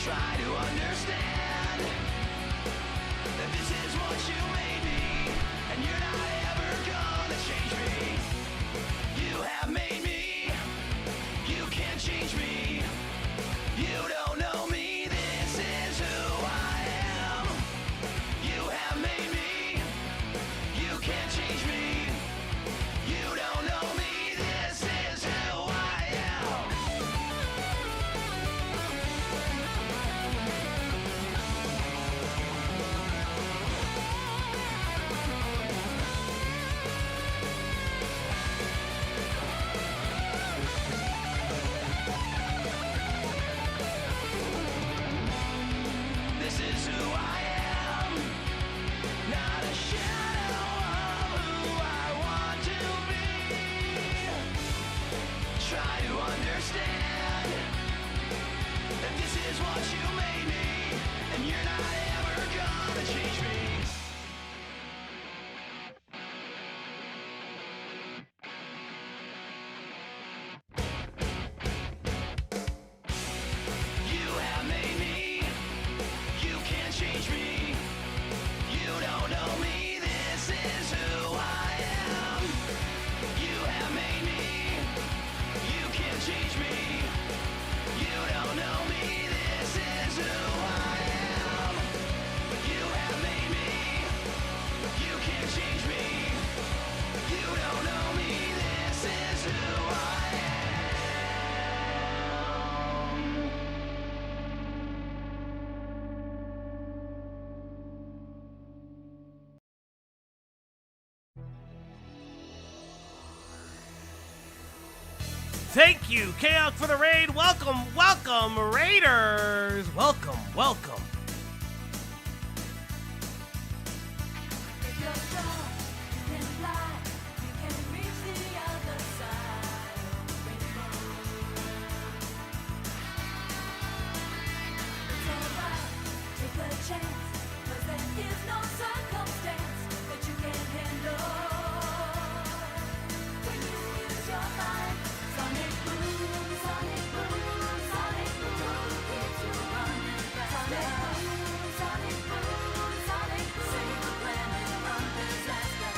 Try to understand that this is what you made me, and you're not ever gonna change me. You have made me, you can't change me. You don't know me, this is who I am. You have made me, you can't change me. You don't know me, this is who I am. This is who I am, not a shadow of who I want to be. Try to understand that this is what you made me, and you're not ever gonna change me. You have made me, you can't change me. You don't know me, this is who I am. You have made me, you can't change me. You don't know me, this is who I am. You have made me, you can't change me. You don't know me, this is who I am. Thank you, Chaos, for the raid. Welcome, welcome, Raiders. Welcome, welcome. If you're strong, you can fly. You can reach the other side of the rainbow. It's alright, take a chance, 'cause there is no circumstance that you can't handle. When you use your mind, sonic boom, sonic boom, sonic boom, keeps you running faster. Sonic boom, sonic boom, save the planet from disaster.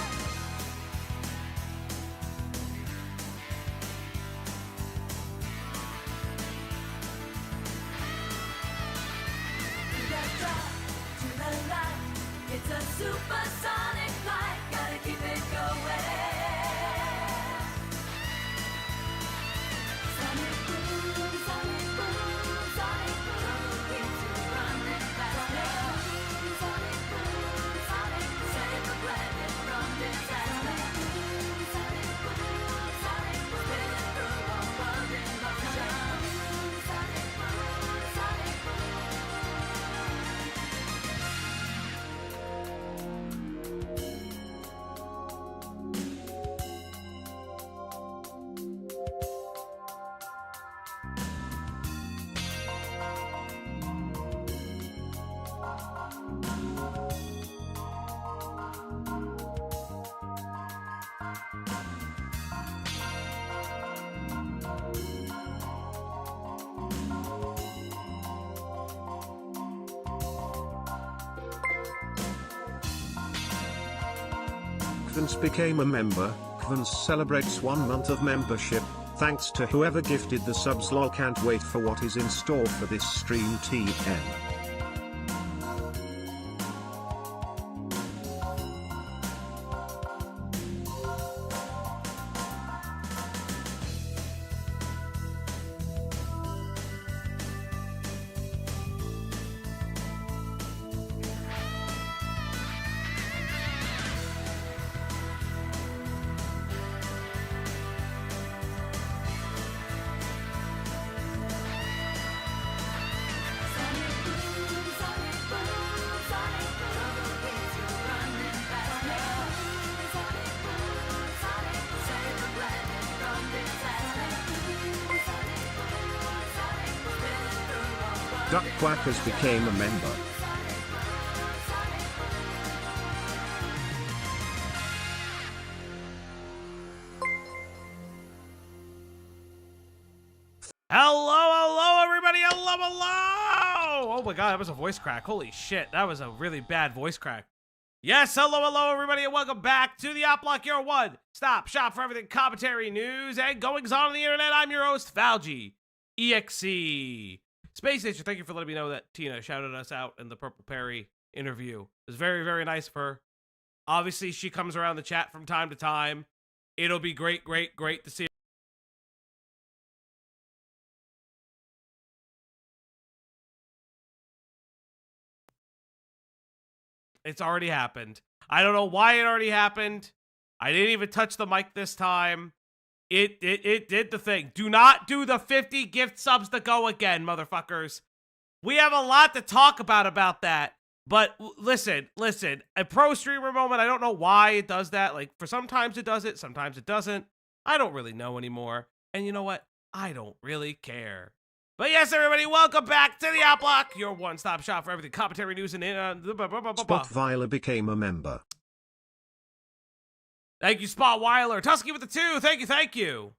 You got drop to the light. It's a supersonic flight. Gotta keep it going. Sonic boom, sonic boom, sonic boom, keeps you running faster. Sonic boom, sonic boom, save the planet from disaster. Sonic boom, sonic boom, spinning through a world in motion. Sonic boom, sonic boom. Kvans became a member. Kvans celebrates 1 month of membership. Thanks to whoever gifted the subs. Lol, can't wait for what is in store for this stream. TN. Duck Quackers became a member. Hello, hello, everybody. Hello, hello. Oh my god, that was a voice crack. Holy shit, that was a really bad voice crack. Yes, hello, everybody, and welcome back to the Outblock, your one-stop shop for everything commentary, news, and goings-on on the internet. I'm your host, Falgy, EXE. Space Station, thank you for letting me know that Tina shouted us out in the Purple Perry interview. It was very, very nice of her. Obviously, she comes around the chat from time to time. It'll be great to see her. It's already happened. I don't know why it already happened. I didn't even touch the mic this time. It did the thing. Do not do the 50 gift subs to go again, motherfuckers. We have a lot to talk about that. But listen, a pro streamer moment, I don't know why it does that. Like, for sometimes it does it, sometimes it doesn't. I don't really know anymore. And you know what? I don't really care. But yes, everybody, welcome back to the Outblock, your one-stop shop for everything commentary, news, and Spotweiler became a member. Thank you, Spotweiler. Tusky with the 2. Thank you.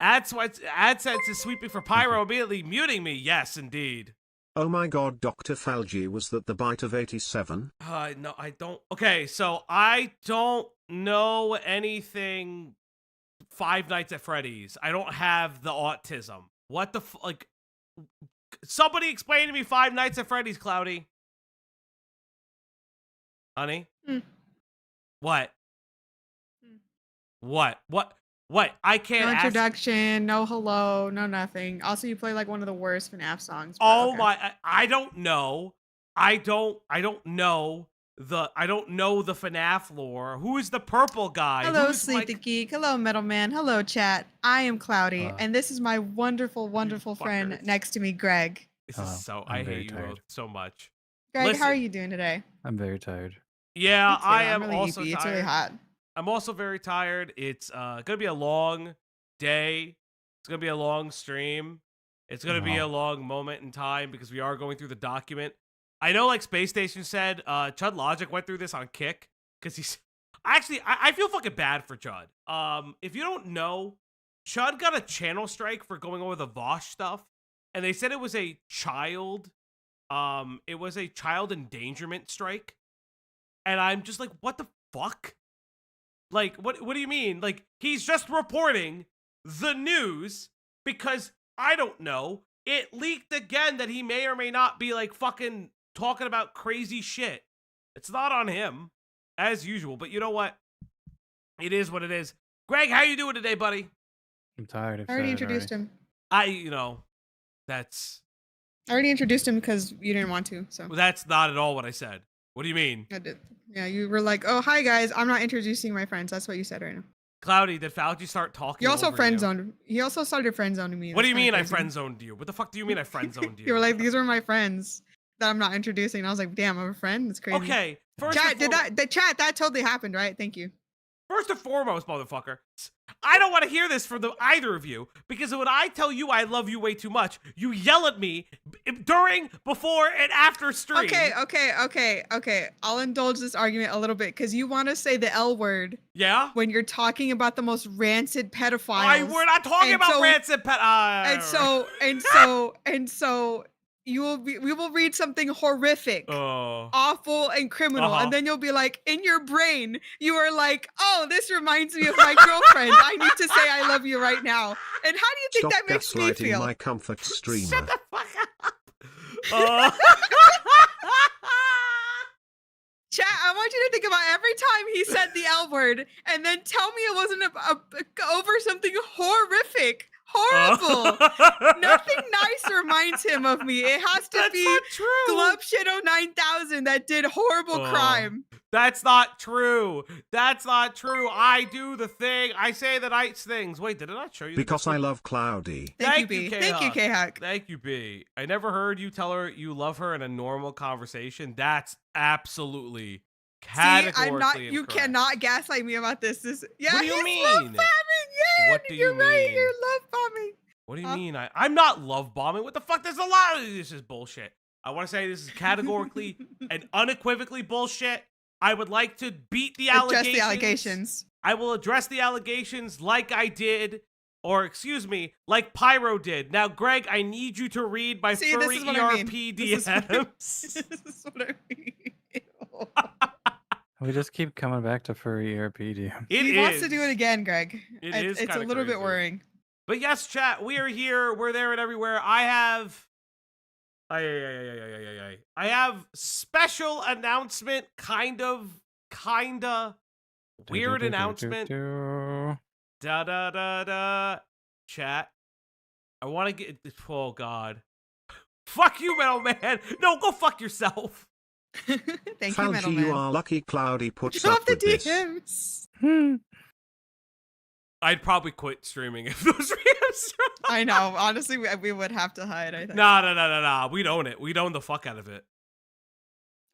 AdSense is sweeping for Pyro, immediately muting me. Yes, indeed. Oh my god, Dr. Falgy, was that the bite of 87? No, I don't. Okay, so I don't know anything Five Nights at Freddy's. I don't have the autism. What the like? Somebody explain to me Five Nights at Freddy's, Cloudy. Honey? What? What? I can't No ask. introduction, no hello, no nothing. Also, you play like one of the worst FNAF songs. But Oh okay. my! I don't know. I don't know the FNAF lore. Who is the purple guy? Hello, Who's Sleep the Geek. Hello, Metal Man. Hello, chat. I am Cloudy, and this is my wonderful friend fuckers. next to me, Greg. This is so. I'm I very hate you tired. both so much. Greg, Listen. how are you doing today? I'm very tired. Yeah, Me too. I I'm am really also yeepy. tired. It's really hot. I'm also very tired. It's gonna be a long day. It's gonna be a long stream. It's gonna be a long moment in time because we are going through the document. I know, like Space Station said, Chud Logic went through this on Kick because he's actually. I feel fucking bad for Chud. If you don't know, Chud got a channel strike for going over the Vosh stuff, and they said it was a child. It was a child endangerment strike, and I'm just like, what the fuck? Like, what do you mean? Like, he's just reporting the news because, I don't know, it leaked again that he may or may not be, like, fucking talking about crazy shit. It's not on him, as usual. But you know what? It is what it is. Greg, how you doing today, buddy? I'm tired. I already introduced him. That's I already introduced him because you didn't want to. So that's not at all what I said. What do you mean? I did. Yeah, you were like, "Oh, hi guys. I'm not introducing my friends." That's what you said right now. Cloudy, did Falgy start talking? You also over friend you? zoned. He also started friend zoning me. What do you That's kinda mean I crazy. friend zoned you? What the fuck do you mean I friend zoned you? You were like, "These were my friends that I'm not introducing." And I was like, "Damn, I'm a friend. That's crazy." Okay, first Chat, and did foremost- that totally happened, right? Thank you. First and foremost, motherfucker, I don't want to hear this from either of you because when I tell you I love you way too much, you yell at me during, before, and after stream. Okay. I'll indulge this argument a little bit because you want to say the L word Yeah? when you're talking about the most rancid pedophiles. We're not talking And about so- rancid pet. And so we will read something horrific. Awful and criminal, Uh-huh. and then you'll be like, in your brain, you are like, "Oh, this reminds me of my girlfriend. I need to say I love you right now." And how do you think Stop that makes me gaslighting feel? my comfort streamer. Shut the fuck up. Chat, I want you to think about every time he said the L word, and then tell me it wasn't over something horrific. Horrible. Nothing nice reminds him of me. It has to That's be not true. Glove Shadow 9000 that did horrible crime. That's not true. That's not true. I do the thing. I say the nice things. Wait, did I not show you? Because I love Cloudy. Thank you, B. Thank you, K-Hack. Thank you, B. I never heard you tell her you love her in a normal conversation. That's absolutely See, I'm not. categorically You incorrect. cannot gaslight me about this. Yeah, What do you he's mean? love bombing. Yeah, What do you you're right. mean? You're love bombing. What do you Huh? mean? I'm not love bombing. What the fuck? There's a lot of this is bullshit. I want to say this is categorically and unequivocally bullshit. I would like to beat the allegations. Just the allegations. I will address the allegations like I did Or excuse me, like Pyro did. Now, Greg, I need you to read my See, this furry is what I mean. ERP This is what I- DMs. This is what I mean. We just keep coming back to furry ERP DMs. He wants to do it again, Greg. It it's is it's a kinda little bit crazy. worrying. But yes, chat, we are here. We're there and everywhere. I have special announcement, kinda weird announcement. Da da da da. Chat. I want to get. Oh God. Fuck you, Metal Man. No, go fuck yourself. Thank you, Metal Falgi, you Man. are lucky Cloudy puts Drop up the with this. DMs. I'd probably quit streaming if those DMs. I know. Honestly, we would have to hide. I think. Nah. We own it. We own the fuck out of it.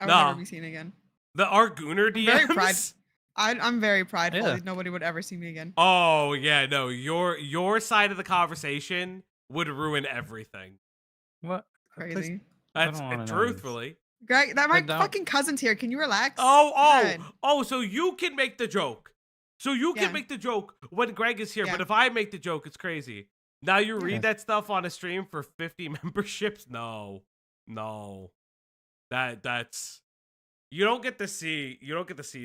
I would nah. never be seen again. The Arguner DMs. Very I'm very prideful. Yeah. Nobody would ever see me again. Oh yeah, no. Your side of the conversation would ruin everything. What? Crazy. That's don't wanna know this. truthfully. Greg, that my don't- fucking cousin's here. Can you relax? Oh, God. so you can make the joke. So you can Yeah. make the joke when Greg is here, Yeah. but if I make the joke, it's crazy. Now you Yeah. read that stuff on a stream for 50 memberships? No. That's you don't get to see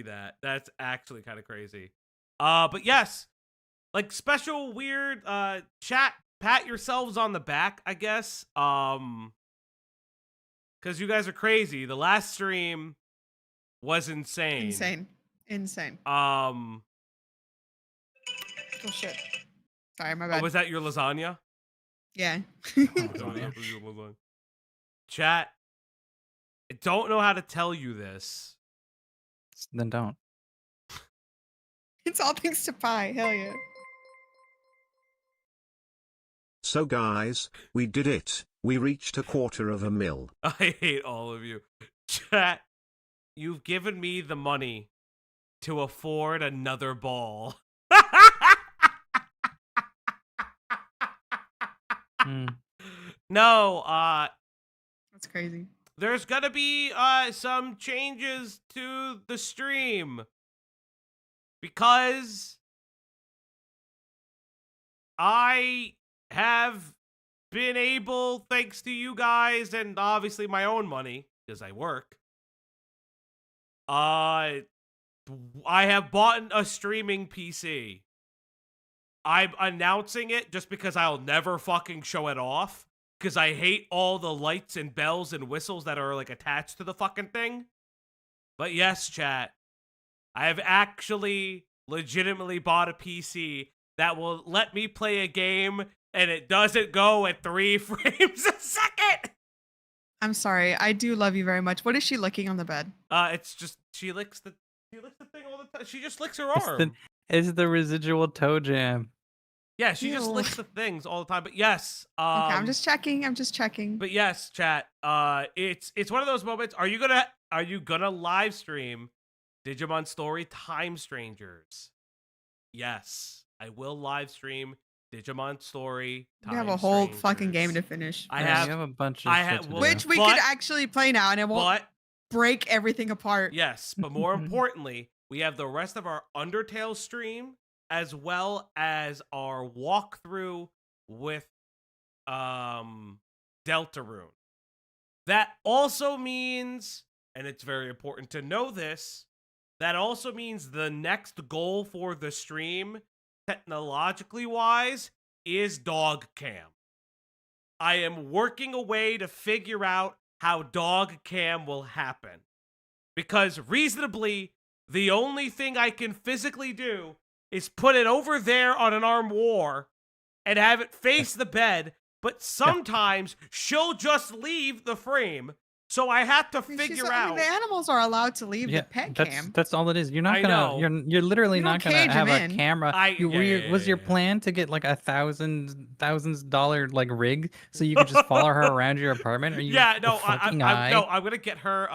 that. That's actually kind of crazy. But yes. Like special weird chat, pat yourselves on the back, I guess. Cuz you guys are crazy. The last stream was insane. Insane. Oh, Oh shit. Sorry, my bad. was that your lasagna? Yeah. Chat, I don't know how to tell you this. Then don't. It's all thanks to Pi. Hell yeah. So guys, we did it. We reached $250,000. I hate all of you. Chat, you've given me the money to afford another ball. Mm. No, That's crazy. there's gonna be some changes to the stream because I have been able, thanks to you guys and obviously my own money because I work, I have bought a streaming PC. I'm announcing it just because I'll never fucking show it off because I hate all the lights and bells and whistles that are like attached to the fucking thing. But yes, chat, I have actually legitimately bought a PC that will let me play a game and it doesn't go at 3 frames a second. I'm sorry. I do love you very much. What is she licking on the bed? It's just she licks the thing all the time. She just licks her arm. It's the residual toe jam. Yeah, she just Ew. licks the things all the time. But yes, Okay, I'm just checking. But yes, chat. It's one of those moments. Are you gonna live stream Digimon Story Time Strangers? Yes, I will live stream Digimon Story. We have a whole fucking game to Strangers. finish. I Yeah, have- you have a bunch of I shit have- to do. Which we But- could actually play now, and it won't But break everything apart. yes, but more importantly, we have the rest of our Undertale stream as well as our walkthrough with Deltarune. That also means, and it's very important to know this, that also means the next goal for the stream, technologically wise, is dog cam. I am working a way to figure out how dog cam will happen. Because reasonably, the only thing I can physically do is put it over there on an armoire and have it face the bed, but sometimes she'll just leave the frame. So I have to I mean, figure I out. mean, the animals are allowed to leave the pet cam. That's all it is. You're I not know. gonna. You're literally You not don't gonna cage have 'em a in. camera. Was your Yeah. plan to get like $1,000 like rig so you could just follow her around your apartment? Are you Yeah, no, fucking I'm high? I'm gonna get her.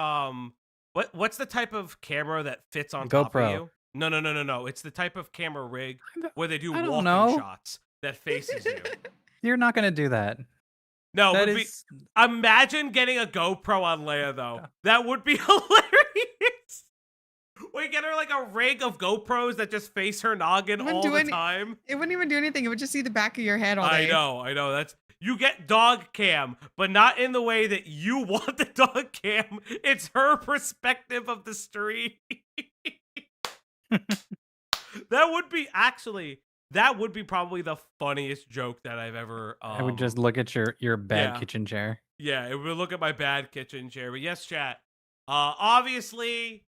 What's the type of camera that fits on top of GoPro. you? No. It's the type of camera rig where they do I don't walking know. shots that faces you. You're not gonna do that. No, That would be, is. imagine getting a GoPro on Leia though. That would be hilarious. We get her like a rig of GoPros that just face her noggin Wouldn't all do the any- time. It wouldn't even do anything. It would just see the back of your head all day. I know. That's you get dog cam, but not in the way that you want the dog cam. It's her perspective of the street. That would be probably the funniest joke that I've ever. I would just look at your bad yeah. kitchen chair. Yeah, it would look at my bad kitchen chair. But yes, chat. Obviously,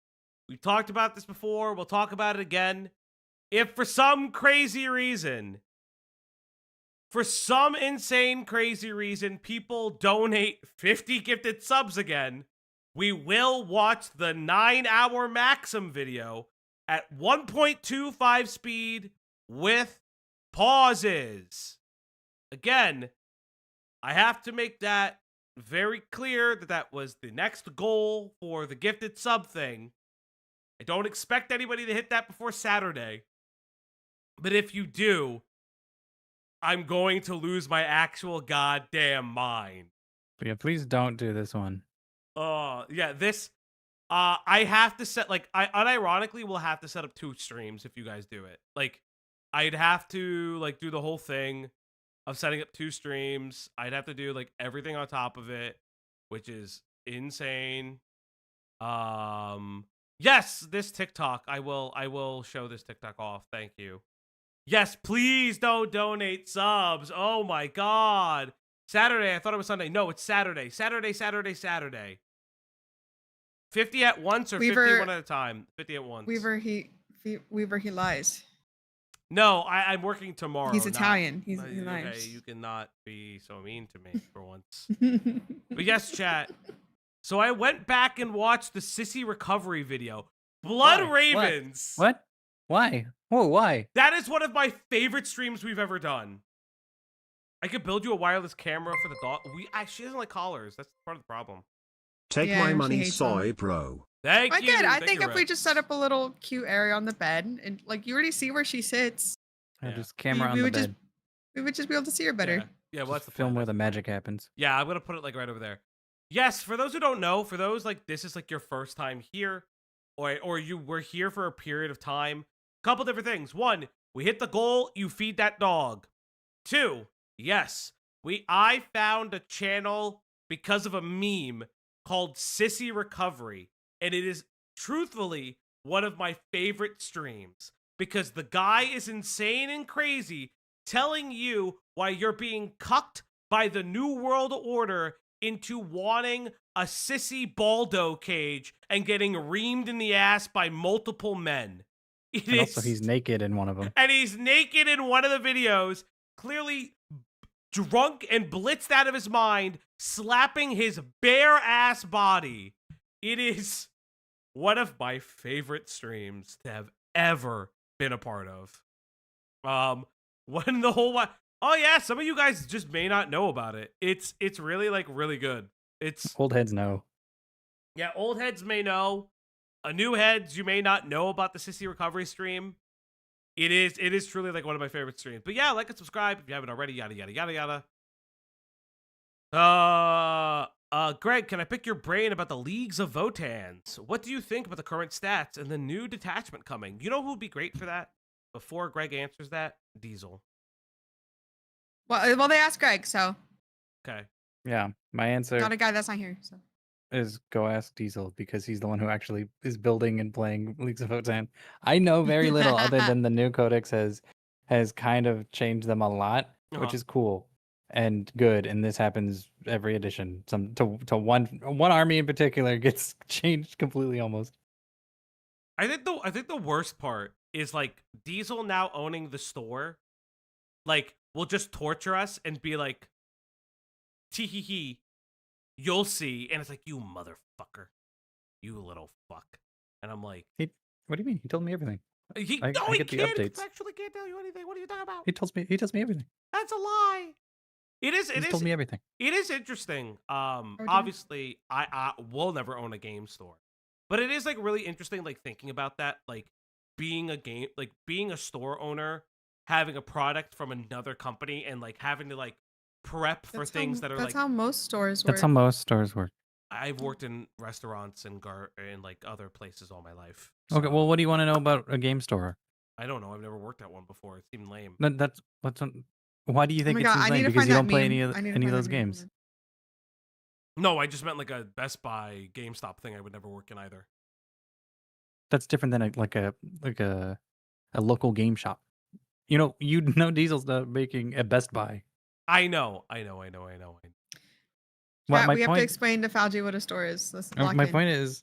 we've talked about this before. We'll talk about it again. If for some crazy reason, for some insane crazy reason, people donate 50 gifted subs again, we will watch the 9-hour Maxim video at 1.25 speed with pauses. Again, I have to make that very clear that was the next goal for the gifted sub thing. I don't expect anybody to hit that before Saturday. But if you do, I'm going to lose my actual goddamn mind. But yeah, please don't do this one. Yeah, this I have to set I unironically will have to set up 2 streams if you guys do it. Like I'd have to do the whole thing of setting up 2 streams. I'd have to do everything on top of it, which is insane. Yes, this TikTok. I will show this TikTok off. Thank you. Yes, please don't donate subs. Oh my god. Saturday, I thought it was Sunday. No, it's Saturday. Saturday. 50 at once or Weaver- 51 at a time? 50 at once. Weaver, he lies. No, I'm working tomorrow. He's not- Italian. He Okay, lies. you cannot be so mean to me for once. But yes, chat. So I went back and watched the Sissy Recovery video. Blood Why? Ravens. What? Why? Whoa, why? That is one of my favorite streams we've ever done. I could build you a wireless camera for the dog. She doesn't like collars. That's part of the problem. Take Yeah, my she money, hates them. soy bro. Thank I you. get it. I Thank think you, if we Rex. just set up a little cute area on the bed and you already see where she sits, Yeah. Just camera we on the would bed. we would just be able to see her better. Yeah, well, that's the Film plan. where the magic happens. Yeah, I'm gonna put it right over there. Yes, for those who don't know, for those this is your first time here, or you were here for a period of time. Couple different things. 1, we hit the goal. You feed that dog. 2, yes, I found a channel because of a meme called Sissy Recovery, and it is truthfully one of my favorite streams because the guy is insane and crazy, telling you why you're being cucked by the New World Order into wanting a sissy Baldo cage and getting reamed in the ass by multiple men. And also, he's naked in one of them. And he's naked in one of the videos, clearly drunk and blitzed out of his mind, slapping his bare ass body. It is one of my favorite streams to have ever been a part of. When the whole oh yeah, some of you guys just may not know about it. It's really really good. It's Old heads know. yeah, old heads may know. New heads, you may not know about the Sissy Recovery stream. It is truly one of my favorite streams. But yeah, like and subscribe if you haven't already. Yada yada yada yada. Greg, can I pick your brain about the Leagues of Votans? What do you think about the current stats and the new detachment coming? You know who would be great for that? Before Greg answers that, Diesel. Well, they asked Greg, so Okay. Yeah, my answer not a guy that's not here. So is go ask Diesel because he's the one who actually is building and playing Leagues of Votan. I know very little other than the new codex has kind of changed them a lot, which Uh-huh. is cool and good. And this happens every edition. Some to one army in particular gets changed completely almost. I think the worst part is Diesel now owning the store, will just torture us and be like, tee hee hee, you'll see. And it's you motherfucker, you little fuck. And I'm like, What do you mean? He told me everything. he I get the can't. updates. He actually can't tell you anything. What are you talking about? He tells me everything. That's a lie. It is. He told me everything. It is interesting. Are we done? Obviously, I will never own a game store, but it is really interesting. Thinking about that, being being a store owner, having a product from another company, and having to prep for things that are that's how most stores work. That's how most stores work. I've worked in restaurants and in other places all my life. Okay, So, well, what do you want to know about a game store? I don't know. I've never worked at one before. It seemed lame. That's why do you Oh think my it god, seems I need lame? to Because find you that don't play meme. I need to any of find those that meme. games. No, I just meant like a Best Buy, GameStop thing. I would never work in either. That's different than a local game shop. You know, Diesel's not making a Best Buy. I know. Well, Chat, my we have to point, explain to Falji what a store is. Let's lock my in. point is,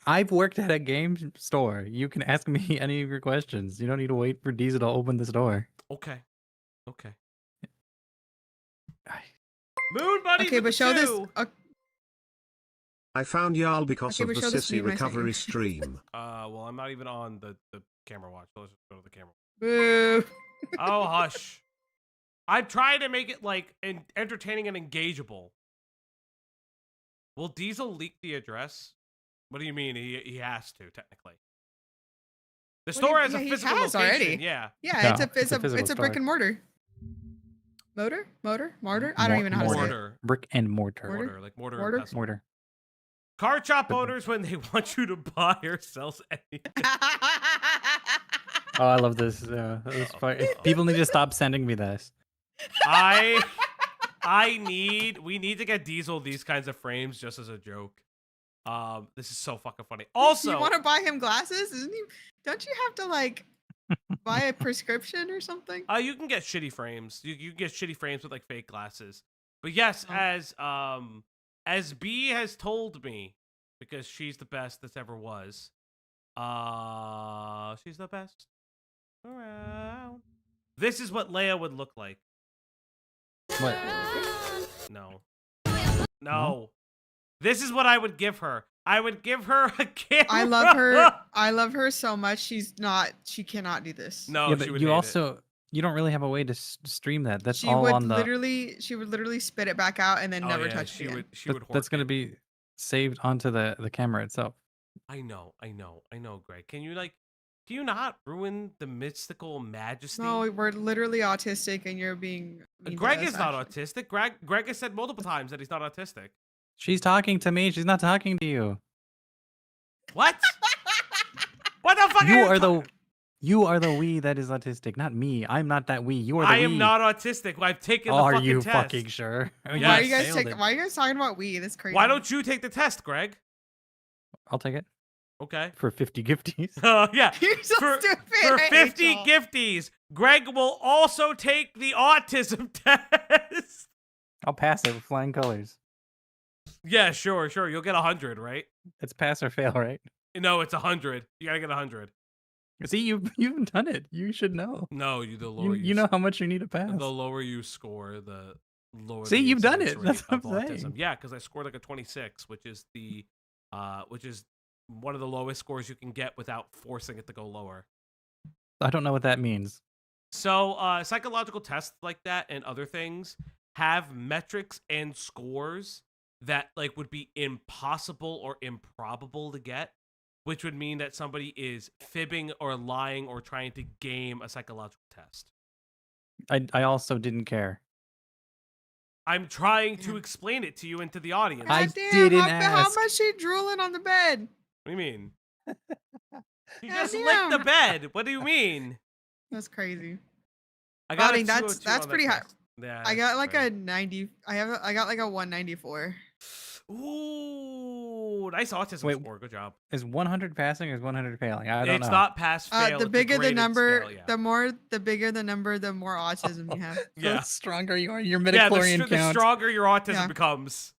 I've worked at a game store. You can ask me any of your questions. You don't need to wait for Diesel to open the store. Okay. I- Moon Buddies Okay, with but the show this. two. I found Jarl because Okay, of but the show this Sissy meme I sent you. Recovery stream. Well, I'm not even on the camera watch. So let's just go to the camera. Boo. Oh, hush. I'm trying to make it like entertaining and engageable. Will Diesel leak the address? What do you mean? He has to technically. The What do you- store has yeah, a he physical has location. already. Yeah. Yeah, No, it's a physical it's a brick store. and mortar. Mortar? I don't even know how to say it. Mortar. Brick and mortar. Mortar, like mortar, Mortar? and pestle. Mortar. Card shop owners when they want you to buy or sell anything. Oh, I love this. People need to stop sending me this. We need to get Diesel these kinds of frames just as a joke. This is so fucking funny. Also, you want to buy him glasses? Don't you have to like buy a prescription or something? you can get shitty frames. You can get shitty frames with like fake glasses. But yes, Oh. as B has told me, because she's the best that's ever was. She's the best around. This is what Leia would look like. What? No. This is what I would give her. I would give her a camera. I love her. I love her so much. She cannot do this. No, Yeah, she but would you hate it. also you don't really have a way to stream that. That's She all would on the. literally spit it back out and then Oh, never yeah, touch she it again. would. She would. That's hork going to it. be saved onto the camera itself. I know, Greg. Can you not ruin the mystical majesty? No, we're literally autistic, and you're being. mean to Greg us, is not actually. autistic. Greg has said multiple times that he's not autistic. She's talking to me. She's not talking to you. What? What the fuck? You are the we that is autistic, not me. I'm not that we. You are the I we. am not autistic. I've taken the Are fucking you test. fucking sure? Yes. Why are you guys failed it. why are you guys talking about we? That's crazy. Why don't you take the test, Greg? I'll take it Okay. for 50 gifties. Yeah. You're so For, stupid. for I 50 hate y'all. gifties, Greg will also take the autism test. I'll pass it with flying colors. Yeah, sure. You'll get 100, right? It's pass or fail, right? No, it's 100. You gotta get 100. See, you've done it. You should know. No, the lower You know how much you need to pass. the lower you score, the lower. See, the you've done incidence it. rate That's of what I'm autism. saying. Yeah, because I scored like a 26, which is one of the lowest scores you can get without forcing it to go lower. I don't know what that means. So, psychological tests like that and other things have metrics and scores that like would be impossible or improbable to get, which would mean that somebody is fibbing or lying or trying to game a psychological test. I also didn't care. I'm trying to Yeah. explain it to you and to the audience. I God damn, didn't how ask. much she drooling on the bed? What do you mean? You God just licked the damn. bed. What do you mean? That's crazy. I got a Rotting, that's 202 on that pretty high. test. Yeah, I got that's like great. a 90. I got like a 194. Ooh, nice autism Wait, score. Good job. Is 100 passing or is 100 failing? I don't It's know. not pass fail. The it's a bigger the graded number, scale, yeah. the bigger the number, the more autism you have. Yeah. The stronger you are, your Yeah, midichlorian the count. stronger your autism Yeah. becomes,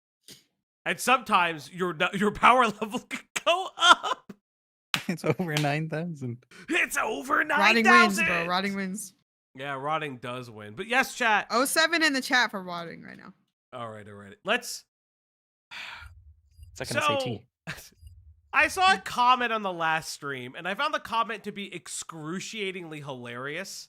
and sometimes your power level could go up. It's over 9,000. It's over Rotting 9,000. wins, bro. Rotting wins. Yeah, rotting does win. But yes, chat. 07 in the chat for rotting right now. All right. Let's. It's like an SAT. I saw a comment on the last stream, and I found the comment to be excruciatingly hilarious.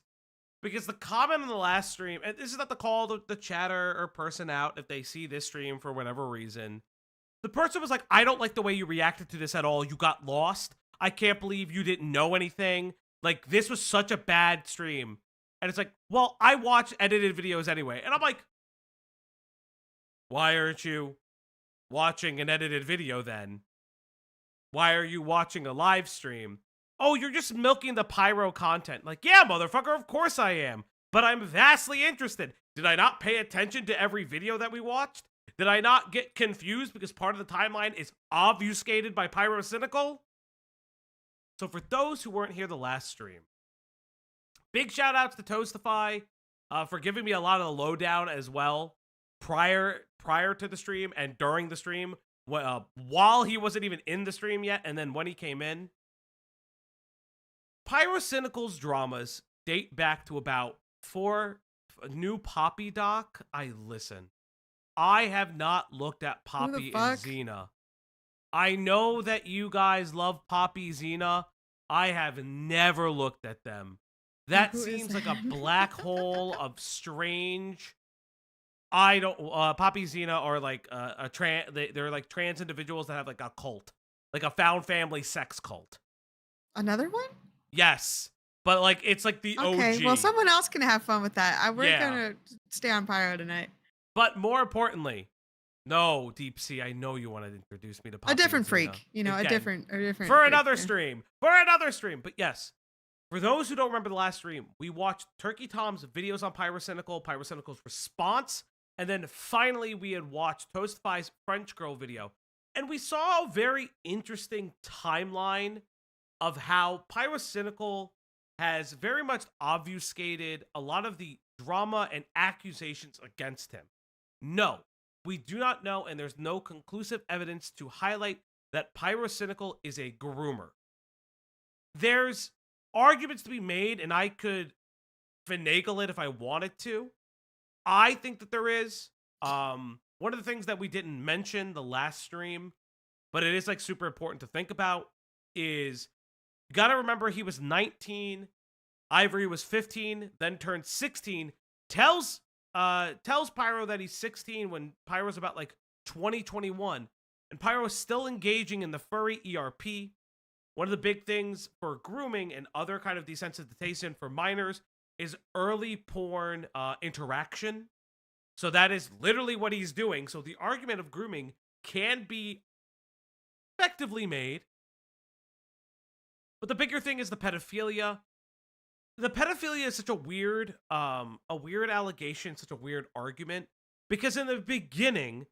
Because the comment on the last stream, and this is not to call the chatter or person out if they see this stream for whatever reason. The person was like, I don't like the way you reacted to this at all. You got lost. I can't believe you didn't know anything. Like, this was such a bad stream. And it's like, well, I watch edited videos anyway. And I'm like, why aren't you watching an edited video then? Why are you watching a live stream? Oh, you're just milking the pyro content. Like, yeah, motherfucker, of course I am. But I'm vastly interested. Did I not pay attention to every video that we watched? Did I not get confused because part of the timeline is obfuscated by Pyrocynical? So for those who weren't here the last stream, big shout outs to Toastify for giving me a lot of the lowdown as well prior to the stream and during the stream while he wasn't even in the stream yet, and then when he came in. Pyrocynical's dramas date back to about 4 new Poppy doc. I have not looked at Poppy and Xena. I know that you guys love Poppy Xena. I have never looked at them. That Who is seems like that? a black hole of strange. I don't. Poppy Xena are like they're like trans individuals that have like a cult, like a found family sex cult. Another one? Yes, but like it's like the Okay, OG. well, someone else can have fun with that. We're Yeah. gonna stay on Pyro tonight. But more importantly, no, Deep Sea, I know you want to introduce me to Poppy A different and Xena. freak, you know, a Again, different for freak, another yeah. stream. For another stream. But yes, for those who don't remember the last stream, we watched Turkey Tom's videos on Pyrocynical, Pyrocynical's response, and then finally we had watched Toastify's French Girl video. And we saw a very interesting timeline of how Pyrocynical has very much obfuscated a lot of the drama and accusations against him. No, we do not know, and there's no conclusive evidence to highlight that Pyrocynical is a groomer. There's arguments to be made, and I could finagle it if I wanted to. I think that there is. One of the things that we didn't mention the last stream, but it is like super important to think about, is you got to remember he was 19, Ivory was 15, then turned 16, tells Pyro that he's 16 when Pyro's about like 21, and Pyro is still engaging in the furry ERP. One of the big things for grooming and other kind of desensitization for minors is early porn interaction. So that is literally what he's doing. So the argument of grooming can be effectively made. But the bigger thing is the pedophilia. The pedophilia is such a weird allegation, such a weird argument, because in the beginning,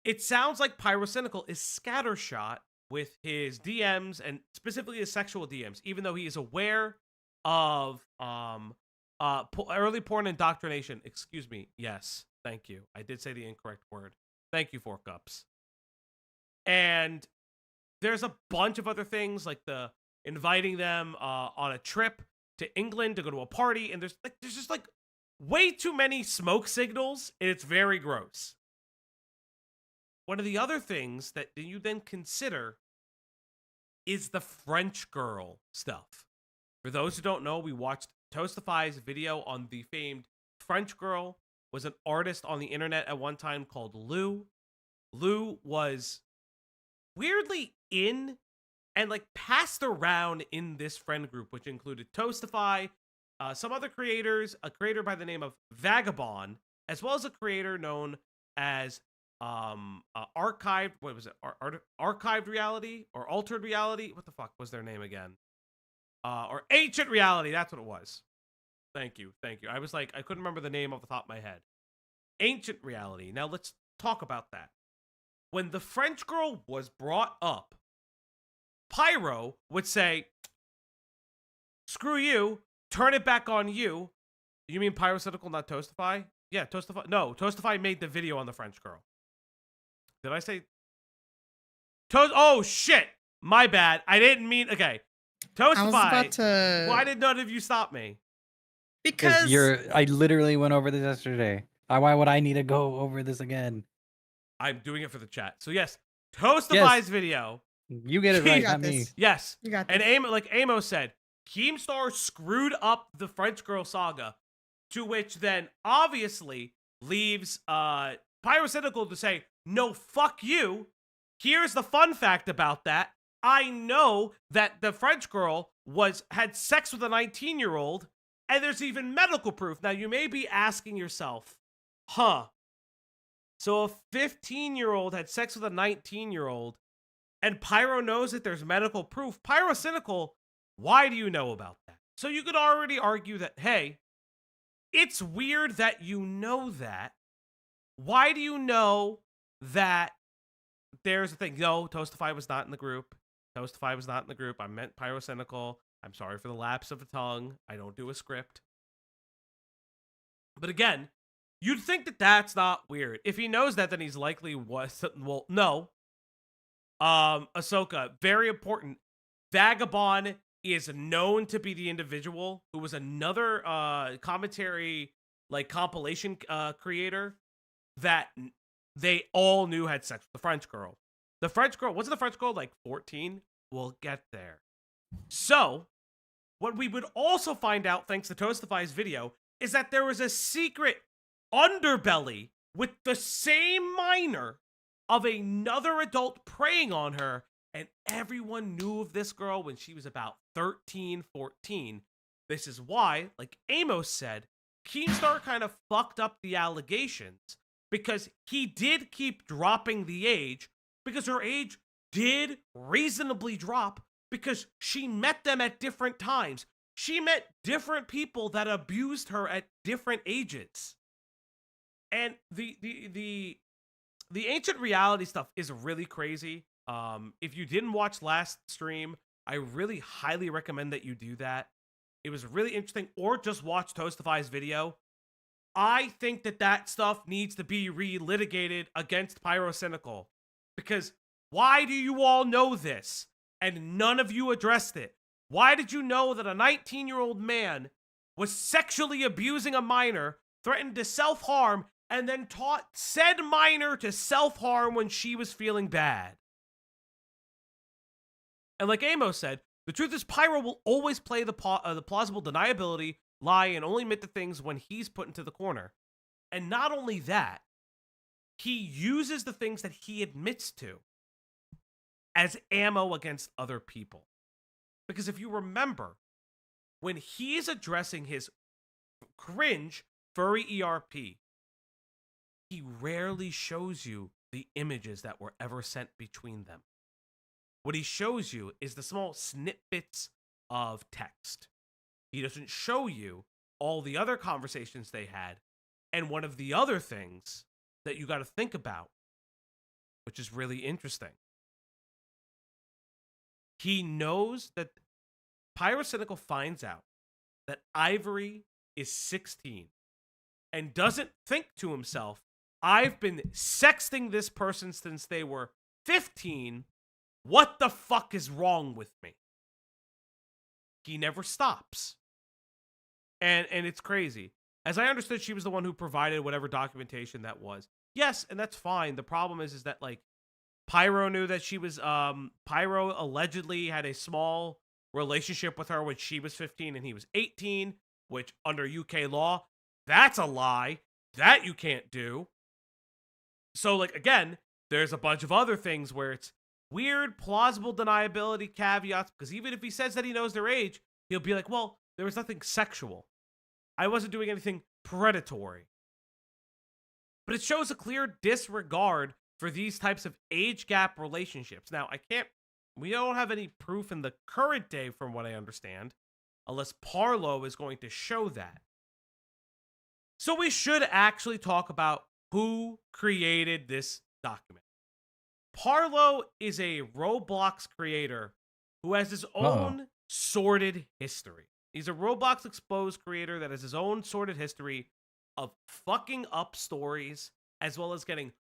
it sounds like Pyrocynical is scattershot with his DMs and specifically his sexual DMs, even though he is aware of early porn indoctrination. Excuse me. Yes, thank you. I did say the incorrect word. Thank you, 4 Cups. And there's a bunch of other things like the inviting them on a trip to England to go to a party, and there's just like way too many smoke signals, and it's very gross. One of the other things that you then consider is the French girl stuff. For those who don't know, we watched Toastify's video on the famed French girl, was an artist on the internet at one time called Lou. Lou was weirdly in and like passed around in this friend group, which included Toastify, some other creators, a creator by the name of Vagabond, as well as a creator known as archived, what was it? Archived reality or altered reality? What the fuck was their name again? Or ancient reality. That's what it was. Thank you. I was like, I couldn't remember the name off the top of my head. Ancient reality. Now let's talk about that. When the French girl was brought up, Pyro would say, screw you, turn it back on you. You mean Pyrocynical, not Toastify? Yeah, Toastify. No, Toastify made the video on the French girl. Did I say? Oh, shit. My bad. I didn't mean. Okay. Toastify. I was about to. Why did none of you stop me? Because I literally went over this yesterday. Why would I need to go over this again? I'm doing it for the chat. So, yes, Toastify's video. You get it You right, got not me. this. Yes. You got And this. like Amos said, Keemstar screwed up the French girl saga, to which then obviously leaves Pyrocynical to say, no, fuck you. Here's the fun fact about that. I know that the French girl had sex with a 19-year-old, and there's even medical proof. Now, you may be asking yourself, so a 15-year-old had sex with a 19-year-old, and Pyro knows that there's medical proof, Pyrocynical, why do you know about that? So you could already argue that, hey, it's weird that you know that. Why do you know that there's a thing? No, Toastify was not in the group. Toastify was not in the group. I meant Pyrocynical. I'm sorry for the lapse of the tongue. I don't do a script. But again, you'd think that that's not weird. If he knows that, then he's likely was. Well, no. Ahsoka, very important. Vagabond is known to be the individual who was another commentary, like compilation creator that they all knew had sex with the French girl. The French girl, wasn't the French girl like 14? We'll get there. So, what we would also find out, thanks to Toastify's video, is that there was a secret underbelly with the same minor of another adult preying on her, and everyone knew of this girl when she was about 13, 14. This is why, like Amos said, Keemstar kind of fucked up the allegations, because he did keep dropping the age, because her age did reasonably drop, because she met them at different times. She met different people that abused her at different ages. And the ancient reality stuff is really crazy. If you didn't watch last stream, I really highly recommend that you do that. It was really interesting, or just watch Toastify's video. I think that stuff needs to be relitigated against Pyrocynical, because why do you all know this and none of you addressed it? Why did you know that a 19-year-old man was sexually abusing a minor, threatened to self-harm, and then taught said minor to self-harm when she was feeling bad? And like Amos said, the truth is Pyro will always play the plausible deniability, lie, and only admit to things when he's put into the corner. And not only that, he uses the things that he admits to as ammo against other people. Because if you remember, when he is addressing his cringe furry ERP, he rarely shows you the images that were ever sent between them. What he shows you is the small snippets of text. He doesn't show you all the other conversations they had. And one of the other things that you got to think about, which is really interesting, he knows that Pyrocynical finds out that Ivory is 16 and doesn't think to himself, I've been sexting this person since they were 15. What the fuck is wrong with me? He never stops. And it's crazy. As I understood, she was the one who provided whatever documentation that was. Yes, and that's fine. The problem is that, like, Pyro knew that she was, Pyro allegedly had a small relationship with her when she was 15 and he was 18, which under UK law, that's a lie. That you can't do. So, like, again, there's a bunch of other things where it's weird, plausible deniability caveats, because even if he says that he knows their age, he'll be like, well, there was nothing sexual. I wasn't doing anything predatory. But it shows a clear disregard for these types of age gap relationships. Now, we don't have any proof in the current day from what I understand, unless Parlo is going to show that. So we should actually talk about who created this document. Parlo is a Roblox creator who has his own sordid history. He's a Roblox Exposed creator that has his own sordid history of fucking up stories, as well as getting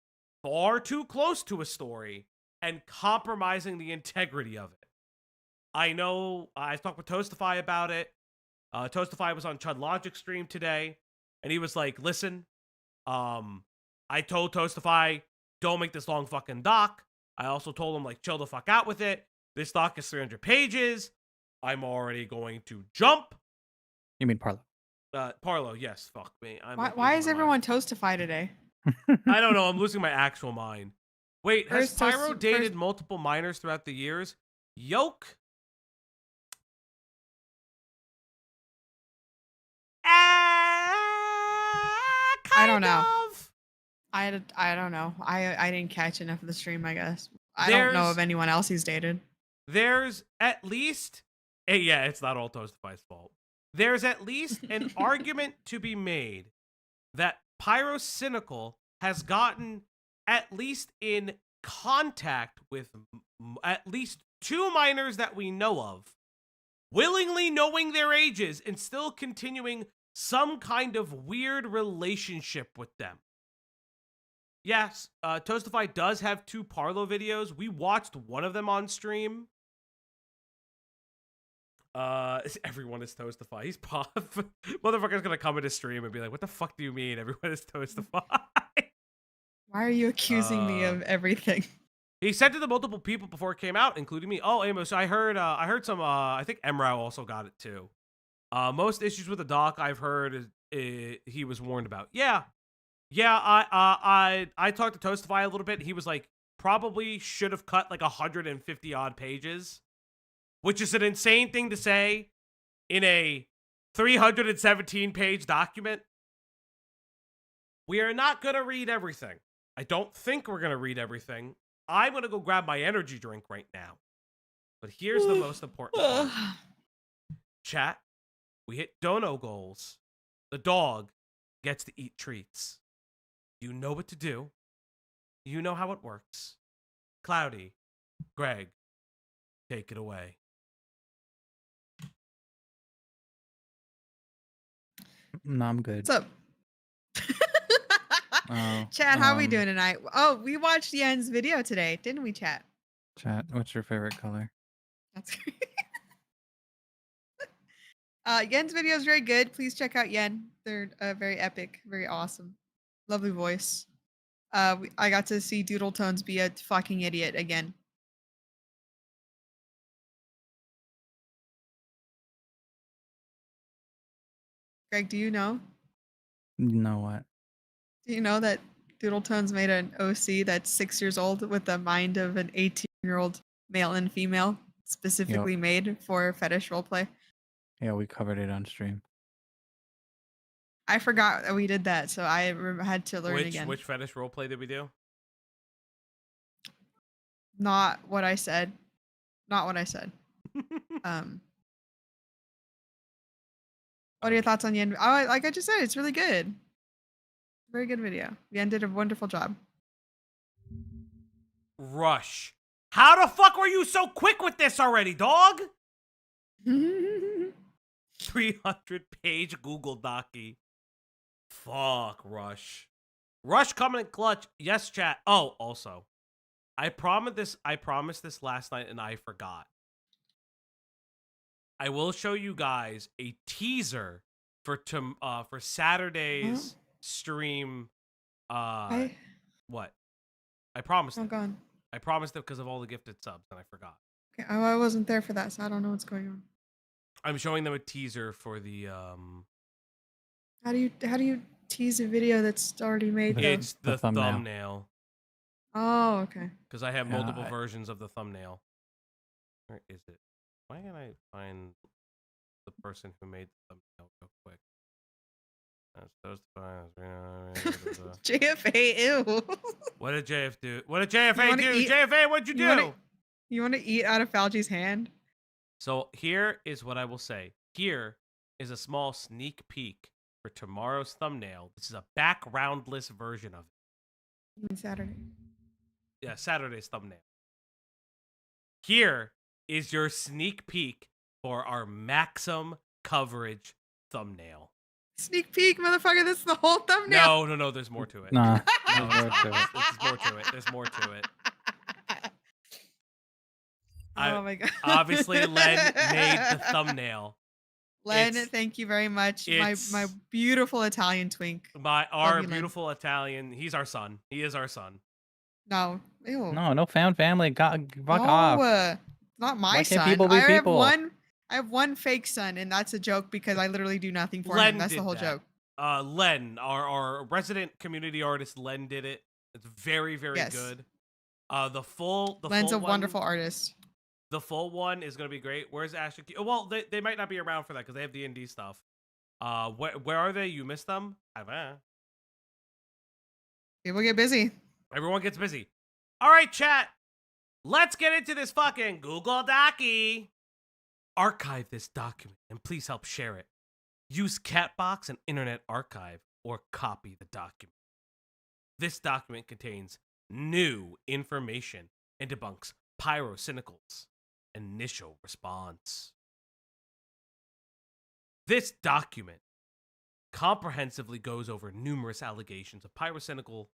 far too close to a story and compromising the integrity of it. I know I talked with Toastify about it. Toastify was on Chud Logic stream today, and he was like, listen, I told Toastify, don't make this long fucking doc. I also told him, like, chill the fuck out with it. This doc is 300 pages. I'm already going to jump. You mean Parlo? Parlo, yes. Fuck me. Why is everyone Toastify today? I don't know. I'm losing my actual mind. Wait, has First Pyro dated first- multiple minors throughout the years? Yoke? I don't know. Of. I don't know. I didn't catch enough of the stream, I guess. I don't know There's- of anyone else he's dated. There's at least, yeah, it's not all Toastify's fault. There's at least an argument to be made that Pyrocynical has gotten at least in contact with at least 2 minors that we know of, willingly knowing their ages and still continuing some kind of weird relationship with them. Yes, Toastify does have 2 Parlo videos. We watched one of them on stream. Everyone is Toastify. He's pop. Motherfucker's gonna come into stream and be like, "What the fuck do you mean? Everyone is Toastify." Why are you accusing me of everything? He said to the multiple people before it came out, including me. Oh, Amos, I heard some. I think Emrao also got it too. Most issues with the doc I've heard is he was warned about. Yeah. I talked to Toastify a little bit. He was like, probably should have cut like 150 odd pages, which is an insane thing to say in a 317 page document. We are not gonna read everything. I don't think we're gonna read everything. I'm gonna go grab my energy drink right now. But here's the most important part. Chat, we hit dono goals. The dog gets to eat treats. You know what to do. You know how it works. Cloudy, Greg, take it away. No, I'm good. What's up? Oh, Chat, how are we doing tonight? Oh, we watched Yen's video today, didn't we, chat? Chat, what's your favorite color? That's great. Yen's video is very good. Please check out Yen. They're very epic, very awesome. Lovely voice. I got to see Doodle Tones be a fucking idiot again. Greg, do you know? You know what? Do you know that Doodle Tones made an OC that's 6 years old with the mind of an 18-year-old male and female, specifically made for fetish roleplay? Yeah, we covered it on stream. I forgot that we did that, so I had to learn again. Which fetish roleplay did we do? Not what I said. Not what I said. What are your thoughts on Yen? Oh, like I just said, it's really good. Very good video. Yen did a wonderful job. Rush. How the fuck were you so quick with this already, dog? 300-page Google Docky. Fuck, Rush. Rush coming in clutch. Yes, chat. Oh, also, I promised this last night and I forgot. I will show you guys a teaser for Saturday's stream. What? I promised Oh, it. gone. I promised it because of all the gifted subs and I forgot. Okay, I wasn't there for that, so I don't know what's going on. I'm showing them a teaser for the How do you tease a video that's already made? Though? it's the The thumbnail. thumbnail. Oh, okay. Because I have multiple God. versions of the thumbnail. Where is it? Why can't I find the person who made the thumbnail real quick? JFA, ew. What did JF do? What did JFA wanna do? eat- JFA, what'd you do? You want to eat out of Falgi's hand? So here is what I will say. Here is a small sneak peek for tomorrow's thumbnail. This is a backgroundless version of it. On Saturday. Yeah, Saturday's thumbnail. Here is your sneak peek for our Maxim coverage thumbnail. Sneak peek, motherfucker. This is the whole thumbnail. No, there's more to it. Nah, No, there's more to it. there's more to it. There's more to it. Oh my god. Obviously, Len made the thumbnail. Len, It's- thank you very much. My it's- beautiful Italian twink. Our you, Len. beautiful Italian. He's our son. He is our son. No. Ew. No found family. Fuck No, off. not my Why son. can't people be people? I have one fake son, and that's a joke because I literally do nothing for Len him. That's did the whole that. joke. Len, our resident community artist, Len did it. It's very, very Yes. good. The full Len's full a one- wonderful artist. The full one is gonna be great. Where's Ashley? Well, they might not be around for that because they have the indie stuff. Where are they? You missed them? People get busy. Everyone gets busy. All right, chat. let's get into this fucking Google Docie. Archive this document and please help share it. Use Catbox and Internet Archive or copy the document. This document contains new information and debunks Pyrocynical's initial response. This document comprehensively goes over numerous allegations of Pyrocynical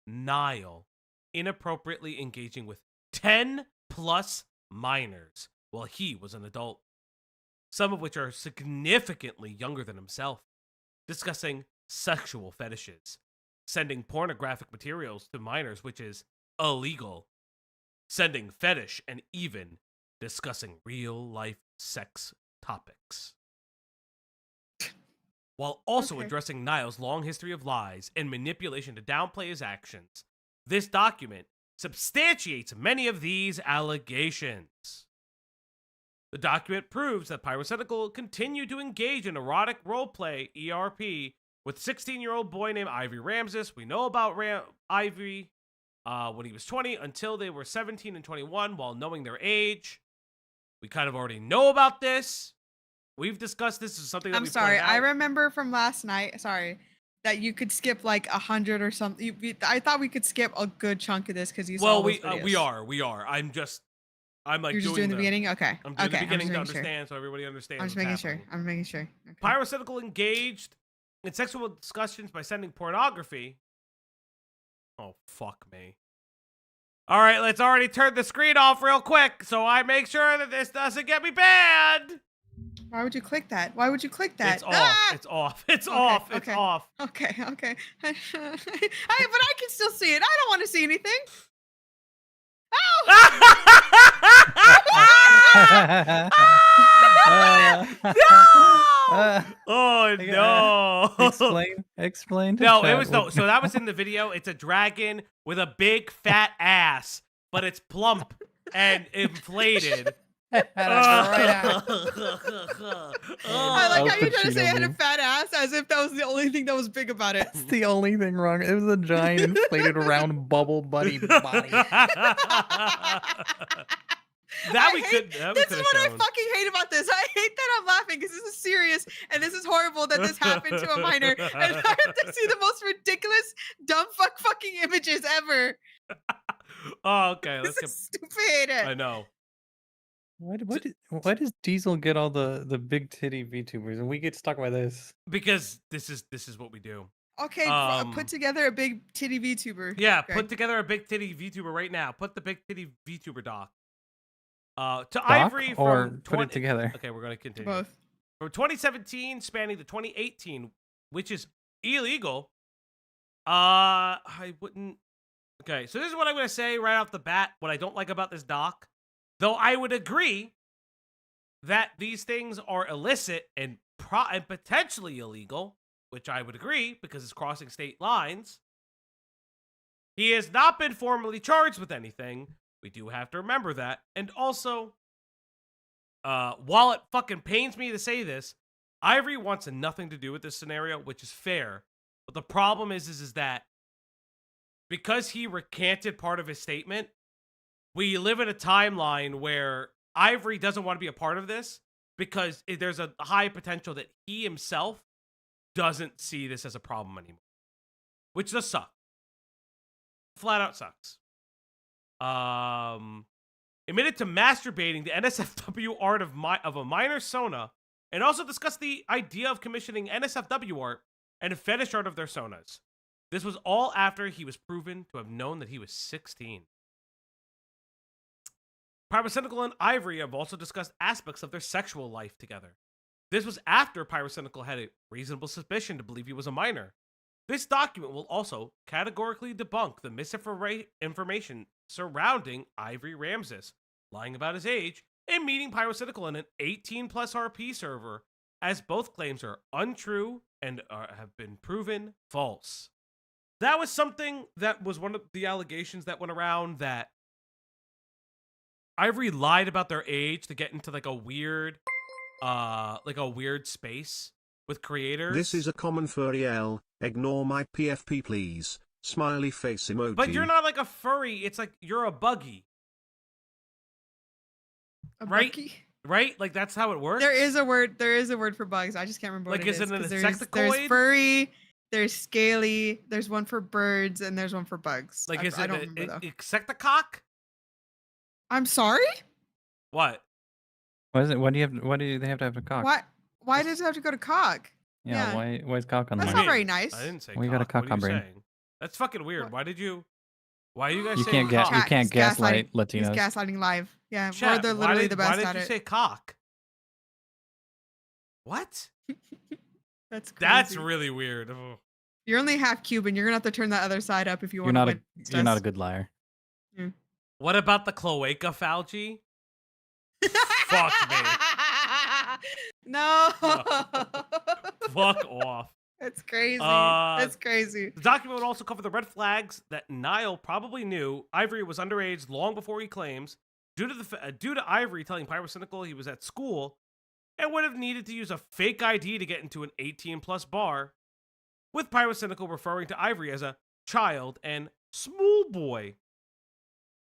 Niall inappropriately engaging with 10 plus minors while he was an adult, some of which are significantly younger than himself, discussing sexual fetishes, sending pornographic materials to minors, which is illegal, sending fetish, and even discussing real-life sex topics. While also Okay. addressing Niall's long history of lies and manipulation to downplay his actions, this document substantiates many of these allegations. The document proves that Pyrocynical continued to engage in erotic roleplay (ERP) with 16-year-old boy named Ivory Ramses. We know about Ivory when he was 20 until they were 17 and 21 while knowing their age. We kind of already know about this. We've discussed this as something that I'm we sorry. pointed I out. remember from last night. Sorry, that you could skip like 100 or something. I thought we could skip a good chunk of this because you saw Well, those we videos. are. I'm like You're just doing the beginning. Okay. I'm doing okay. the beginning to I'm just making sure. understand so everybody understands. I'm just what's making sure. happening. I'm making sure. Okay. Pyrocynical engaged in sexual discussions by sending pornography. Oh, fuck me. All right, let's already turn the screen off real quick so I make sure that this doesn't get me banned. Why would you click that? Why would you click that? It's off. Ah! It's off. It's Okay, off. It's okay. off. Okay. Okay. Hey, but I can still see it. I don't want to see anything. Oh no! Explain. to No, it chat was no. what- So that was in the video. It's a dragon with a big fat ass, but it's plump and inflated. I like how Oh, you're trying to say I had a Pacino fat ass as if that was the only thing that was big about it. That's the only thing wrong. It was a giant inflated round bubble buddy body. That I we hate- could. That we This could is have what I shown. fucking hate about this. I hate that I'm laughing because this is serious and this is horrible that this happened to a minor. And I have to see the most ridiculous, dumb fucking images ever. Oh, okay. This Let's is get. stupid. I know. Why does Diesel get all the big titty VTubers and we get stuck by this? Because this is what we do. Okay, Um, put together a big titty VTuber. Yeah, Okay. put together a big titty VTuber right now. Put the big titty VTuber doc. To Doc, Ivory or from put it together. Okay, we're gonna continue. both. From 2017 spanning to 2018, which is illegal. I wouldn't. Okay, so this is what I'm gonna say right off the bat. What I don't like about this doc, though, I would agree that these things are illicit and potentially illegal, which I would agree because it's crossing state lines. He has not been formally charged with anything. We do have to remember that. And also, while it fucking pains me to say this, Ivory wants nothing to do with this scenario, which is fair. But the problem is that because he recanted part of his statement, we live in a timeline where Ivory doesn't want to be a part of this because there's a high potential that he himself doesn't see this as a problem anymore, which does suck. Flat out sucks. Admitted to masturbating the NSFW art of a minor Sona, and also discussed the idea of commissioning NSFW art and fetish art of their Sonas. This was all after he was proven to have known that he was 16. Pyrocynical and Ivory have also discussed aspects of their sexual life together. This was after Pyrocynical had a reasonable suspicion to believe he was a minor. This document will also categorically debunk the misinformation surrounding Ivory Ramses lying about his age and meeting Pyrocynical in an 18-plus RP server, as both claims are untrue and have been proven false. That was something that was one of the allegations that went around, that Ivory lied about their age to get into like a weird space with creators. This is a common furry L. Ignore my PFP please. Smiley face emoji. But you're not like a furry. It's like you're a buggy. A Right? bucky? Right? Like that's how it works. There is a word. There is a word for bugs. I just can't remember Like, what it is is. it an 'cause there's insectoid? furry. There's scaly. There's one for birds, and there's one for bugs. Like, is I it don't remember though. insectocock? I'm sorry. What? What is it? What do they have to have a cock? Why? Why does it have to go to cock? Yeah, Yeah. why is cock on the That's What do not you mind? very mean? nice. I didn't say Well, you got a cock. cock What are on you brain. saying? That's fucking weird. What? Why are you guys You saying can't cock? you can't He's gaslighting- gaslight He's Latinos. gaslighting live. Yeah, Chat, we're why literally did, the why best did at you it. say cock? What? That's crazy. That's really weird. Ugh. You're only half Cuban. You're gonna have to turn that other side up if you You're want to not win. you're not a good liar. What about the cloacaphagy? Fuck me. No. Fuck off. That's crazy. Uh, That's crazy. The document would also cover the red flags that Niall probably knew. Ivory was underage long before he claims. Due to Ivory telling Pyrocynical he was at school and would have needed to use a fake ID to get into an 18-plus bar, with Pyrocynical referring to Ivory as a child and small boy.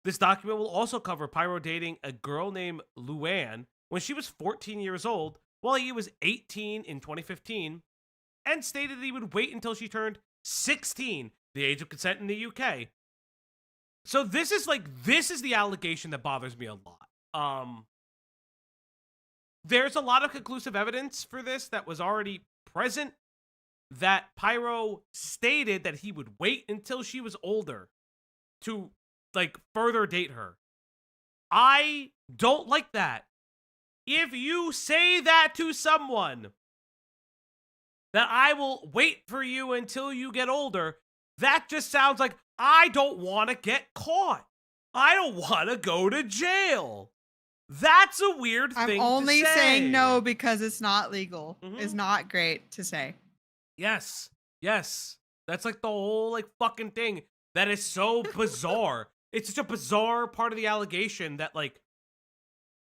This document will also cover Pyro dating a girl named Luann when she was 14 years old, while he was 18 in 2015, and stated that he would wait until she turned 16, the age of consent in the UK. So this is the allegation that bothers me a lot. There's a lot of conclusive evidence for this that was already present, that Pyro stated that he would wait until she was older to further date her. I don't like that. If you say that to someone, that I will wait for you until you get older, that just sounds like I don't want to get caught. I don't want to go to jail. That's a weird I'm thing only to say. saying no because it's not legal. Mhm. It's not great to say. Yes. That's like the whole fucking thing. That is so bizarre. It's such a bizarre part of the allegation that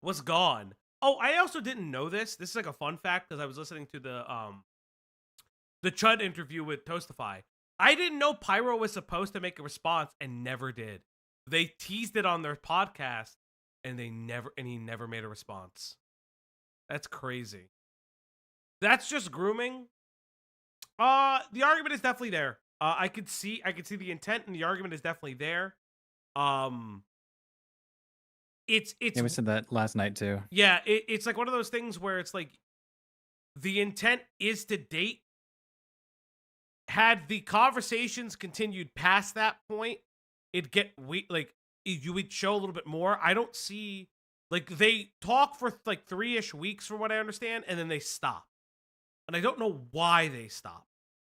was gone. Oh, I also didn't know this. This is a fun fact because I was listening to the Chud interview with Toastify. I didn't know Pyro was supposed to make a response and never did. They teased it on their podcast and he never made a response. That's crazy. That's just grooming. The argument is definitely there. I could see the intent, and the argument is definitely there. It's Yeah, we said that last night too. yeah, it's one of those things where it's the intent is to date. Had the conversations continued past that point, you would show a little bit more. I don't see they talk for 3-ish weeks from what I understand, and then they stop. And I don't know why they stopped.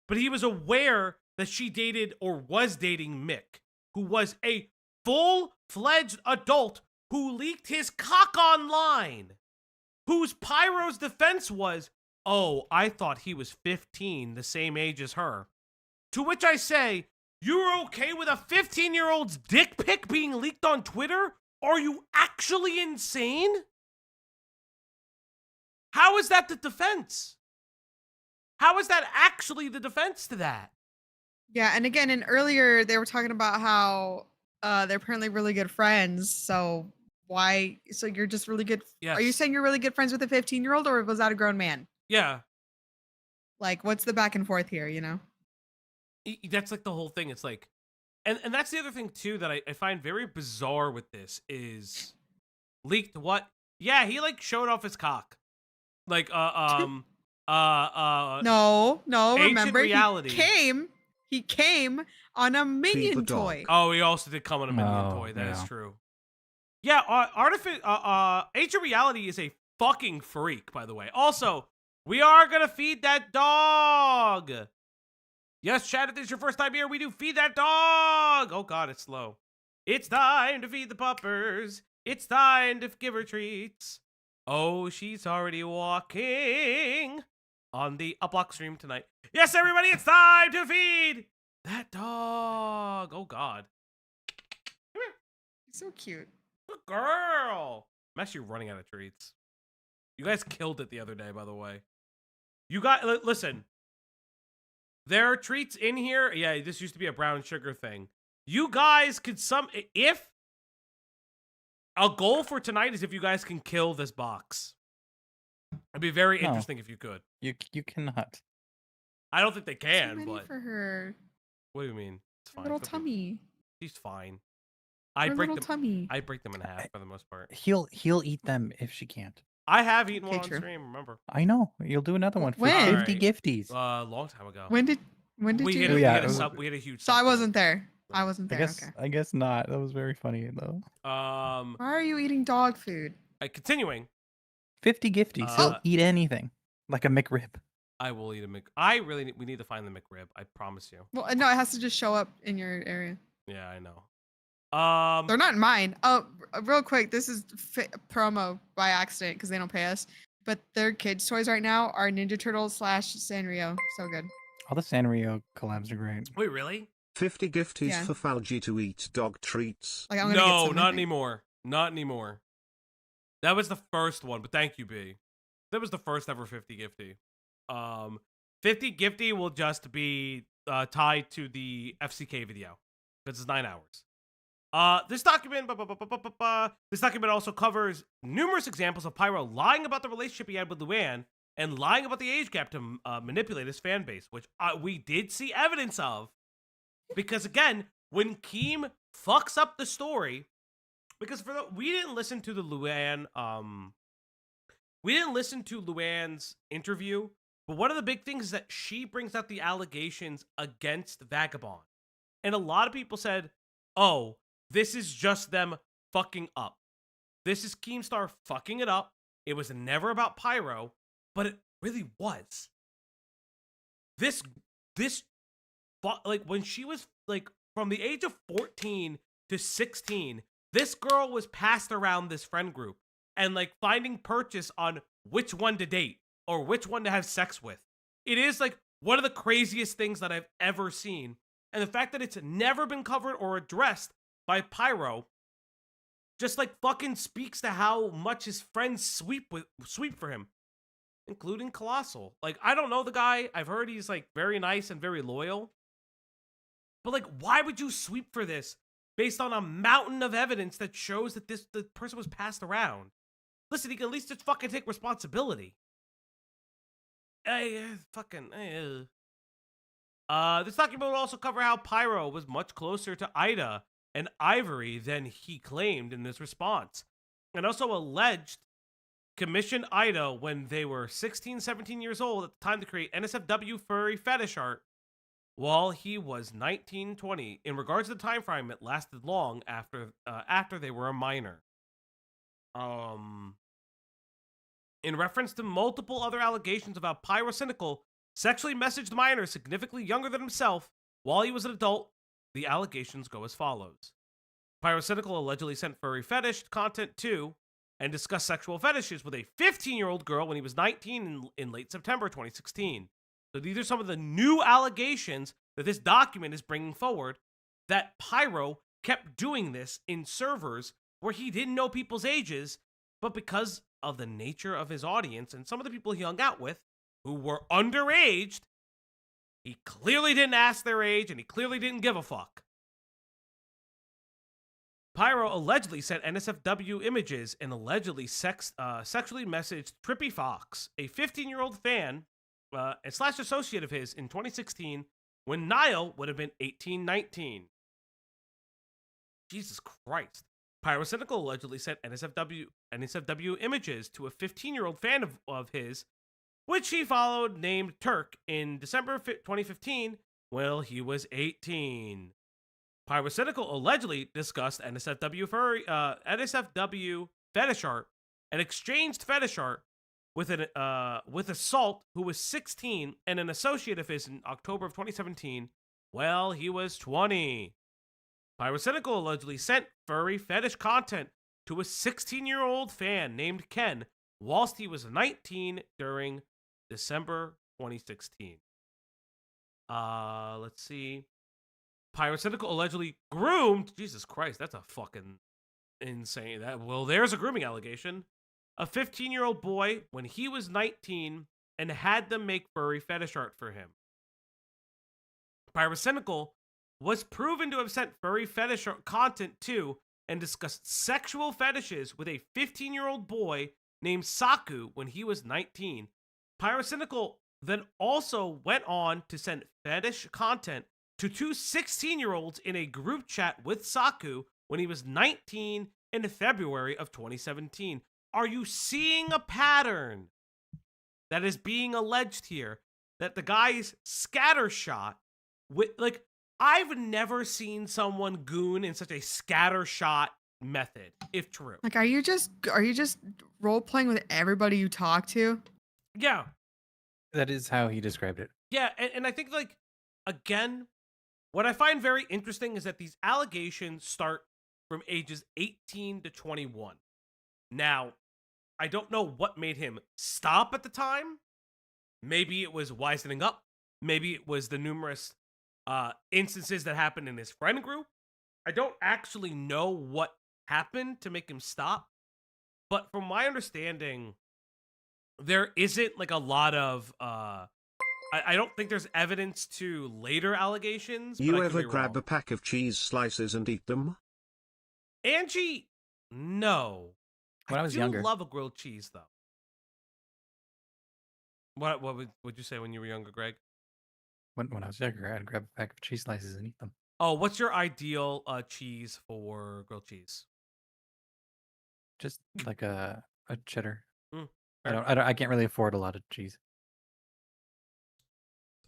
But he was aware that she dated or was dating Mick, who was a full-fledged adult who leaked his cock online, whose Pyro's defense was, oh, I thought he was 15, the same age as her. To which I say, you're okay with a 15-year-old's dick pic being leaked on Twitter? Are you actually insane? How is that the defense? How is that actually the defense to that? Yeah, and again, and earlier they were talking about how they're apparently really good friends. So why? So you're just really good. Yes. Are you saying you're really good friends with a 15-year-old, or was that a grown man? Yeah. What's the back and forth here? You know? That's the whole thing. It's and that's the other thing too that I find very bizarre with this is leaked what? Yeah, he showed off his cock. No. Ancient Remember, reality. He came on a minion dog. toy. Oh, he also did come on a minion Oh, toy. That is yeah. true. Yeah, Ancient Reality is a fucking freak, by the way. Also, we are gonna feed that dog. Yes, chat, if this is your first time here, we do feed that dog. Oh god, it's slow. It's time to feed the puppers. It's time to give her treats. Oh, she's already walking on the Uplock stream tonight. Yes, everybody, it's time to feed that dog. Oh god. Come here. So cute. Good girl. I'm actually running out of treats. You guys killed it the other day, by the way. You got, listen. There are treats in here. Yeah, this used to be a brown sugar thing. You guys could if A goal for tonight is if you guys can kill this box. It'd be very No. interesting if you could. You cannot. I don't think they Too can, many but for her. what do you mean? It's Her fine. little She'll be- tummy. She's fine. Her I break little them. tummy. I break them in half for the most part. He'll eat them if she can't. I have eaten one Okay, on true. stream. Remember? I know. You'll do another one for When? 50 gifties. Long time ago. When did we you? hit Oh, a, yeah, we, it had a was- sub, we had a huge. So I sub goal. wasn't there. I wasn't I there. guess Okay. I guess not. That was very funny though. Why are you eating dog food? Continuing. 50 gifties. Uh, He'll eat anything. Like a McRib. I will eat a Mc. I really need, we need to find the McRib. I promise you. Well, no, it has to just show up in your area. Yeah, I know. They're not in mine. Oh, real quick, this is promo by accident because they don't pay us. But their kids' toys right now are Ninja Turtles / Sanrio. So good. All the Sanrio collabs are great. Wait, really? 50 gifties Yeah. for Falgi to eat dog treats. Like I'm gonna get No, some, I not think. anymore. Not anymore. That was the first one, but thank you, B. That was the first ever 50 gifty. 50 gifty will just be tied to the FCK video because it's 9 hours. This document also covers numerous examples of Pyro lying about the relationship he had with Luann and lying about the age gap to manipulate his fan base, which we did see evidence of. Because again, when Keem fucks up the story, because we didn't listen to the Luann, we didn't listen to Luann's interview, but one of the big things is that she brings out the allegations against Vagabond, and a lot of people said, "Oh, this is just them fucking up. This is Keemstar fucking it up. It was never about Pyro, but it really was. Like when she was like from the age of 14 to 16, this girl was passed around this friend group and like finding purchase on which one to date or which one to have sex with. It is like one of the craziest things that I've ever seen. And the fact that it's never been covered or addressed by Pyro just like fucking speaks to how much his friends sweep for him, including Colossal. Like, I don't know the guy. I've heard he's like very nice and very loyal. But like, why would you sweep for this based on a mountain of evidence that shows that the person was passed around? Listen, he can at least just fucking take responsibility. This document will also cover how Pyro was much closer to Ida and Ivory than he claimed in this response, and also alleged commissioned Ida when they were 16, 17 years old at the time to create NSFW furry fetish art while he was 19, 20. In regards to the time frame, it lasted long after they were a minor. In reference to multiple other allegations about Pyrocynical sexually messaged minors significantly younger than himself while he was an adult, the allegations go as follows. Pyrocynical allegedly sent furry fetish content to and discussed sexual fetishes with a 15-year-old girl when he was 19 in late September 2016. So these are some of the new allegations that this document is bringing forward, that Pyro kept doing this in servers where he didn't know people's ages, but because of the nature of his audience and some of the people he hung out with who were underaged, he clearly didn't ask their age and he clearly didn't give a fuck. Pyro allegedly sent NSFW images and allegedly sexually messaged Trippy Fox, a 15-year-old fan / associate of his in 2016 when Niall would have been 18, 19. Jesus Christ. Pyrocynical allegedly sent NSFW images to a 15-year-old fan of his, which he followed named Turk in December 2015 while he was 18. Pyrocynical allegedly discussed NSFW fetish art and exchanged fetish art with Assault, who was 16 and an associate of his in October of 2017 while he was 20. Pyrocynical allegedly sent furry fetish content to a 16-year-old fan named Ken whilst he was 19 during December 2016. Let's see. Pyrocynical allegedly groomed. Jesus Christ, that's a fucking insane. There's a grooming allegation. A 15-year-old boy when he was 19 and had them make furry fetish art for him. Pyrocynical was proven to have sent furry fetish art content to and discussed sexual fetishes with a 15-year-old boy named Saku when he was 19. Pyrocynical then also went on to send fetish content to two 16-year-olds in a group chat with Saku when he was 19 in February of 2017. Are you seeing a pattern that is being alleged here? That the guy's scattershot with, like, I've never seen someone goon in such a scattershot method, if true. Like, are you just role playing with everybody you talk to? Yeah. That is how he described it. Yeah, and I think, like, again, what I find very interesting is that these allegations start from ages 18 to 21. Now, I don't know what made him stop at the time. Maybe it was wisening up. Maybe it was the numerous instances that happened in his friend group. I don't actually know what happened to make him stop. But from my understanding, there isn't like a lot of I don't think there's evidence to later allegations. But You I could ever be grab wrong. a pack of cheese slices and eat them? Angie, no. When I was do younger. love a grilled cheese though. What would you say when you were younger, Greg? When I was younger, I'd grab a pack of cheese slices and eat them. Oh, what's your ideal cheese for grilled cheese? Just like a cheddar. Mm, I can't really afford a lot of cheese.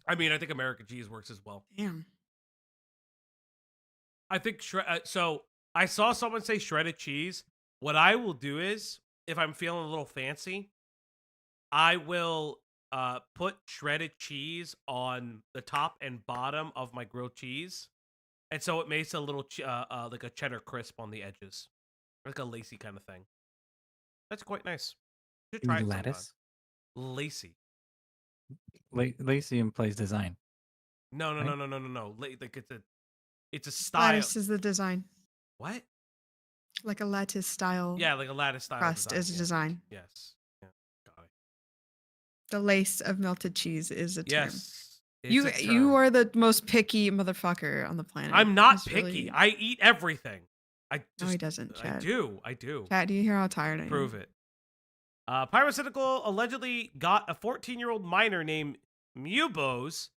I mean, I think American cheese works as well. Damn. I think so. I saw someone say shredded cheese. What I will do is, if I'm feeling a little fancy, I will put shredded cheese on the top and bottom of my grilled cheese, and so it makes a little like a cheddar crisp on the edges, like a lacy kind of thing. That's quite nice. Should You try mean it sometime. lattice? Lacy. Lacy implies design. No. Right? No. Like it's a style. Lattice is the design. What? Like a lattice style Yeah, like a lattice style crust is a yeah. design. Yes. Yeah. Got it. The lace of melted cheese is a term. Yes. it's You a term. you are the most picky motherfucker on the planet. I'm not It's picky. really- I eat everything. I just No, he doesn't, I Chad. do. Chad, do you hear how tired I am? Prove it. Pyrocynical allegedly got a 14-year-old minor named Mubose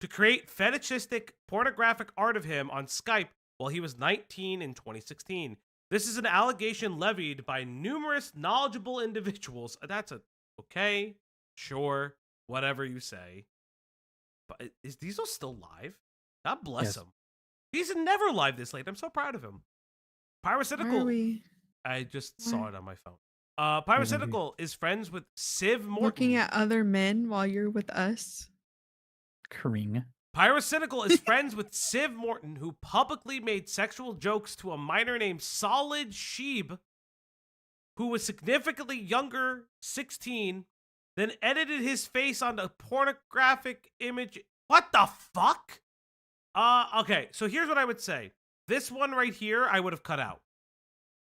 to create fetishistic pornographic art of him on Skype while he was 19 in 2016. This is an allegation levied by numerous knowledgeable individuals. That's okay, sure, whatever you say. But is Diesel still live? God bless Yes. him. He's never live this late. I'm so proud of him. Where are Pyrocynical. we I just Where? saw it on my phone. Pyrocynical is friends with Civ Morton. looking at other men while you're with us? Kring. Pyrocynical is friends with Civ Morton, who publicly made sexual jokes to a minor named Solid Sheeb, who was significantly younger, 16, then edited his face onto a pornographic image. What the fuck? Okay, so here's what I would say. This one right here, I would have cut out.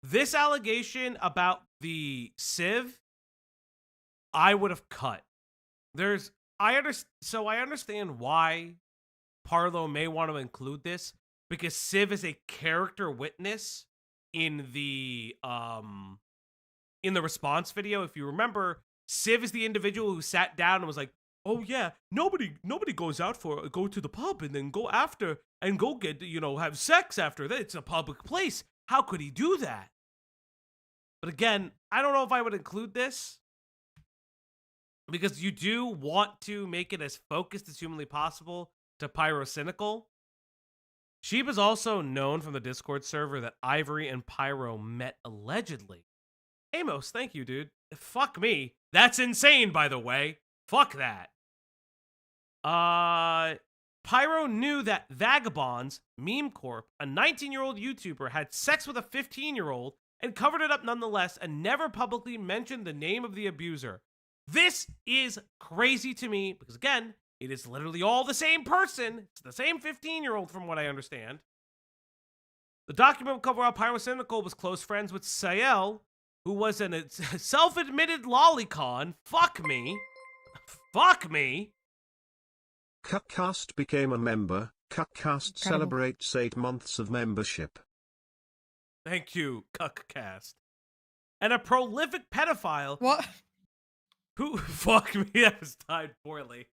This allegation about the Civ, I would have cut. I understand why Parlo may want to include this because Civ is a character witness in the response video. If you remember, Civ is the individual who sat down and was like, "Oh yeah, nobody goes out go to the pub and then go after and go get, have sex after that. It's a public place. How could he do that?" But again, I don't know if I would include this because you do want to make it as focused as humanly possible to Pyrocynical. Sheeb is also known from the Discord server that Ivory and Pyro met allegedly. Amos, thank you, dude. Fuck me. That's insane, by the way. Fuck that. Pyro knew that Vagabonds, Meme Corp, a 19-year-old YouTuber, had sex with a 15-year-old and covered it up nonetheless and never publicly mentioned the name of the abuser. This is crazy to me because, again, it is literally all the same person. It's the same 15-year-old from what I understand. The document will cover how Pyrocynical was close friends with Sael, who was a self-admitted lolicon. Fuck me. Fuck me. Cuckcast became a member. Cuckcast Incredible. celebrates 8 months of membership. Thank you, Cuckcast. And a prolific pedophile What? who fuck me, that was timed poorly.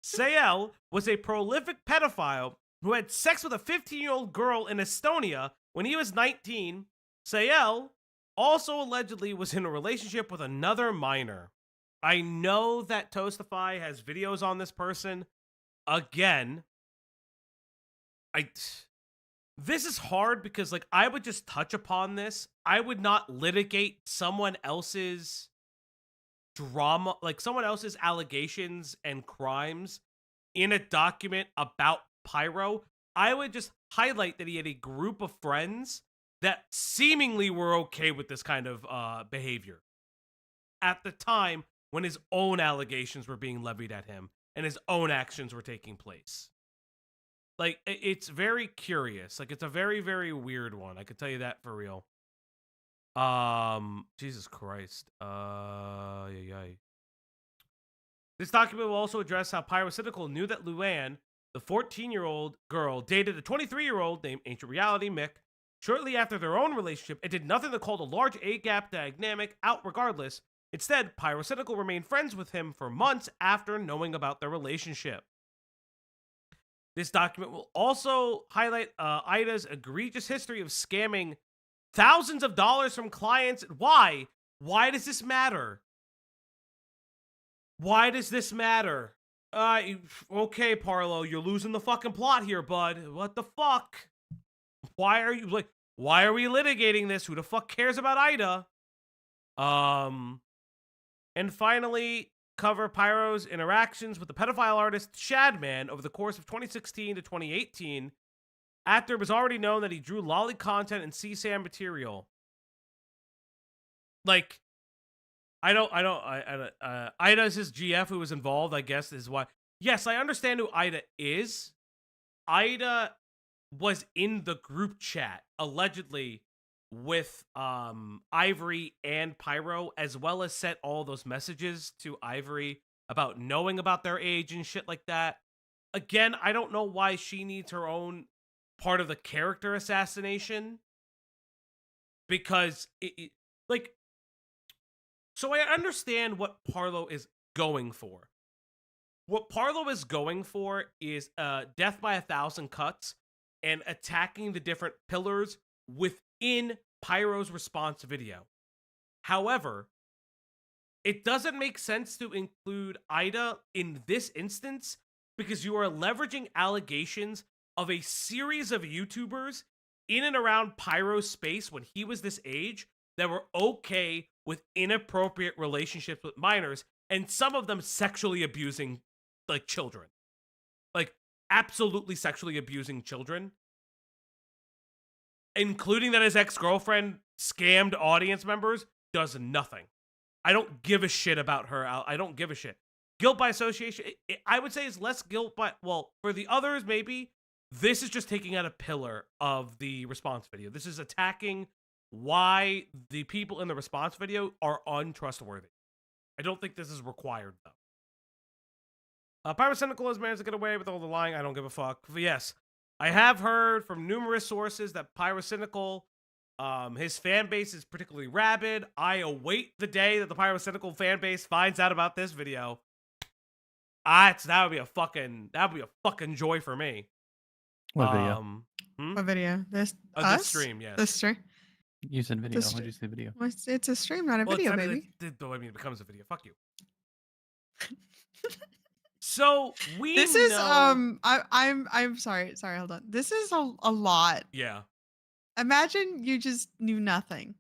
Sayel was a prolific pedophile who had sex with a 15-year-old girl in Estonia when he was 19. Sayel also allegedly was in a relationship with another minor. I know that Toastify has videos on this person. Again, this is hard because like I would just touch upon this. I would not litigate someone else's drama, like someone else's allegations and crimes in a document about Pyro. I would just highlight that he had a group of friends that seemingly were okay with this kind of behavior at the time when his own allegations were being levied at him and his own actions were taking place. Like, it's very curious. Like, it's a very, very weird one. I could tell you that for real. Jesus Christ. This document will also address how Pyrocynical knew that Luann, the 14-year-old girl, dated a 23-year-old named Ancient Reality Mick shortly after their own relationship and did nothing to call the large A-gap dynamic out regardless. Instead, Pyrocynical remained friends with him for months after knowing about their relationship. This document will also highlight Ida's egregious history of scamming thousands of dollars from clients. Why? Why does this matter? Why does this matter? Okay, Parlo, you're losing the fucking plot here, bud. What the fuck? Why are you like? Why are we litigating this? Who the fuck cares about Ida? And finally, cover Pyro's interactions with the pedophile artist Shadman over the course of 2016 to 2018, after it was already known that he drew lolly content and CSAM material. Like, Ida's his GF who was involved, I guess, is why. Yes, I understand who Ida is. Ida was in the group chat, allegedly, with Ivory and Pyro, as well as sent all those messages to Ivory about knowing about their age and shit like that. Again, I don't know why she needs her own part of the character assassination, because so I understand what Parlo is going for. What Parlo is going for is death by 1,000 cuts and attacking the different pillars within Pyro's response video. However, it doesn't make sense to include Ida in this instance because you are leveraging allegations of a series of YouTubers in and around Pyro's space when he was this age that were okay with inappropriate relationships with minors, and some of them sexually abusing like children. Like absolutely sexually abusing children. Including that his ex-girlfriend scammed audience members, does nothing. I don't give a shit about her. I don't give a shit. Guilt by association, I would say is less guilt by, well, for the others, maybe. This is just taking out a pillar of the response video. This is attacking why the people in the response video are untrustworthy. I don't think this is required, though. Pyrocynical has managed to get away with all the lying. I don't give a fuck. But yes, I have heard from numerous sources that Pyrocynical, his fan base is particularly rabid. I await the day that the Pyrocynical fan base finds out about this video. That would be a fucking joy for me. What video? What video? This This stream, yes. This stream. You said video. What did you say video? Well, it's a stream, not a Well, video, I mean, baby. it becomes a video. Fuck you. So This is I'm sorry, hold on. This is a lot. Yeah. Imagine you just knew nothing.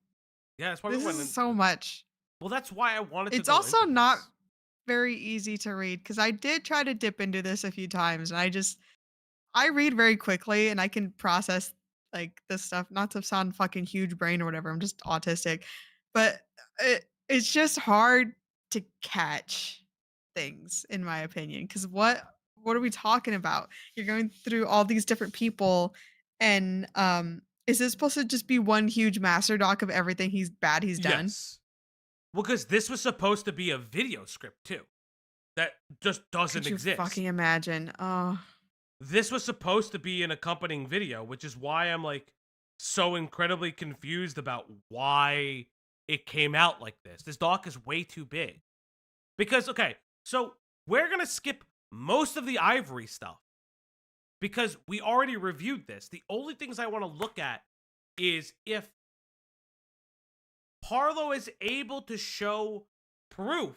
Yeah, that's why This we went is into so it. much. Well, that's why I wanted to It's go also into not this. very easy to read because I did try to dip into this a few times and I read very quickly and I can process like this stuff, not to sound fucking huge brain or whatever. I'm just autistic, but it's just hard to catch things in my opinion. Cause what are we talking about? You're going through all these different people and, is this supposed to just be one huge master doc of everything he's done? Yes. Well, because this was supposed to be a video script too. That just doesn't Could you exist. fucking imagine? Oh. This was supposed to be an accompanying video, which is why I'm like, so incredibly confused about why it came out like this. This doc is way too big. Because, okay, so we're going to skip most of the Ivory stuff because we already reviewed this. The only things I want to look at is if Parlo is able to show proof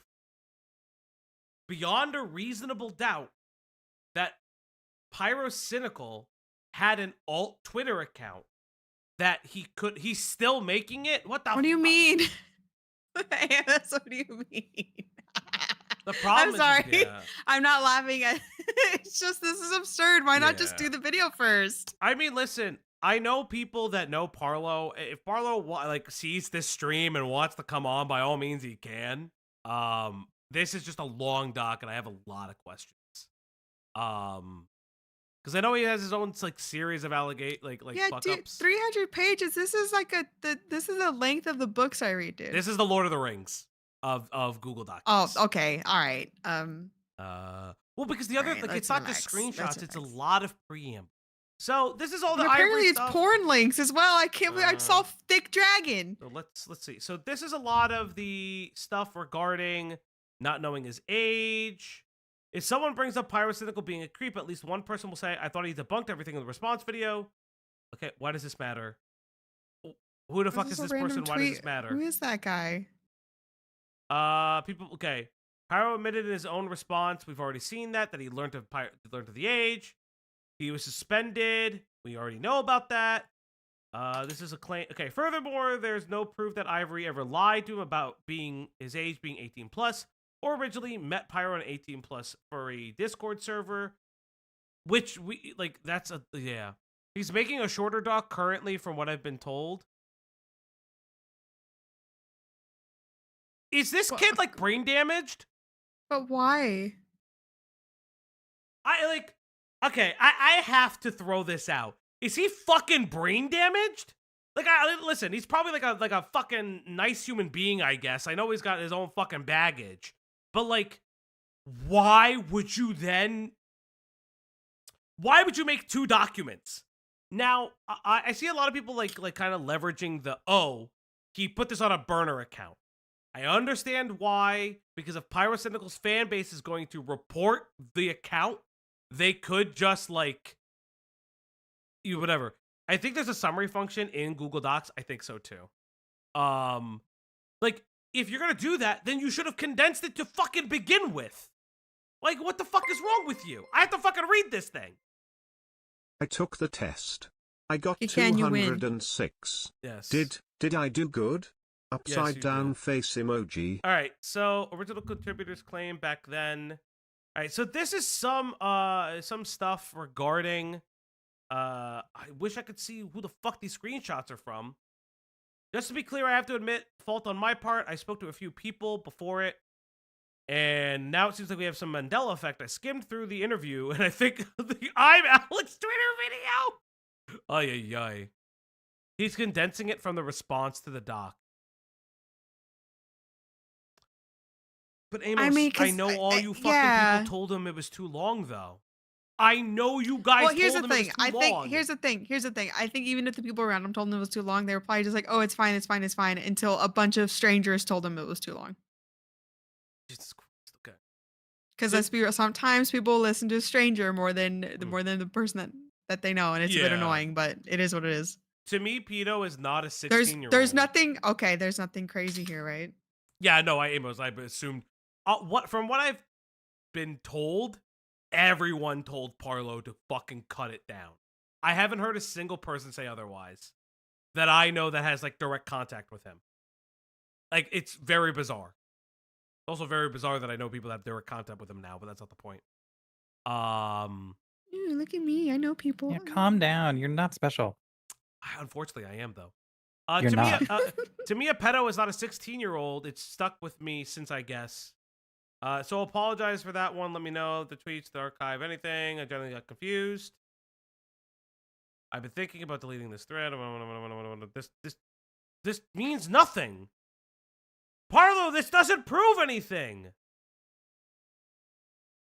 beyond a reasonable doubt that Pyrocynical had an alt Twitter account that he's still making it. What the What do you fuck? mean? Anna, what do you mean? The problem I'm is, sorry. yeah. I'm not laughing at it's just this is absurd. Why not just Yeah. do the video first? I mean, listen, I know people that know Parlo. If Parlo like sees this stream and wants to come on, by all means he can. This is just a long doc, and I have a lot of questions. Because I know he has his own like series of Yeah, fuck dude, ups. 300 pages. This is like this is the length of the books I read, dude. This is the Lord of the Rings of Google Oh, Documents. okay, all right. Well, because the other Alright, it's let's not just relax, let's screenshots; it's a relax. lot of preamble. So this is all And the apparently Ivory it's stuff. porn links as well. I can't believe I saw Thick Dragon. So let's see. So this is a lot of the stuff regarding not knowing his age. If someone brings up Pyrocynical being a creep, at least one person will say, "I thought he debunked everything in the response video." Okay, why does this matter? Who the fuck is a this random person? Why does tweet. this matter? Who is that guy? People. Okay, Pyro admitted in his own response. We've already seen that he learned of the age. He was suspended. We already know about that. This is a claim. Okay. Furthermore, there's no proof that Ivory ever lied to him about his age being 18 plus, or originally met Pyro on 18 plus for a Discord server, which that's yeah. He's making a shorter doc currently, from what I've been told. Is this kid like brain damaged? But why? Okay, I have to throw this out. Is he fucking brain damaged? Listen, he's probably like a fucking nice human being, I guess. I know he's got his own fucking baggage. But why would you make two documents? Now, I see a lot of people kind of leveraging he put this on a burner account. I understand why, because if Pyrocynical's fan base is going to report the account, they could just whatever. I think there's a summary function in Google Docs. I think so too. If you're gonna do that, then you should have condensed it to fucking begin with. What the fuck is wrong with you? I have to fucking read this thing. I took the test. I got You can, you win. 206. Yes. Did I do good? Upside you down did. face emoji. All right. So original contributors claim back then. All right. So this is some stuff regarding. I wish I could see who the fuck these screenshots are from. Just to be clear, I have to admit, fault on my part. I spoke to a few people before it, and now it seems like we have some Mandela effect. I skimmed through the interview, and I think the I'm Alex Twitter video. Ay, ay, ay. He's condensing it from the response to the doc. But Amos, I know all you fucking people told him it was too long, though. I know you guys. Well, here's told the him thing. it was too long. Here's the thing. I think even if the people around him told him it was too long, they were probably just like, "Oh, it's fine, it's fine, it's fine," until a bunch of strangers told him it was too long. Jesus Christ. Okay. Because sometimes people listen to a stranger more than the person that they know, and it's a bit Yeah. annoying, but it is what it is. To me, Pedo is not a 16-year-old. There's nothing. Okay, there's nothing crazy here, right? Yeah, no, I assumed. From what I've been told, everyone told Parlo to fucking cut it down. I haven't heard a single person say otherwise that I know that has direct contact with him. It's very bizarre. It's also very bizarre that I know people that have direct contact with him now, but that's not the point. Look at me. I know people. Yeah, calm down. You're not special. Unfortunately, I am though. You're to not. me, to me, a pedo is not a 16-year-old. It's stuck with me since I guess. So apologize for that one. Let me know the tweets, the archive, anything. I generally got confused. I've been thinking about deleting this thread. This means nothing. Parlo, this doesn't prove anything.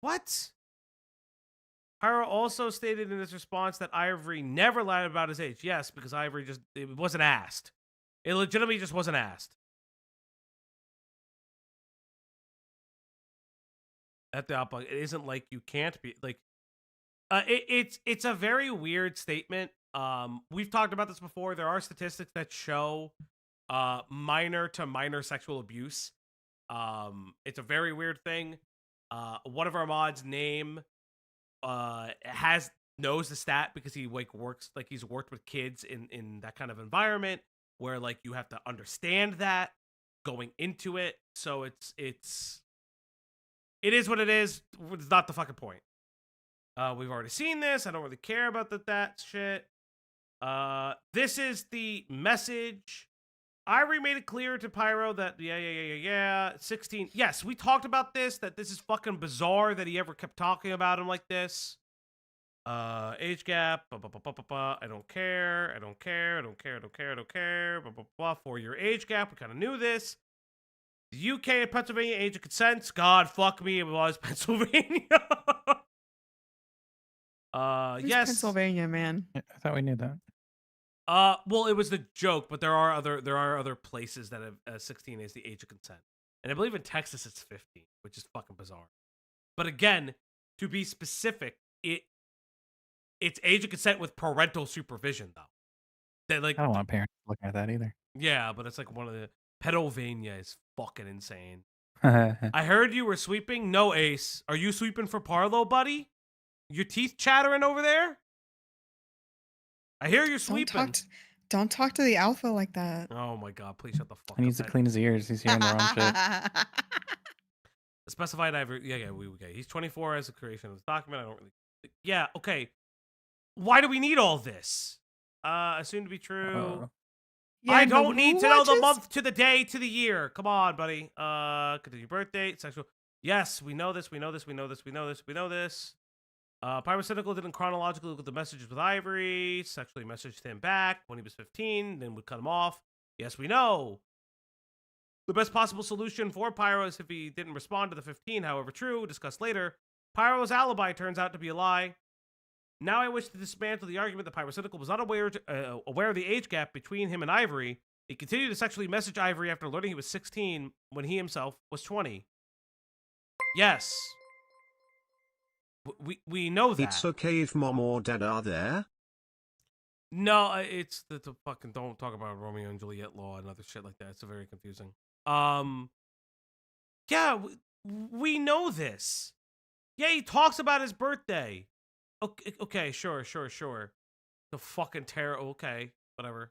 What? Pyro also stated in his response that Ivory never lied about his age. Yes, because Ivory it wasn't asked. It legitimately just wasn't asked. At the outlook, it isn't like you can't be like. It's a very weird statement. We've talked about this before. There are statistics that show minor to minor sexual abuse. It's a very weird thing. One of our mods, name, knows the stat because he he's worked with kids in that kind of environment where like you have to understand that going into it. So it is what it is. It's not the fucking point. We've already seen this. I don't really care about that shit. This is the message. Ivory made it clear to Pyro that, yeah. 16. Yes, we talked about this, that this is fucking bizarre that he ever kept talking about him like this. Age gap, I don't care, I don't care. For your age gap, we kind of knew this. The UK and Pennsylvania age of consent. God, fuck me, it was Pennsylvania. Who's yes. Pennsylvania, man. I thought we knew that. Well, it was the joke, but there are other places that have 16 is the age of consent, and I believe in Texas it's 15, which is fucking bizarre. But again, to be specific, it's age of consent with parental supervision, though. That like I don't want parents looking at that either. yeah, but it's like one of the Pennsylvania is fucking insane. I I heard you were sweeping. No, Ace, are you sweeping for Parlo, buddy? Your teeth chattering over there? I hear you're sweeping. Don't talk to the alpha like that. Oh my god, please shut the fuck up. He needs to clean his ears. He's hearing the wrong shit. Specified Ivory. Yeah, okay. He's 24 as a creation of this document. I don't really. Yeah, okay. Why do we need all this? Assumed to be true. Yeah, I but don't who need to know the watches- month to the day to the year. Come on, buddy. Continue birth date, sexual. Yes, we know this. Pyrocynical didn't chronologically look at the messages with Ivory, sexually messaged him back when he was 15, then would cut him off. Yes, we know. The best possible solution for Pyro is if he didn't respond to the 15, however true, discussed later. Pyro's alibi turns out to be a lie. Now I wish to dismantle the argument that Pyrocynical was not aware of the age gap between him and Ivory. He continued to sexually message Ivory after learning he was 16 when he himself was 20. Yes. We know that. It's okay if mom or dad are there. No, it's the fucking don't talk about Romeo and Juliet law and other shit like that. It's very confusing. Yeah, we know this. Yeah, he talks about his birthday. Okay, sure. The fucking terror. Okay, whatever.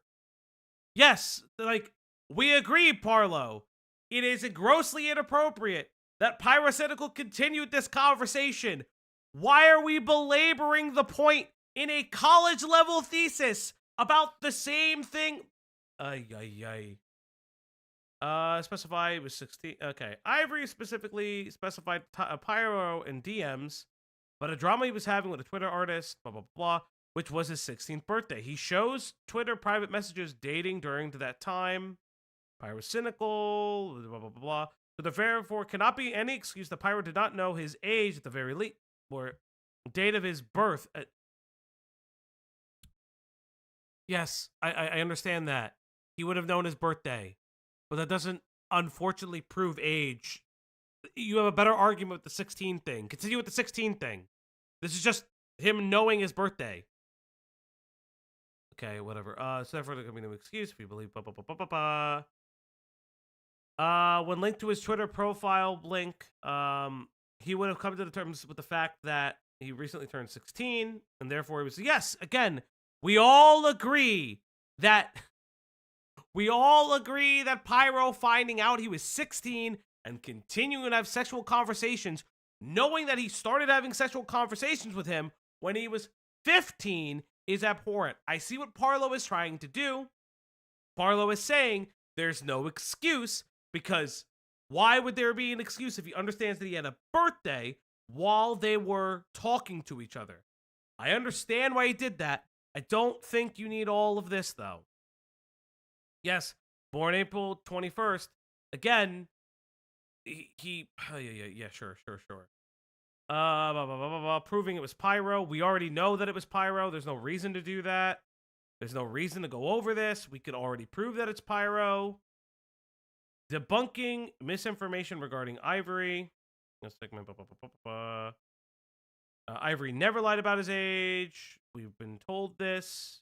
Yes, like we agree, Parlo. It is grossly inappropriate that Pyrocynical continued this conversation. Why are we belaboring the point in a college-level thesis about the same thing? Specify it was 16. Okay. Ivory specifically specified Pyro in DMs, but a drama he was having with a Twitter artist, blah, blah, blah, which was his 16th birthday. He shows Twitter private messages dating during to that time. Pyrocynical, blah, blah, blah, blah. So therefore cannot be any excuse that Pyro did not know his age at the very least, or date of his birth. Yes, I understand that. He would have known his birthday. But that doesn't, unfortunately, prove age. You have a better argument with the 16 thing. Continue with the 16 thing. This is just him knowing his birthday. Okay, whatever. So therefore, there can be no excuse if you believe. When linked to his Twitter profile link, he would have come to the terms with the fact that he recently turned 16, and therefore he was. Yes, again, we all agree that Pyro finding out he was 16 and continuing to have sexual conversations, knowing that he started having sexual conversations with him when he was 15, is abhorrent. I see what Parlo is trying to do. Parlo is saying there's no excuse, because why would there be an excuse if he understands that he had a birthday while they were talking to each other? I understand why he did that. I don't think you need all of this, though. Yes, born April 21st. Again, sure. Proving it was Pyro. We already know that it was Pyro. There's no reason to do that. There's no reason to go over this. We could already prove that it's Pyro. Debunking misinformation regarding Ivory. Segment. Ivory never lied about his age. We've been told this.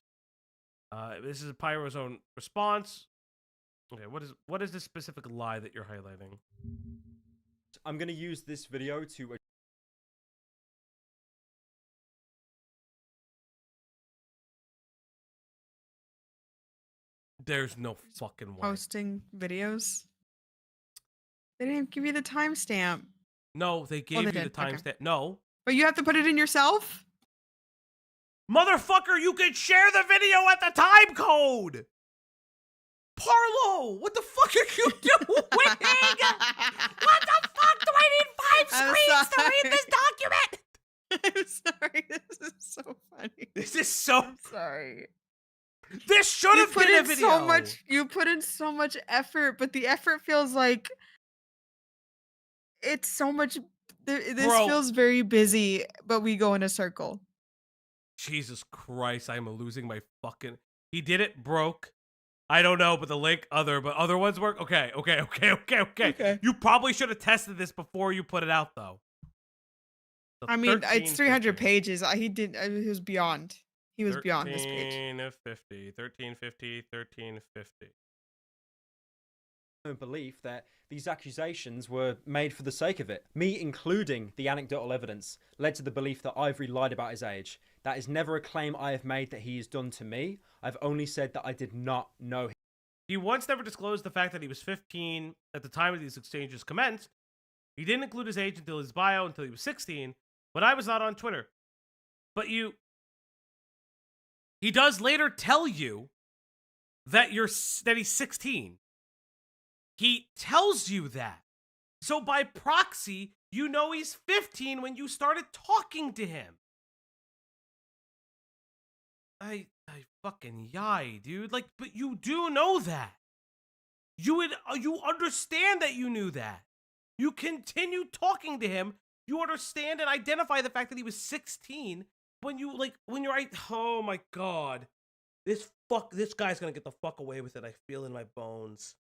This is Pyro's own response. Okay, what is this specific lie that you're highlighting? I'm going to use this video to... There's no fucking way. Posting videos. They didn't give you the timestamp. No, they gave they you the did, okay. timestamp. No. But you have to put it in yourself? Motherfucker, you can share the video at the time code! Parlo! What the fuck are you doing? What the fuck do I need 5 I'm screens to sorry. read this document? I'm sorry. This is so funny. This is so... I'm sorry. This should You have put been a in video. so much. You put in so much effort, but the effort feels like it's so much. This Bro. feels very busy, but we go in a circle. Jesus Christ, I'm losing my fucking... He did it, broke. I don't know, but the link, but other ones work? Okay. Okay. You probably should have tested this before you put it out, though. So I mean, it's 300 1350. pages. He was beyond. He was beyond this page. 1350. belief that these accusations were made for the sake of it. Me including the anecdotal evidence led to the belief that Ivory lied about his age. That is never a claim I have made that he has done to me. I've only said that I did not know him. He once never disclosed the fact that he was 15 at the time of these exchanges commenced. He didn't include his age until his bio until he was 16, when I was not on Twitter. But he does later tell you that he's 16. He tells you that. So by proxy, you know he's 15 when you started talking to him. I fucking yai, dude. Like, but you do know that. You understand that you knew that. You continue talking to him. You understand and identify the fact that he was 16 when you're oh my god. This guy's gonna get the fuck away with it. I feel in my bones.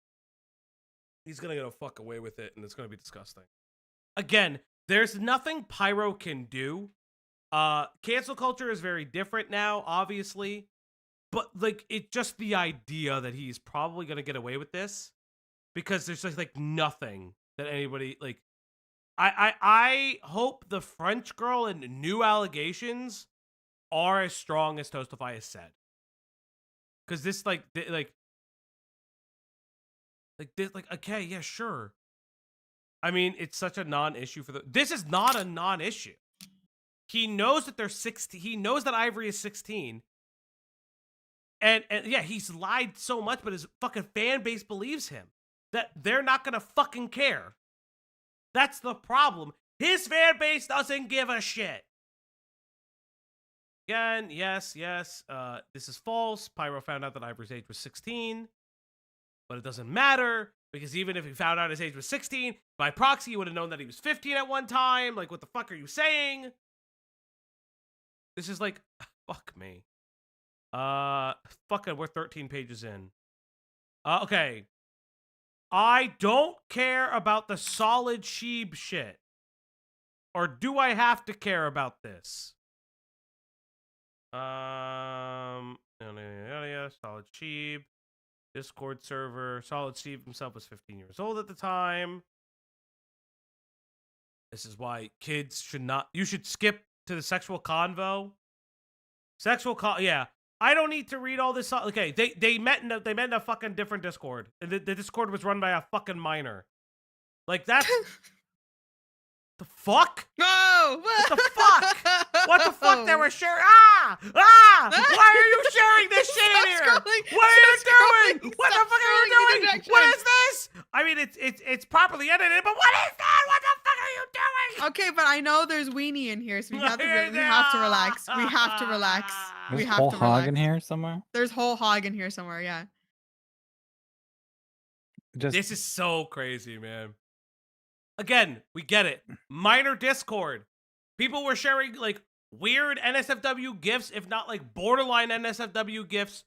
He's gonna get the fuck away with it, and it's gonna be disgusting. Again, there's nothing Pyro can do. Cancel culture is very different now, obviously. But like, it's just the idea that he's probably gonna get away with this, because there's just like nothing that anybody like. I hope the French girl and new allegations are as strong as Toastify has said. Because this okay, yeah, sure. I mean, it's such a non-issue for this is not a non-issue. He knows that they're 16. He knows that Ivory is 16. And yeah, he's lied so much, but his fucking fan base believes him. That they're not gonna fucking care. That's the problem. His fan base doesn't give a shit. Again, yes. This is false. Pyro found out that Ivory's age was 16. But it doesn't matter, because even if he found out his age was 16, by proxy, he would have known that he was 15 at one time. Like, what the fuck are you saying? This is like, fuck me. Fucking, we're 13 pages in. Okay. I don't care about the solid sheeb shit. Or do I have to care about this? Solid sheeb. Discord server. Solid Steve himself was 15 years old at the time. This is why kids should not... You should skip to the sexual convo. Yeah. I don't need to read all this. Okay, they met in a fucking different Discord. The Discord was run by a fucking minor. Like, that's... The fuck? No! What the fuck? What the fuck they were sharing? Why are you sharing this shit in here? What are you doing? What the fuck are you doing? What is this? I mean, it's properly edited, but what is that? What the fuck are you doing? Okay, but I know there's weenie in here, so we have to relax. We have to relax. There's whole hog in here somewhere. There's whole hog in here somewhere, yeah. This is so crazy, man. Again, we get it. Minor Discord. People were sharing like weird NSFW gifs, if not like borderline NSFW gifs,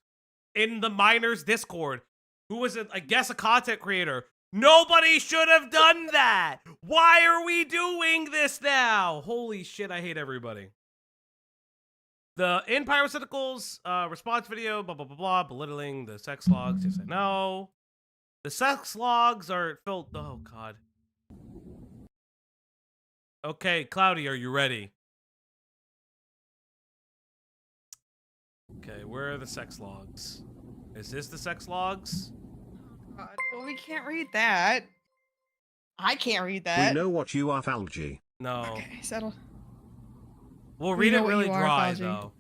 in the miners Discord. Who was, I guess, a content creator. Nobody should have done that. Why are we doing this now? Holy shit, I hate everybody. In Pyrocynical's response video, blah, blah, blah, blah, belittling the sex logs. Yes, I know. The sex logs are filled. Oh, God. Okay, Cloudy, are you ready? Okay, where are the sex logs? Is this the sex logs? God. Well, we can't read that. I can't read We that. know what you are, Falgi. No. Okay, settle. We'll We read know it what really you are, dry, Fauji. though.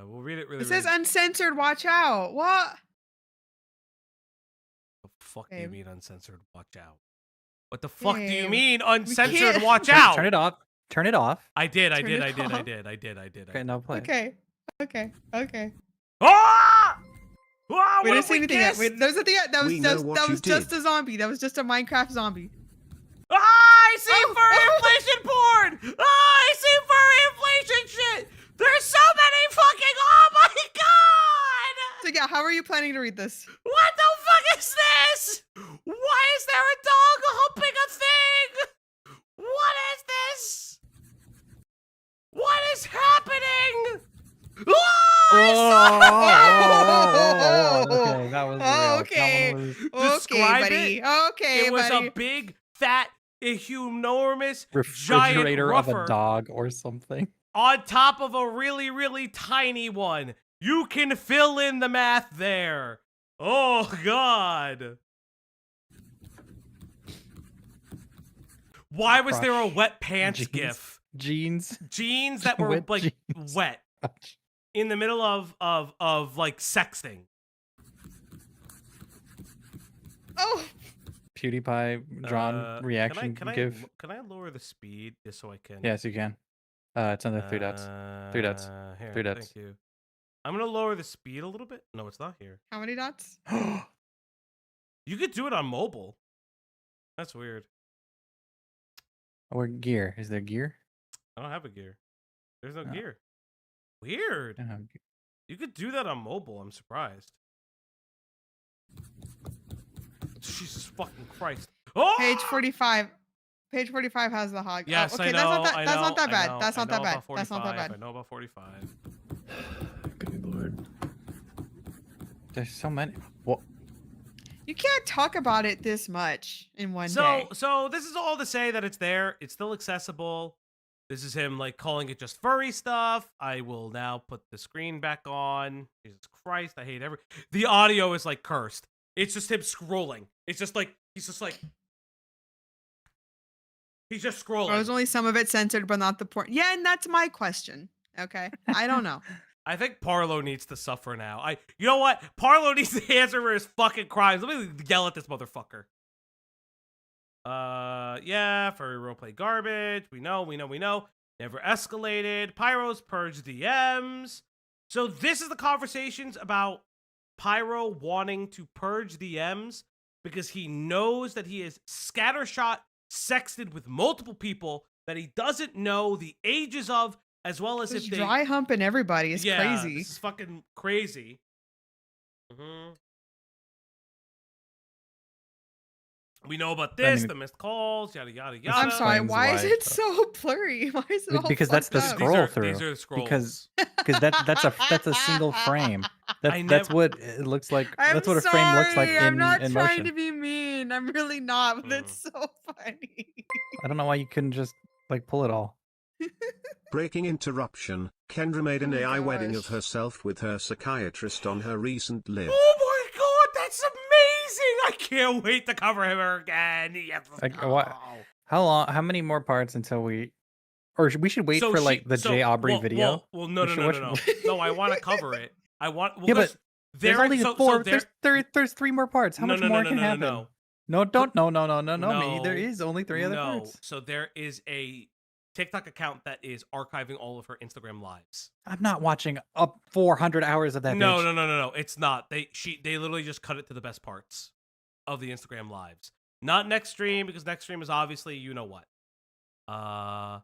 We'll read it really. It says really... uncensored. Watch out. What? What the fuck do you Babe. mean uncensored? Watch out. What the fuck do you Babe, mean we uncensored? can't- Watch out. Turn it off. Turn it off. I did. Turn it off. Okay, now play. Okay. Ah! Ah, We what didn't if see we anything yet. kissed? There's nothing yet. That was We know just what that you was just did. a zombie. That was just a Minecraft zombie. Ah, I see Oh, furry oh. inflation porn! Ah, I see furry inflation shit! There's so many fucking... Oh my god! So yeah, how are you planning to read this? What the fuck is this? Why is there a dog humping a thing? What is this? What is happening? Ah, Okay, that was real. Okay. That one was Okay, Describe buddy. it. Okay, it was buddy. a big, fat, enormous, giant refrigerator of ruffer a dog or something. on top of a really, really tiny one. You can fill in the math there. Oh, God. Why was there a Crush. wet pants Jeans. gif? Jeans. Jeans that were Wet like jeans. wet in the middle of like sexting. Oh, PewDiePie drawn reaction can gif. Can I lower the speed just so I can? Yes, you can. It's under 3 dots. 3 dots. Here, 3 dots. Thank you. I'm gonna lower the speed a little bit. No, it's not here. how many dots? You could do it on mobile. That's weird. Or gear. Is there gear? I don't have a gear. There's no Oh. gear. Weird. I don't have gear. You could do that on mobile. I'm surprised. Jesus fucking Christ. Oh! Page 45. Page 45 has the hog. Yes, okay, I know. that's not that bad. I know, That's not I know that bad. about That's not that 45, bad. I know about 45. Good lord. There's so many. What? You can't talk about it this much in one So, day. so this is all to say that it's there. It's still accessible. This is him like calling it just furry stuff. I will now put the screen back on. Jesus Christ, I hate the audio is like cursed. It's just him scrolling. It's just like he's just scrolling. Or was only some of it censored, but not the porn. Yeah, and that's my question. Okay, I don't know. I think Parlo needs to suffer now. You know what? Parlo needs to answer for his fucking crimes. Let me yell at this motherfucker. Yeah, furry roleplay garbage. We know. Never escalated. Pyro's purged DMs. So this is the conversations about Pyro wanting to purge DMs because he knows that he is scattershot, sexted with multiple people that he doesn't know the ages of, as well as Just if they dry humping everybody is crazy. This is fucking crazy. We know about this, mean, the missed calls, yada yada yada. I'm sorry. explains Why is why, it but- so blurry? Why is it all Because that's the fucked up? scroll through. These are the scrolls. Because that's a single frame. I That's never- what it looks like. I'm That's what a sorry. frame looks like I'm in not trying motion. to be mean. I'm really not. But it's so funny. I don't know why you couldn't just like pull it all. Breaking interruption. Kendra made an Oh my AI wedding of gosh. herself with her psychiatrist on her recent live. Oh my god, that's amazing! I can't wait to cover him again. Yes. Like, what? How long? How many more parts until we? Or we should wait for like the Jay Aubrey video. Well, no. We should watch- No, I want to cover it. I want. Well, Yeah, but there's There's only so, four. So There's 3 more parts. How much more can happen? No, don't. No. Me. There is only 3 other parts. So there is a TikTok account that is archiving all of her Instagram lives. I'm not watching up 400 hours of that. No, bitch. no. It's not. They literally just cut it to the best parts of the Instagram lives. Not next stream, because next stream is obviously you know what. I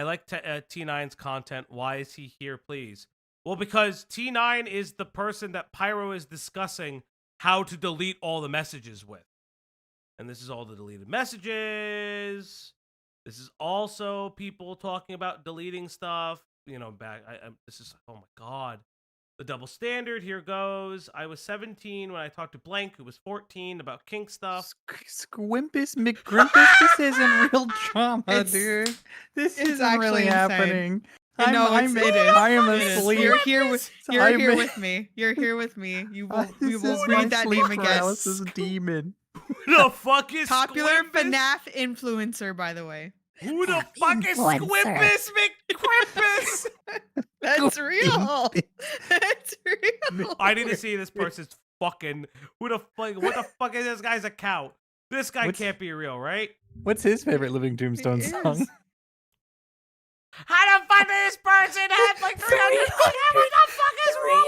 like T9's content. Why is he here, please? Well, because T9 is the person that Pyro is discussing how to delete all the messages with. And this is all the deleted messages. This is also people talking about deleting stuff. You know, this is, oh my God. The double standard, here goes. I was 17 when I talked to Blank, who was 14, about kink stuff. Squimpus McGrimpus, this isn't real drama, It's- dude. This it's isn't really actually insane. happening. No, I'm it is. I am It is. asleep. You're here with I'm- me. You're here with me. You will we This will is my read that sleep name again. paralysis demon. Who the fuck is Popular Squimpus? FNAF influencer, by the way. Who the fuck is Squimpus McQuimpus? That's real. That's real. I need to see this person's fucking. Who the fuck? What the fuck is this guy's account? This guy What's- can't be real, right? What's his favorite Living Tombstone It song? is. How the fuck did this person have like 300? What the fuck is wrong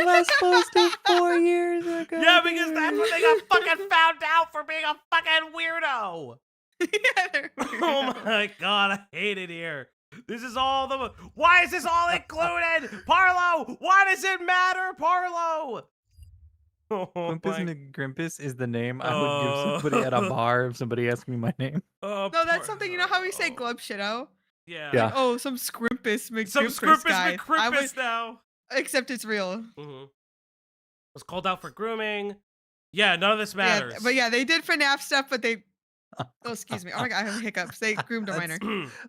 Last posted 4 years ago. Yeah, because that's dude. what they got fucking found out for being a fucking weirdo. Yeah, they're Oh my God, I hate it here. This is all the. Why is this all included? Parlo, why does it matter, Parlo? Oh Squimpus my- McGrimpus is the name I would give somebody at a bar if somebody asked me my name. Oh, No, that's something. You know how we say Parlo. glub shitto? Yeah. Yeah. Oh, some scrimpus McGrimpus Some Scrimpus guy. I McCrimpus would, now. except it's real. Was called out for grooming. Yeah, none of this matters. Yeah, but yeah, they did FNAF stuff, but they. Oh, excuse me. Oh my God, I have hiccups. They groomed a minor.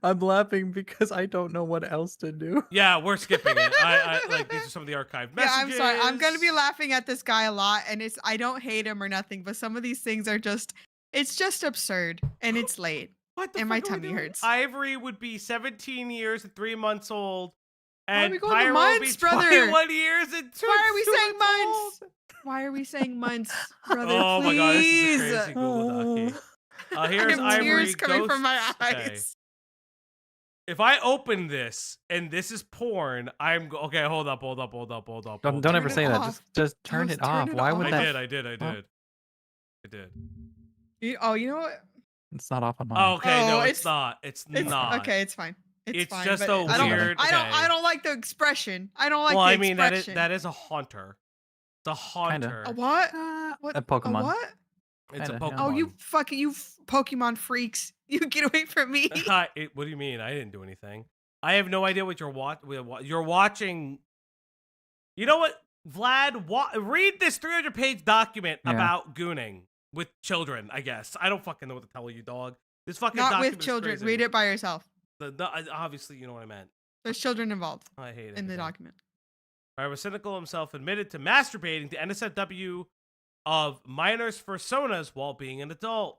I'm laughing because I don't know what else to do. Yeah, we're skipping it. I like these are some of the archived Yeah, messages. I'm sorry. I'm gonna be laughing at this guy a lot, and it's I don't hate him or nothing, but some of these things are just it's just absurd, and it's late. What the and my fuck are we tummy doing? hurts. Ivory would be 17 years and 3 months old, Why are and we going to Pyro would be months, brother? 21 years and 2 Why are we 2 saying months months? Why are we saying months, brother? Oh my God, this is a Please. crazy Google Docky. I Here's have Ivory tears coming from my Ghost Day. eyes. If I open this and this is porn, okay. Hold up. Don't hold ever up. say it that. off. Just turn Just it turn off. it Why would off. that? I did. Oh. Oh, you know what? It's not off on mine. Oh, okay, no, Oh, it's it's- not. It's It's not. okay. It's fine. It's fine. just but a I don't, weird. I don't. okay. I don't like the expression. I don't like well, the I mean expression. that is a haunter. It's a haunter. A what? What? A Pokemon. A what? It's a Kinda, yeah. Pokemon. Oh, you fucking Pokemon freaks! You get away from me. What do you mean? I didn't do anything. I have no idea what you're watching. You're watching. You know what, Vlad? Read this 300-page document Yeah. about gooning with children. I guess I don't fucking know what to tell you, dog. This fucking Not document with is children. crazy. Read it by yourself. Obviously, you know what I meant. There's children involved I hate it. in the document. Pyrocynical himself admitted to masturbating to NSFW of minors' personas while being an adult.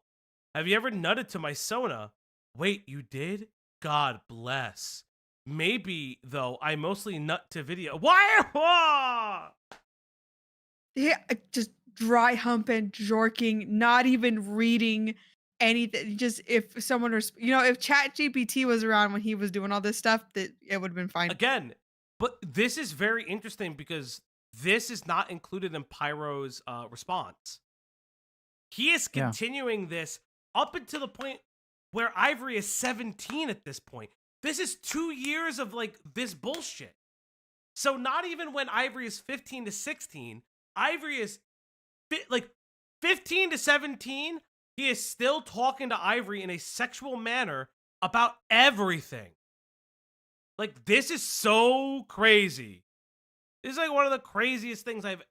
Have you ever nutted to my Sona? Wait, you did? God bless. Maybe, though, I mostly nut to video. Why? Yeah, just dry humping, jorking, not even reading anything. Just if someone was, if ChatGPT was around when he was doing all this stuff, that it would have been fine. Again, but this is very interesting because this is not included in Pyro's response. He is Yeah. continuing this up until the point where Ivory is 17 at this point. This is 2 years of like this bullshit. So not even when Ivory is 15 to 16, Ivory is 15 to 17, he is still talking to Ivory in a sexual manner about everything. Like, this is so crazy. This is like one of the craziest things I've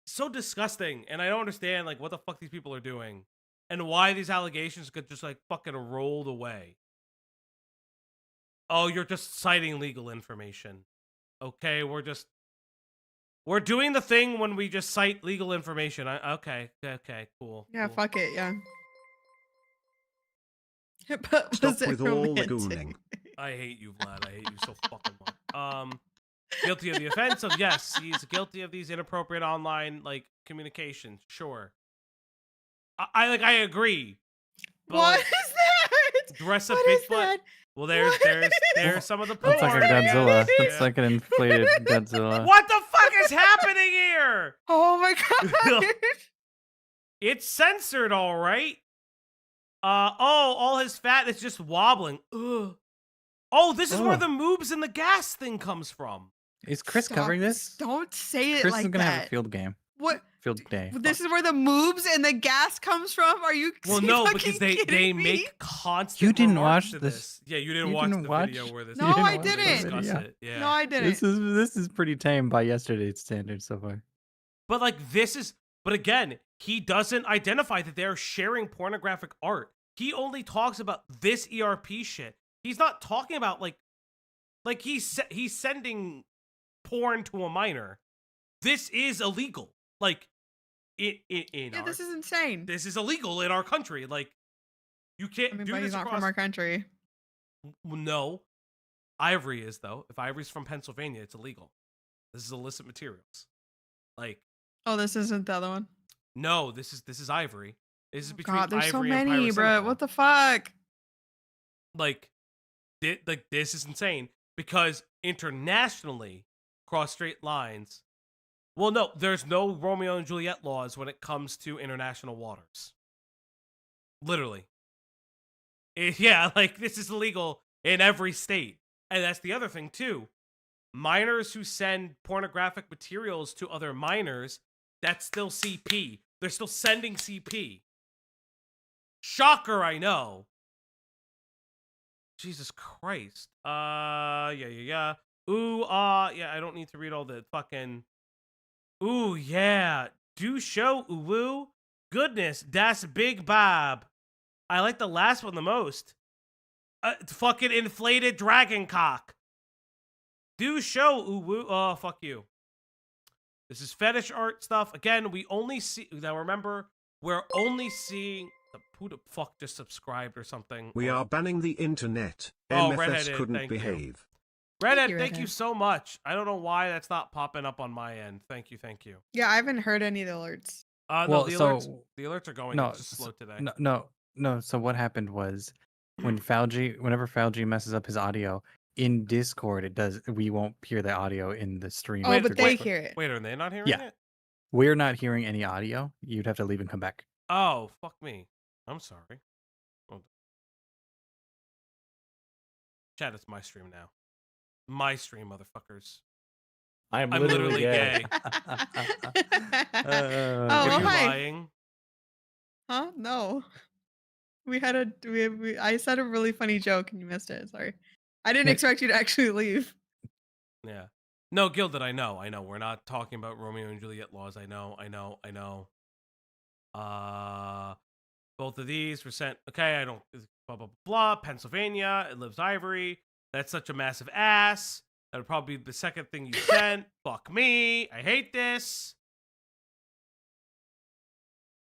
so disgusting, and I don't understand like what the fuck these people are doing and why these allegations get just like fucking rolled away. Oh, you're just citing legal information. Okay, we're doing the thing when we just cite legal information. Okay, cool. Yeah, cool. fuck it, yeah. But Stop was it with all the romantic? gooning. I hate you, Vlad. I hate you so fucking much. Guilty of the offense of yes, he's guilty of these inappropriate online like communications. Sure. I agree. But, What like, is that? dress a What big is butt. that? Well, there's What? some of the porn. That's like a my Godzilla. God. That's Yeah. like an inflated Godzilla. What the fuck is happening here? Oh my god! It's censored, all right. All his fat is just wobbling. Ugh. Oh, this is where Ugh. the moobs and the gas thing comes from. Is Chris Stop. covering this? Don't say it Chris like is gonna that. have a field game. What? Field day. This is where the moves and the gas comes from? Are you Well, you no, fucking because they kidding me? make constant. You didn't remarks watch to this? Yeah, you didn't You watch didn't the watch- video where this. No, You didn't I watch the didn't. Discuss video. it. Yeah. No, I didn't. This is pretty tame by yesterday's standards so far. But like this is, but again, he doesn't identify that they're sharing pornographic art. He only talks about this ERP shit. He's not talking about like he's sending porn to a minor. This is illegal. Like in Yeah, our, this is insane. this is illegal in our country. Like you can't I mean, do but this he's not across. from our country. No, Ivory is though. If Ivory's from Pennsylvania, it's illegal. This is illicit materials. Like Oh, this isn't the other one. no, this is Ivory. This is Oh, between God, there's so Ivory and many, bro. Pyrocynical. What the fuck? Like this is insane because internationally, cross straight lines. Well, no, there's no Romeo and Juliet laws when it comes to international waters. Literally. Yeah, like this is illegal in every state. And that's the other thing too. Minors who send pornographic materials to other minors, that's still CP. They're still sending CP. Shocker, I know. Jesus Christ. Yeah. Ooh, yeah, I don't need to read all the fucking. Ooh, yeah. Do show, ooh, woo. Goodness, das big Bob. I like the last one the most. Fucking inflated dragon cock. Do show, ooh, woo. Oh, fuck you. This is fetish art stuff. Again, we only see. Now remember, we're only seeing. Who the fuck just subscribed or something? We are banning the internet. Oh, MFS redheaded, couldn't thank you. behave. Reddit, you, thank you Redhead. so much. I don't know why that's not popping up on my end. Thank you. Yeah, I haven't heard any of the alerts. No, Well, the so- alerts are going. No, It's just slow today. No. So what happened was whenever Fauci messes up his audio in Discord, we won't hear the audio in the stream. Oh, Wait, but they Discord. hear it. Wait, are they not hearing Yeah. it? We're not hearing any audio. You'd have to leave and come back. Oh, fuck me. I'm sorry. Hold on. Chat, it's my stream now. My stream, motherfuckers. I'm I'm literally gay. Oh, Are you hi. lying? Huh? No. We had I said a really funny joke and you missed it. Sorry. I didn't Yeah. expect you to actually leave. Yeah. No, Gilded, I know. We're not talking about Romeo and Juliet laws. I know. Both of these were sent. Okay, I don't. Blah blah blah. Pennsylvania. It lives Ivory. That's such a massive ass. That would probably be the second thing you sent. Fuck me. I hate this.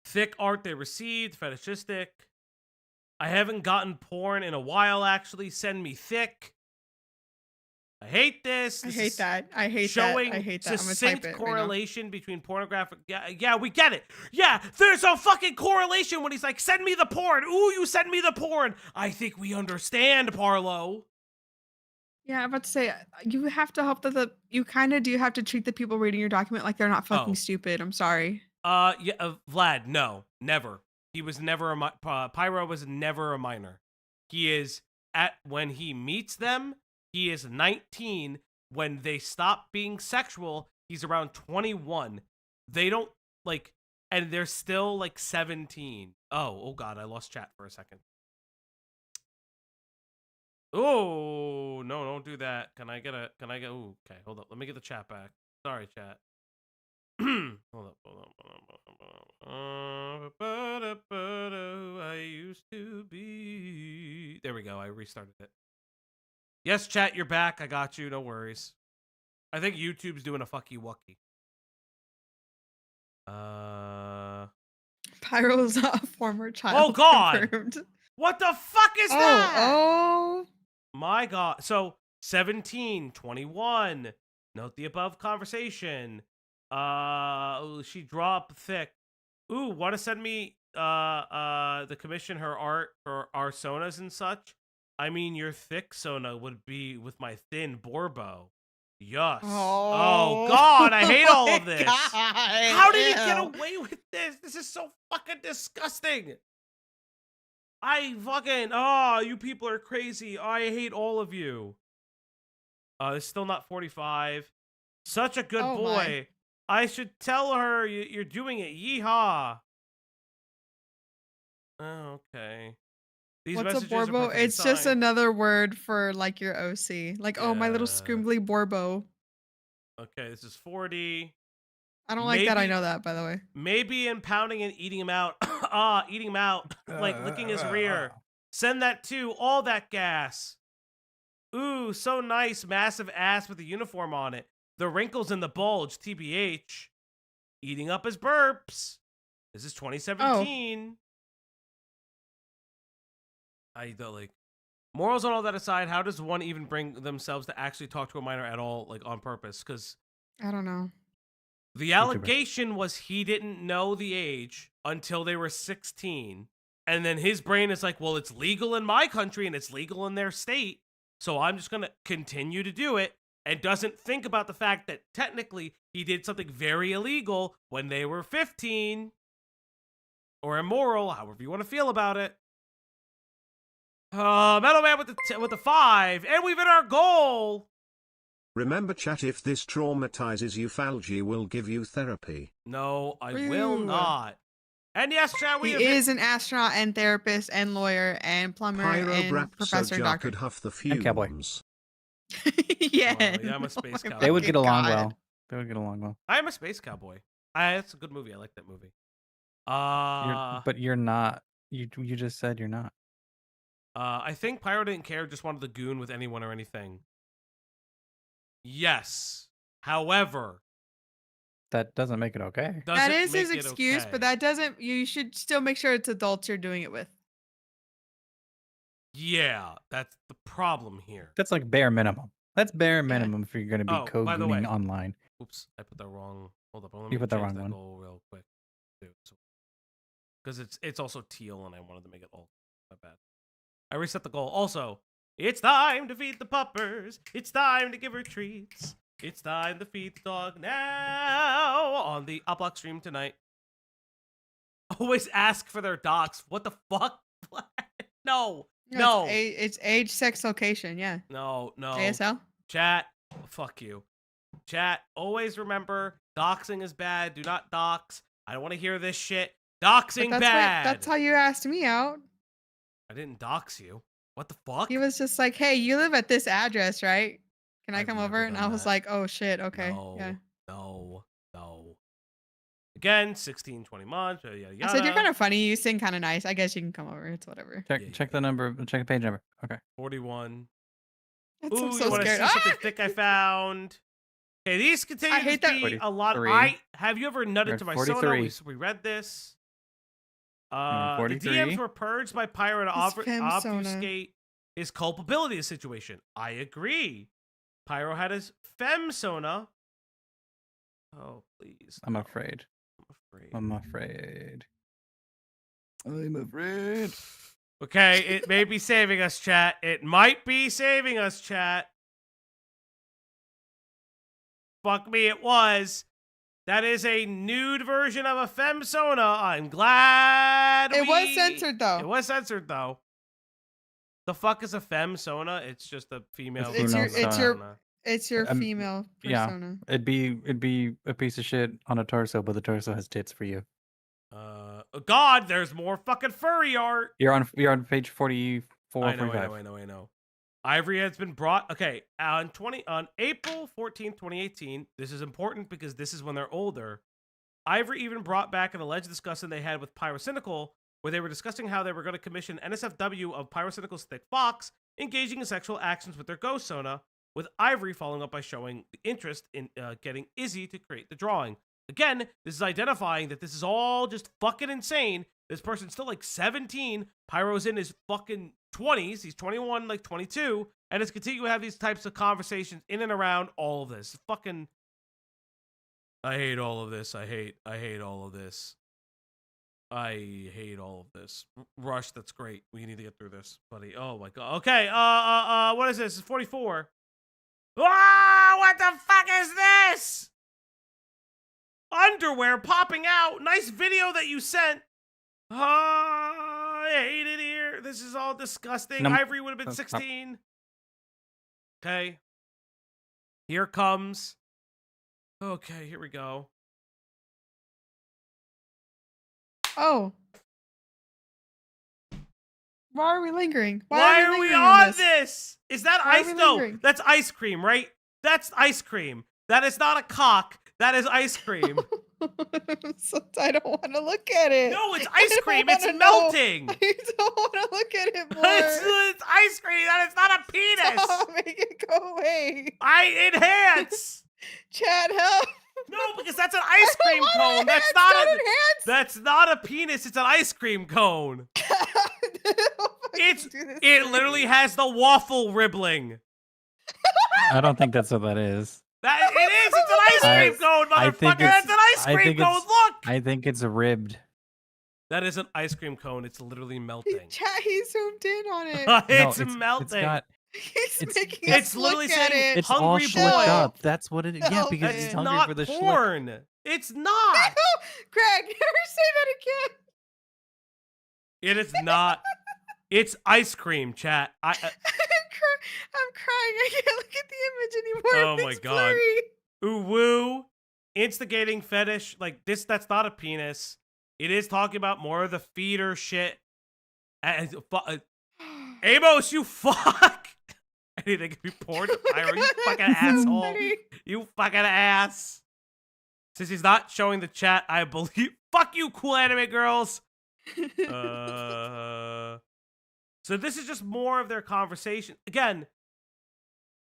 Thick art they received. Fetishistic. I haven't gotten porn in a while. Actually, send me thick. I hate this. I This hate is that. I hate showing that. I hate that. I'm gonna type succinct it right now. correlation between pornographic. Yeah, we get it. Yeah, there's a fucking correlation when he's like, "Send me the porn." Ooh, you send me the porn. I think we understand, Parlo. Yeah, I'm about to say you have to hope that you kind of do have to treat the people reading your document like they're not fucking Oh. stupid. I'm sorry. Yeah, Vlad, no, never. He was never Pyro was never a minor. He is when he meets them, he is 19. When they stop being sexual, he's around 21. They don't and they're still 17. Oh God, I lost chat for a second. Oh no, don't do that. Can I get? Ooh, okay, hold up. Let me get the chat back. Sorry, chat. Hold up. I used to be. There we go. I restarted it. Yes, chat, you're back. I got you. No worries. I think YouTube's doing a fucky wucky. Pyro's a former child. Oh, God. confirmed. What the fuck is that? Oh. My God. So 17, 21. Note the above conversation. She dropped thick. Ooh, want to send me the commission her art for our sonas and such? I mean, your thick sona would be with my thin Borbo. Yes. Oh God, I hate all of this. How did he get away with this? This is so fucking disgusting. You people are crazy. I hate all of you. It's still not 45. Such a good Oh, boy. I should tell her you're doing it. Yeehaw. Oh, okay. These What's a messages are borbo? perfectly It's just signed. another word for like your OC. Like, oh, my little Yeah. scrimbly borbo. Okay, this is 40. I don't like that. I Maybe- know that, by the way. Maybe impounding and eating him out. Eating him out. Like licking his rear. Send that too. All that gas. Ooh, so nice. Massive ass with a uniform on it. The wrinkles in the bulge. TBH. Eating up his burps. This is 2017. I don't like. Morals on all that aside, how does one even bring themselves to actually talk to a minor at all, like on purpose? Because I don't know. the allegation was he didn't know the age until they were 16. And then his brain is like, well, it's legal in my country and it's legal in their state. So I'm just going to continue to do it, and doesn't think about the fact that technically he did something very illegal when they were 15 or immoral, however you want to feel about it. Metal Man with the 5, and we've hit our goal. Remember chat, if this traumatizes you, Falgi will give you therapy. No, I will Ew. not. And yes, chat, we He have is an astronaut and therapist and lawyer and plumber Pyro and Brap professor and Soja doctor. could huff the And cowboy. fumes. Yeah. Wow, yeah, I'm a space my cowboy. They would fucking get along God. well. They would get along well. I am a space cowboy. That's a good movie. I like that movie. But you're not. You just said you're not. I think Pyro didn't care, just wanted to goon with anyone or anything. Yes. However, That doesn't make it okay. doesn't That is his make it excuse, okay. but that doesn't. You should still make sure it's adults you're doing it with. Yeah, that's the problem here. That's like bare minimum. That's bare minimum if you're going to be Oh, by the way. co-gooning online. Oops, I put the wrong. Hold up, let You me put the change wrong that one. goal real quick, because it's also teal, and I wanted to make it all. My bad. I reset the goal. Also, it's time to feed the puppers. It's time to give her treats. It's time to feed the dog now on the Uplock stream tonight. Always ask for their docs. What the fuck? No, no, It's age, sex, location. Yeah. no, no. ASL. Chat, fuck you. Chat, always remember, doxing is bad. Do not dox. I don't want to hear this shit. Doxing But bad. that's how you asked me out. I didn't dox you. What the fuck? He was just like, "Hey, you live at this address, right? Can I I've come never over?" And done I was that. like, "Oh shit, okay, No, yeah." no. Again, 16, 20 months. Yada, yada. I said, "You're kind of funny. You sing kind of nice. I guess you can come over. It's whatever." Check Yeah, check yeah. the number. Check the page number. Okay. 41. It's, Ooh, I'm you so want to scared. see something Ah! thick I found? Okay, these continue hate to that- be a lot. 43. Have you ever nutted We're to at my soda? 43. We read this. at The 43. DMs were purged by Pyro to This femsona. obfuscate his culpability of the situation. I agree. Pyro had his femsona. Oh, please. I'm no. afraid. I'm afraid. I'm afraid. I'm afraid. Okay, it may be saving us, chat. It might be saving us, chat. Fuck me, it was. That is a nude version of a femsona. I'm glad It was censored though. It was censored though. The fuck is a femsona? It's just a female. It's your- it's your- femsona. It's your Um, female yeah. persona. It'd be a piece of shit on a torso, but the torso has tits for you. God, there's more fucking furry art. You're on page 44, I know, 45. I know. Ivory has been brought. Okay, on April 14th, 2018. This is important because this is when they're older. Ivory even brought back an alleged discussion they had with Pyrocynical, where they were discussing how they were going to commission NSFW of Pyrocynical's Thick Fox engaging in sexual actions with their ghost sona, with Ivory following up by showing the interest in getting Izzy to create the drawing. Again, this is identifying that this is all just fucking insane. This person's still like 17. Pyro's in his fucking 20s. He's 21, like 22. And it's continuing to have these types of conversations in and around all of this. Fucking... I hate all of this. I hate all of this. I hate all of this. Rush, that's great. We need to get through this, buddy. Oh my god. Okay, what is this? It's 44. Ah, what the fuck is this? Underwear popping out. Nice video that you sent. I hate it here. This is all disgusting. Ivory would have been 16. Okay. Here comes. Okay, here we go. Oh. Why are we lingering? Why are we lingering on this? Is that Why are ice? we No, lingering? that's ice cream, right? That's ice cream. That is not a cock. That is ice cream. I don't want to look at it. No, it's I ice don't cream. It's wanna know. melting. I don't want to look at it more. It's ice cream. That is not a penis. Stop, make it go away. I enhance. Chad, help. No, because that's an ice I cream don't wanna cone. That's enhance, not don't a. enhance. That's not a penis. It's an ice cream cone. It literally has the waffle ribbling. I don't think that's what that is. That it is. It's an ice cream cone, I think motherfucker. That's an ice I cream think cone. it's- Look. I think it's ribbed. That is an ice cream cone. It's literally melting. Chad, he zoomed in on it. It's No, melting. It's got. He's it's- making it's us literally look at saying it. It's all Hungry schlicked boy. up. That's what it is. Yeah, Stop because it. he's It's hungry not for the schlick. porn. It's not. Greg, never say that again. It is not. It's ice cream, chat. I'm crying. I can't look at the image anymore. Oh my It's God. blurry. Ooh woo. Instigating fetish. Like this, that's not a penis. It is talking about more of the feeder shit. Amos, you fuck. Anything can be porn. Pyro, you fucking It's so asshole. funny. You fucking ass. Since he's not showing the chat, I believe. Fuck you, cool anime girls. So this is just more of their conversation. Again,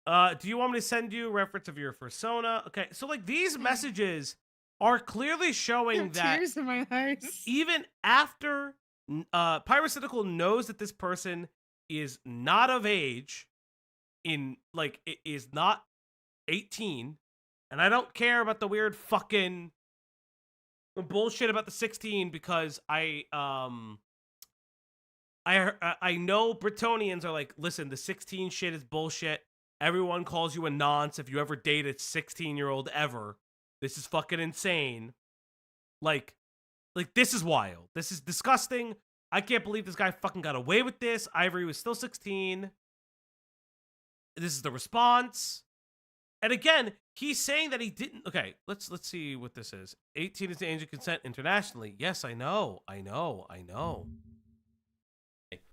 do you want me to send you a reference of your persona? Okay, so like these messages are clearly I showing have that tears in my eyes. even after Pyrocynical knows that this person is not of age, is not 18, and I don't care about the weird fucking bullshit about the 16 because I know Bretonians are like, listen, the 16 shit is bullshit. Everyone calls you a nonce if you ever date a 16-year-old ever. This is fucking insane. Like this is wild. This is disgusting. I can't believe this guy fucking got away with this. Ivory was still 16. This is the response. And again, he's saying that he didn't. Okay, let's see what this is. 18 is the age of consent internationally. Yes, I know.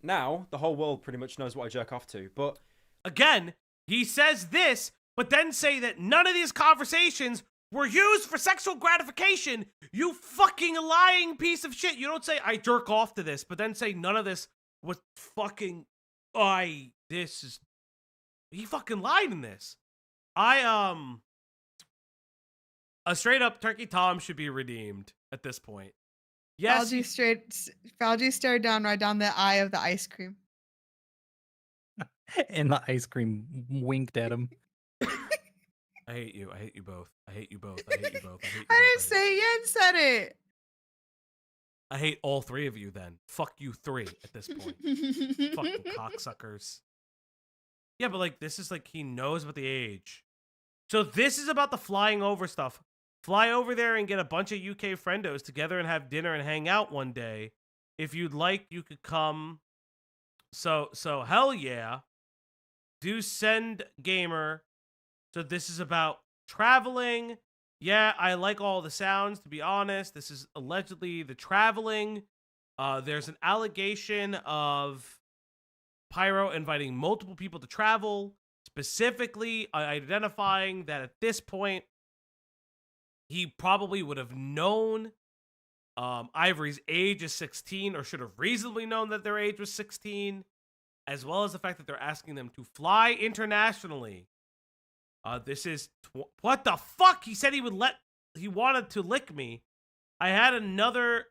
Now, the whole world pretty much knows what I jerk off to, but Again, he says this, but then say that none of these conversations were used for sexual gratification. You fucking lying piece of shit. You don't say, I jerk off to this, but then say none of this was fucking, he fucking lied in this. A straight up Turkey Tom should be redeemed at this point. Yes. Falgi stared right down the eye of the ice cream. And the ice cream winked at him. I hate you. I hate you both. I hate you both. I hate you both. I hate you both. I didn't say it. Yen said it. I hate all three of you then. Fuck you three at this point. Fucking cocksuckers. Yeah, but like this is like he knows about the age. So this is about the flying over stuff. Fly over there and get a bunch of UK friendos together and have dinner and hang out one day. If you'd like, you could come. So hell yeah. Do send gamer. So this is about traveling. Yeah, I like all the sounds, to be honest. This is allegedly the traveling. There's an allegation of Pyro inviting multiple people to travel, specifically identifying that at this point, he probably would have known Ivory's age is 16, or should have reasonably known that their age was 16, as well as the fact that they're asking them to fly internationally. This is what the fuck? He said he wanted to lick me. I had another,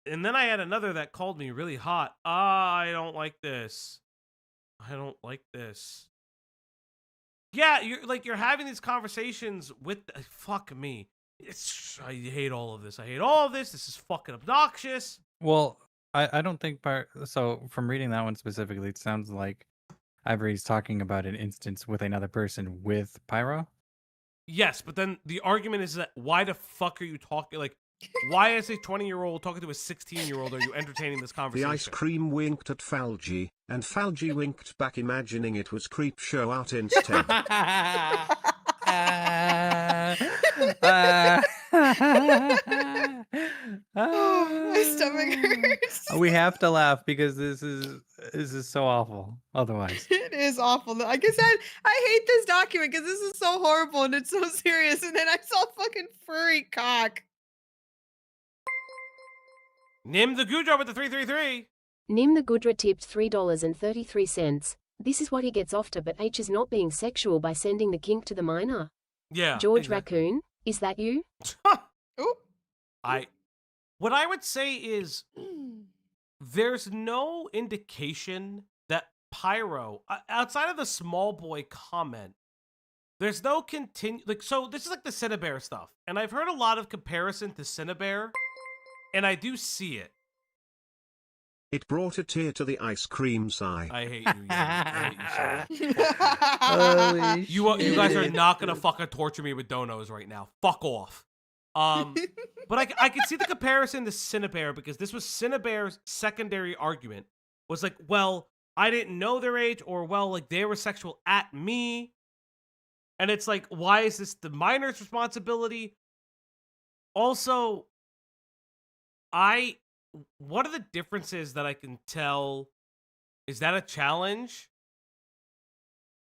and then I had another that called me really hot. I don't like this. I don't like this. Yeah, you're having these conversations with fuck me. I hate all of this. I hate all of this. This is fucking obnoxious. Well, I don't think so from reading that one specifically, it sounds like Ivory's talking about an instance with another person with Pyro. Yes, but then the argument is that why the fuck are you talking? Like, why is a 20-year-old talking to a 16-year-old? Are you entertaining this The conversation? ice cream winked at Falgi, and Falgi winked back, imagining it was creep show out instead. Oh, my stomach hurts. We have to laugh because this is so awful. Otherwise, It is awful. Like I said, I hate this document because this is so horrible and it's so serious. And then I saw fucking furry cock. Nim the Goodra with the 333. Nim the Gudra tipped $3.33. This is what he gets after, but H is not being sexual by sending the kink to the minor. Yeah. George exactly. Raccoon, is that you? Oop. What I would say is there's no indication that Pyro, outside of the small boy comment, there's no so this is like the Cinnabear stuff. And I've heard a lot of comparison to Cinnabear, and I do see it. It brought a tear to the ice cream sigh. I hate you, Yang. I hate you so much. holy You guys are shit. not gonna fucking torture me with donos right now. Fuck off. But I can see the comparison to Cinnabear because this was Cinnabear's secondary argument. Was like, well, I didn't know their age, or well, like they were sexual at me. And it's like, why is this the minor's responsibility? Also, one of the differences that I can tell is that a challenge?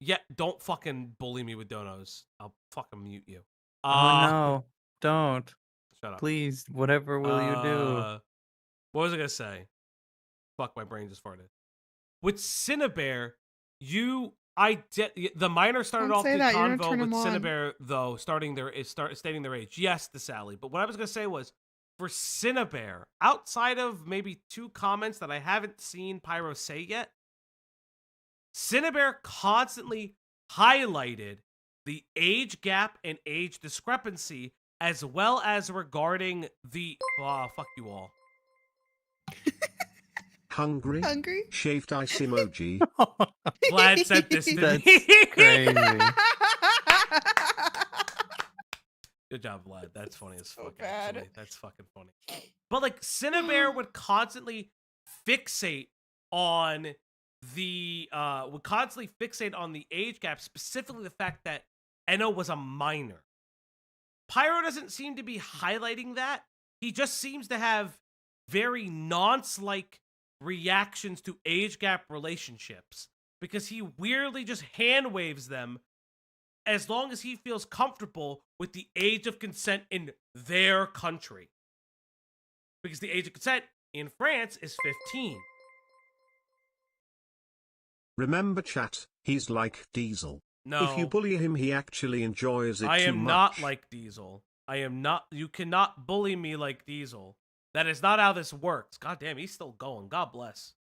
Yeah, don't fucking bully me with donos. I'll fucking mute you. Oh no! Don't. Shut up. Please, whatever will you do? What was I gonna say? Fuck, my brain just farted. With Cinnabear, the minor started Don't off the say that, you're gonna convo turn with him on. Cinnabear though, stating their age. Yes, to Sally. But what I was gonna say was for Cinnabear, outside of maybe 2 comments that I haven't seen Pyro say yet, Cinnabear constantly highlighted the age gap and age discrepancy, as well as regarding the fuck you all. Hungry? Hungry? Shaved ice emoji. Vlad sent this to That's me. crazy. Good job, Vlad. That's funny as So fuck. bad. Actually, that's fucking funny. But like Cinnabear would constantly fixate on the age gap, specifically the fact that Enno was a minor. Pyro doesn't seem to be highlighting that. He just seems to have very nonce-like reactions to age gap relationships because he weirdly just hand waves them as long as he feels comfortable with the age of consent in their country. Because the age of consent in France is 15. Remember, chat, he's like Diesel. No. If you bully him, he actually enjoys it I too am much. not like Diesel. I am not. You cannot bully me like Diesel. That is not how this works. God damn, he's still going. God bless.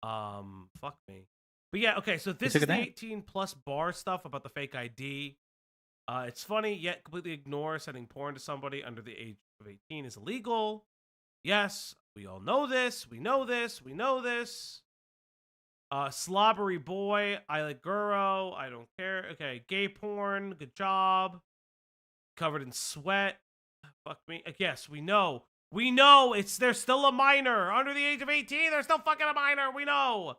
Fuck me. But yeah, okay, so this took is a the nap. 18 plus bar stuff about the fake ID. It's funny, yet completely ignore sending porn to somebody under the age of 18 is illegal. Yes, we all know this. We know this. We know this. Slobbery boy, I like Guro, I don't care. Okay, gay porn, good job. Covered in sweat. Fuck me. Yes, we know. We know they're still a minor. Under the age of 18, they're still fucking a minor. We know.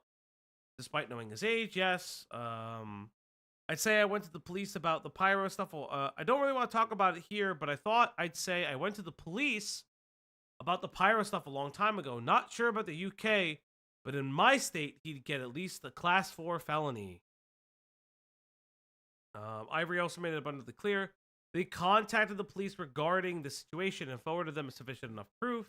Despite knowing his age, yes. I'd say I went to the police about the pyro stuff. I don't really want to talk about it here, but I thought I'd say I went to the police about the pyro stuff a long time ago. Not sure about the UK, but in my state, he'd get at least a class 4 felony. Ivory also made it abundantly clear. They contacted the police regarding the situation and forwarded them sufficient enough proof.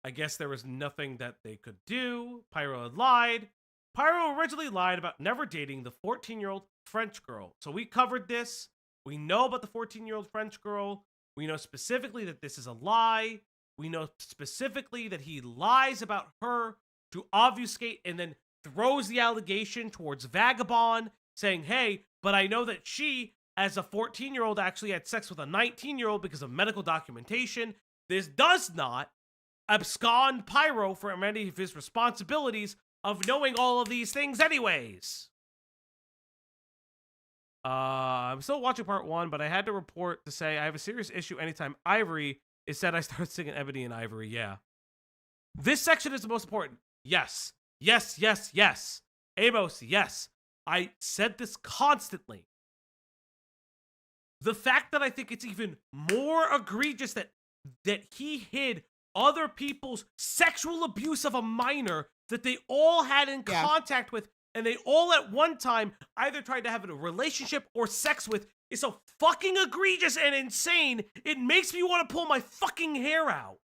I guess there was nothing that they could do. Pyro had lied. Pyro originally lied about never dating the 14-year-old French girl. So we covered this. We know about the 14-year-old French girl. We know specifically that this is a lie. We know specifically that he lies about her to obfuscate and then throws the allegation towards Vagabond, saying, hey, but I know that she, as a 14-year-old, actually had sex with a 19-year-old because of medical documentation. This does not abscond Pyro from any of his responsibilities of knowing all of these things anyways. I'm still watching part 1, but I had to report to say I have a serious issue anytime Ivory is said I start singing Ebony and Ivory. Yeah. This section is the most important. Yes. Yes, yes, yes. Amos, yes. I said this constantly. The fact that I think it's even more egregious that he hid other people's sexual abuse of a minor that they all had in contact with, and they all at one time either tried to have a relationship or sex with, is so fucking egregious and insane, it makes me want to pull my fucking hair out.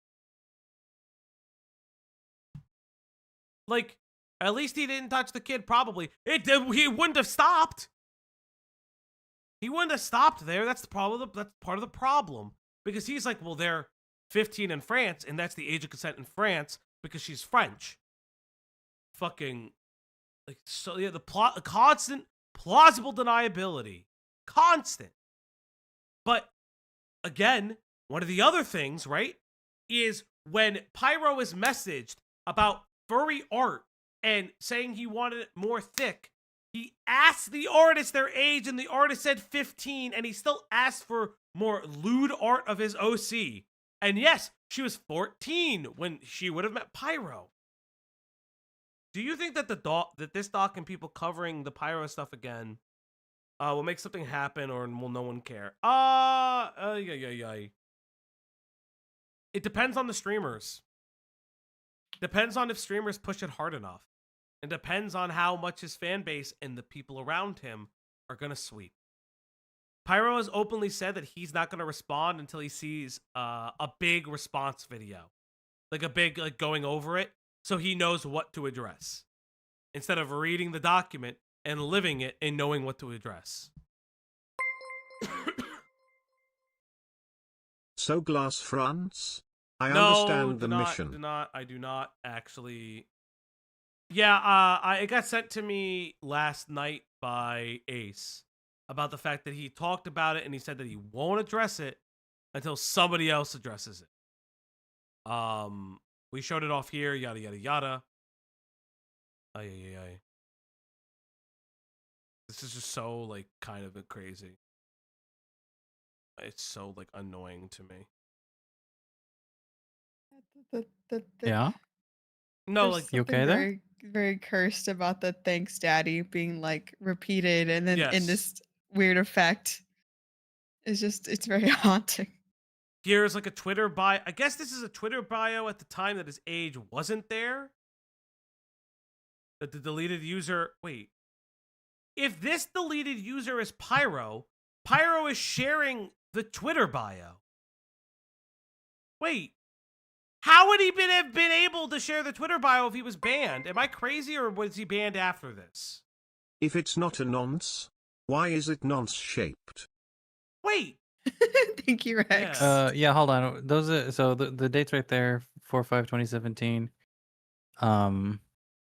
Like, at least he didn't touch the kid, probably. He wouldn't have stopped. He wouldn't have stopped there. That's the problem. That's part of the problem. Because he's like, well, they're 15 in France, and that's the age of consent in France because she's French. Fucking, like, so yeah, the constant plausible deniability. Constant. But, again, one of the other things, right, is when Pyro is messaged about furry art and saying he wanted it more thick, he asked the artist their age, and the artist said 15, and he still asked for more lewd art of his OC. And yes, she was 14 when she would have met Pyro. Do you think that this doc and people covering the Pyro stuff again will make something happen, or will no one care? Yeah. It depends on the streamers. Depends on if streamers push it hard enough. It depends on how much his fan base and the people around him are going to sweep. Pyro has openly said that he's not going to respond until he sees a big response video. Like a big, like, going over it, so he knows what to address. Instead of reading the document and living it and knowing what to address. So Glass France? I understand the mission. I do not actually. Yeah, it got sent to me last night by Ace about the fact that he talked about it and he said that he won't address it until somebody else addresses it. We showed it off here, yada yada yada. Ay. This is just so, like, kind of crazy. It's so, like, annoying to me. Yeah. No, There's like, You okay something there? very, very cursed about the thanks daddy being like repeated and then in Yes. this weird effect. It's very haunting. here's like a Twitter bio. I guess this is a Twitter bio at the time that his age wasn't there. That the deleted user. Wait. If this deleted user is Pyro, Pyro is sharing the Twitter bio. Wait. How would he have been able to share the Twitter bio if he was banned? Am I crazy, or was he banned after this? If it's not a nonce, why is it nonce-shaped? Wait. Thank you, Rex. Yeah, hold on. Those are so the dates right there, 4/5/2017.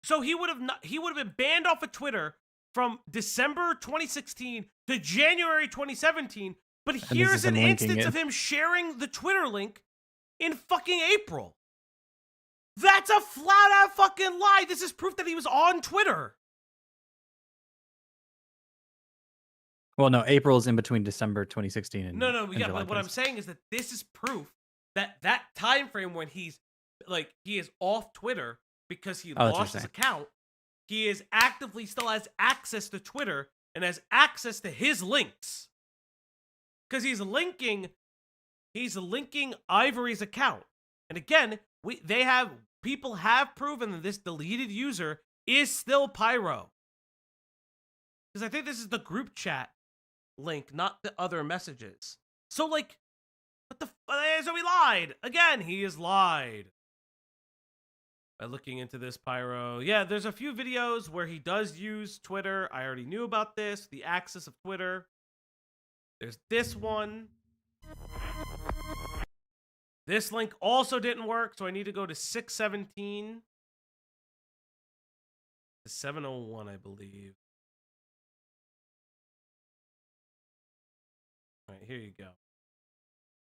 So he would have been banned off of Twitter from December 2016 to January 2017. But this here's is an him linking instance it. of him sharing the Twitter link in fucking April. That's a flat out fucking lie. This is proof that he was on Twitter. Well, no, April's in between December 2016 and No, and yeah, July but what I'm 2016. saying is that this is proof that that time frame when he is off Twitter because he Oh, that's what lost you're his saying. account, he is actively still has access to Twitter and has access to his links. Because he's linking Ivory's account. And again, people have proven that this deleted user is still Pyro. Because I think this is the group chat link, not the other messages. So, like, what the so he lied. Again, he has lied. By looking into this, Pyro. Yeah, there's a few videos where he does use Twitter. I already knew about this, the access of Twitter. There's this one. This link also didn't work, so I need to go to 617 to 701, I believe. All right, here you go.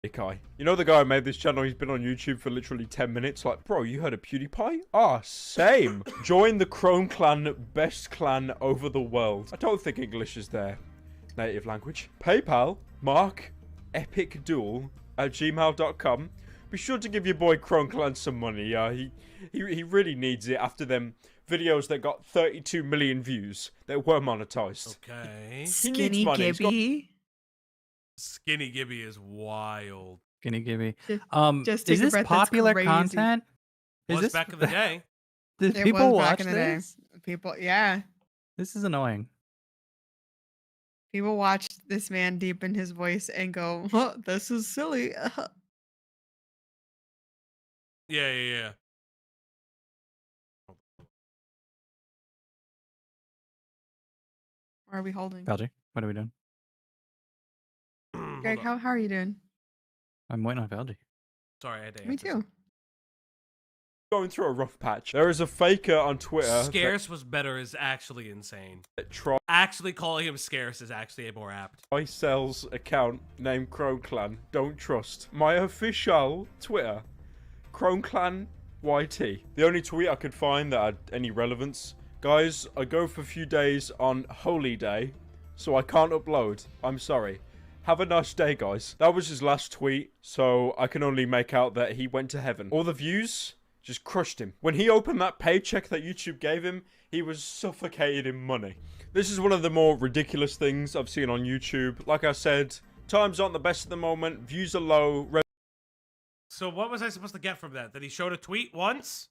Kai. You know the guy who made this channel, he's been on YouTube for literally 10 minutes. Like, bro, you heard of PewDiePie? Ah, same. Join the Chrome clan, best clan over the world. I don't think English is their native language. PayPal, Mark, epicduel@gmail.com. Be sure to give your boy Chrome clan some money. He really needs it after them videos that got 32 million views that were monetized. Okay. Skinny money. He's got- Gibby. Skinny Gibby is wild. Skinny Gibby. Just take Is a this breath, that's popular crazy. content? Is Was this back in the day. Did It people was watch back in the day. this? People, yeah. This is annoying. People watch this man deepen his voice and go, oh, this is silly. Yeah. Where are we holding? Belgy, what are we doing? Hold Greg, on. how are you doing? I'm waiting on Belgy. Sorry, I had to Me answer too. Going through a rough patch. There is a faker on Twitter Scarce was better is actually insane. that tries Actually calling him scarce is actually more apt. sells account named Chrome Clan. Don't trust. My official Twitter, Chrome Clan YT. The only tweet I could find that had any relevance. Guys, I go for a few days on Holy Day, so I can't upload. I'm sorry. Have a nice day, guys. That was his last tweet, so I can only make out that he went to heaven. All the views just crushed him. When he opened that paycheck that YouTube gave him, he was suffocated in money. This is one of the more ridiculous things I've seen on YouTube. Like I said, times aren't the best at the moment, views are low. So what was I supposed to get from that? That he showed a tweet once?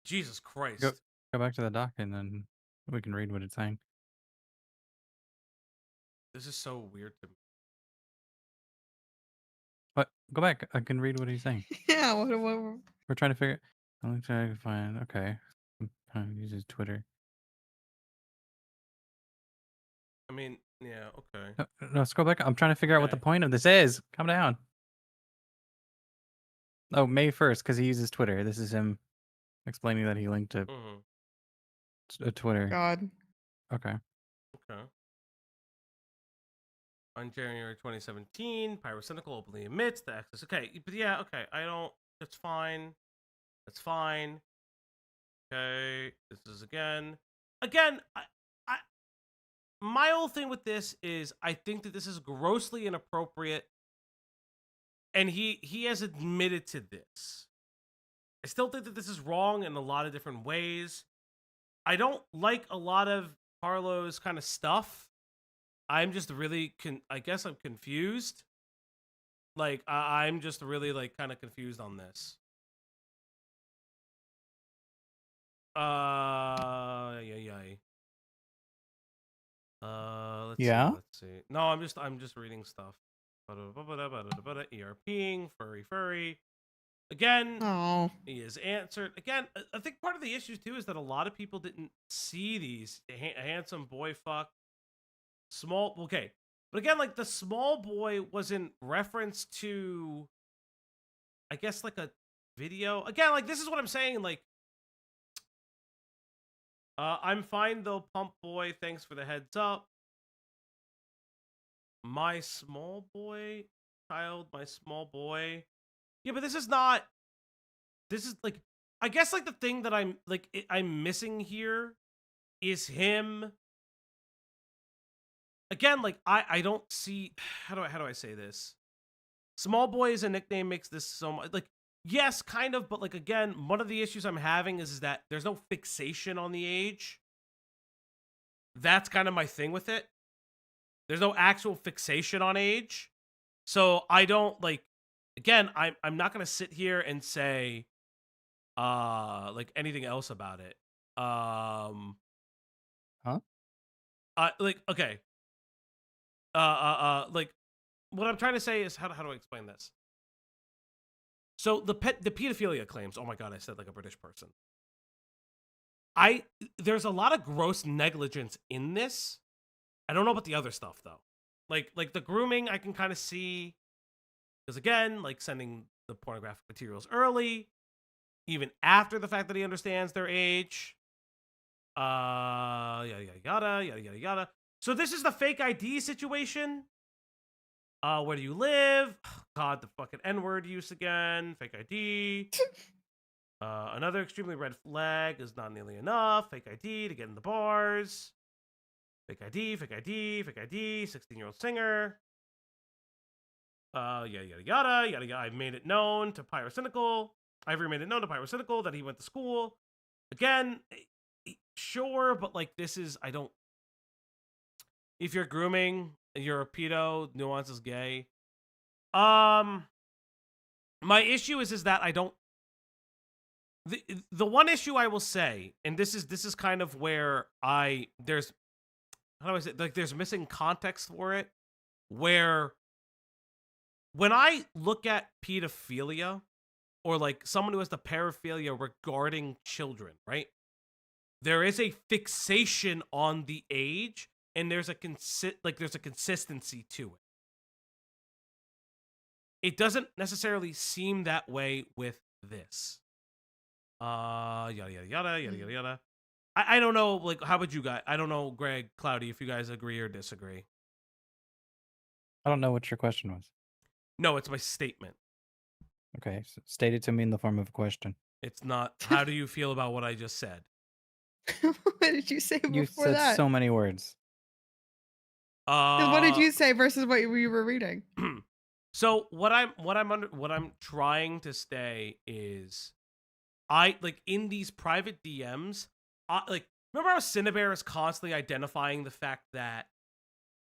Jesus Christ. Go back to the doc and then we can read what it's saying. This is so weird to me. What? Go back. I can read what he's saying. Yeah, what, We're trying to figure. I'm trying to find. Okay. Uses Twitter. I mean, yeah, okay. No, scroll back. I'm trying to figure out what the Okay. point of this is. Calm down. Oh, May 1st, because he uses Twitter. This is him explaining that he linked to Twitter. God. Okay. Okay. On January 2017, Pyrocynical openly admits the access. Okay, but yeah, okay. I don't. That's fine. That's fine. Okay. This is again. My whole thing with this is I think that this is grossly inappropriate, and he has admitted to this. I still think that this is wrong in a lot of different ways. I don't like a lot of Parlo's kind of stuff. I'm just really I guess I'm confused. Like I'm just really like kind of confused on this. Let's Yeah? see, let's see. No, I'm just reading stuff. ERPing, furry. Again, Oh. he is answered. Again, I think part of the issue too is that a lot of people didn't see these handsome boy fuck. Small, okay. But again, like the small boy was in reference to, I guess, like a video. Again, like this is what I'm saying. Like, I'm fine though, pump boy. Thanks for the heads up. My small boy, child, my small boy. Yeah, but this is not. This is like, I guess like the thing that I'm missing here is him. Again, like I don't see how do I say this? Small boy as a nickname makes this so much like yes, kind of, but like again, one of the issues I'm having is that there's no fixation on the age. That's kind of my thing with it. There's no actual fixation on age. So I don't like again, I'm not gonna sit here and say like anything else about it. Like okay. Like what I'm trying to say is how do I explain this? So the pedophilia claims, oh my god, I said like a British person. There's a lot of gross negligence in this. I don't know about the other stuff though. Like the grooming I can kind of see because again, like sending the pornographic materials early, even after the fact that he understands their age. Yada yada yada yada yada. So this is the fake ID situation. Where do you live? God, the fucking N-word use again. Fake ID. Another extremely red flag is not nearly enough. Fake ID to get in the bars. Fake ID, fake ID, fake ID. 16-year-old singer. Yada yada yada yada yada. I've made it known to Pyrocynical. Ivory made it known to Pyrocynical that he went to school. Again, sure, but like this is I don't. If you're grooming, you're a pedo. Nuance is gay. My issue is that I don't. The one issue I will say, and this is kind of where there's how do I say like there's missing context for it, where when I look at pedophilia or like someone who has the paraphilia regarding children, right? There is a fixation on the age, and there's a consistency to it. It doesn't necessarily seem that way with this. Yada yada yada yada yada yada. I don't know. Like, how would you guys? I don't know, Greg, Cloudy, if you guys agree or disagree. I don't know what your question was. No, it's my statement. Okay, so state it to me in the form of a question. It's not. How do you feel about what I just said? What did you say You before said that? so many words. 'Cause what did you say versus what we were reading? So what I'm trying to say is, I like in these private DMs. Like remember how Cinnabar is constantly identifying the fact that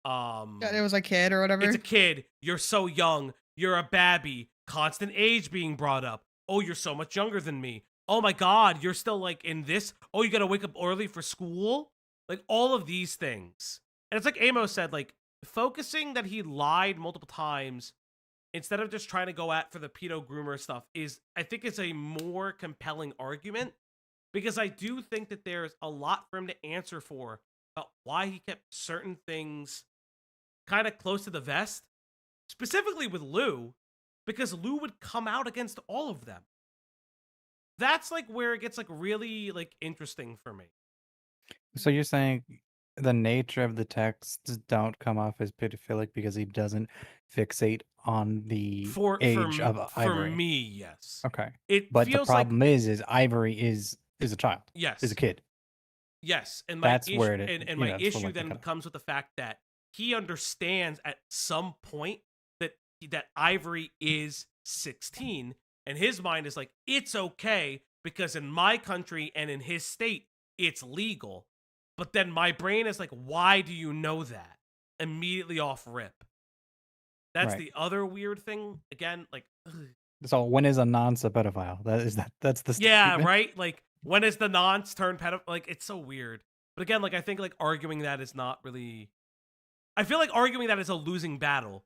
That it was a kid or whatever. it's a kid. You're so young. You're a babby. Constant age being brought up. Oh, you're so much younger than me. Oh my God, you're still like in this. Oh, you gotta wake up early for school. Like all of these things. And it's like Amos said, like focusing that he lied multiple times instead of just trying to go at for the pedo groomer stuff I think it's a more compelling argument, because I do think that there's a lot for him to answer for about why he kept certain things kind of close to the vest, specifically with Lou, because Lou would come out against all of them. That's like where it gets like really like interesting for me. So you're saying the nature of the texts don't come off as pedophilic because he doesn't fixate on the age of For Ivory. me, yes. Okay. It But the feels like problem is Ivory is a child. yes, Is a kid. yes, and my That's issue, where it and you my know, it's for, issue like, the then cutoff. comes with the fact that he understands at some point that Ivory is 16, and his mind is like, it's okay because in my country and in his state it's legal. But then my brain is like, why do you know that? Immediately off rip. That's Right. the other weird thing. Again, like, ugh. So when is a nonce a pedophile? That's the Yeah, statement? right? Like, when is the nonce turned pedophile? Like, it's so weird. But again, like, I think, like, arguing that is not really... I feel like arguing that is a losing battle.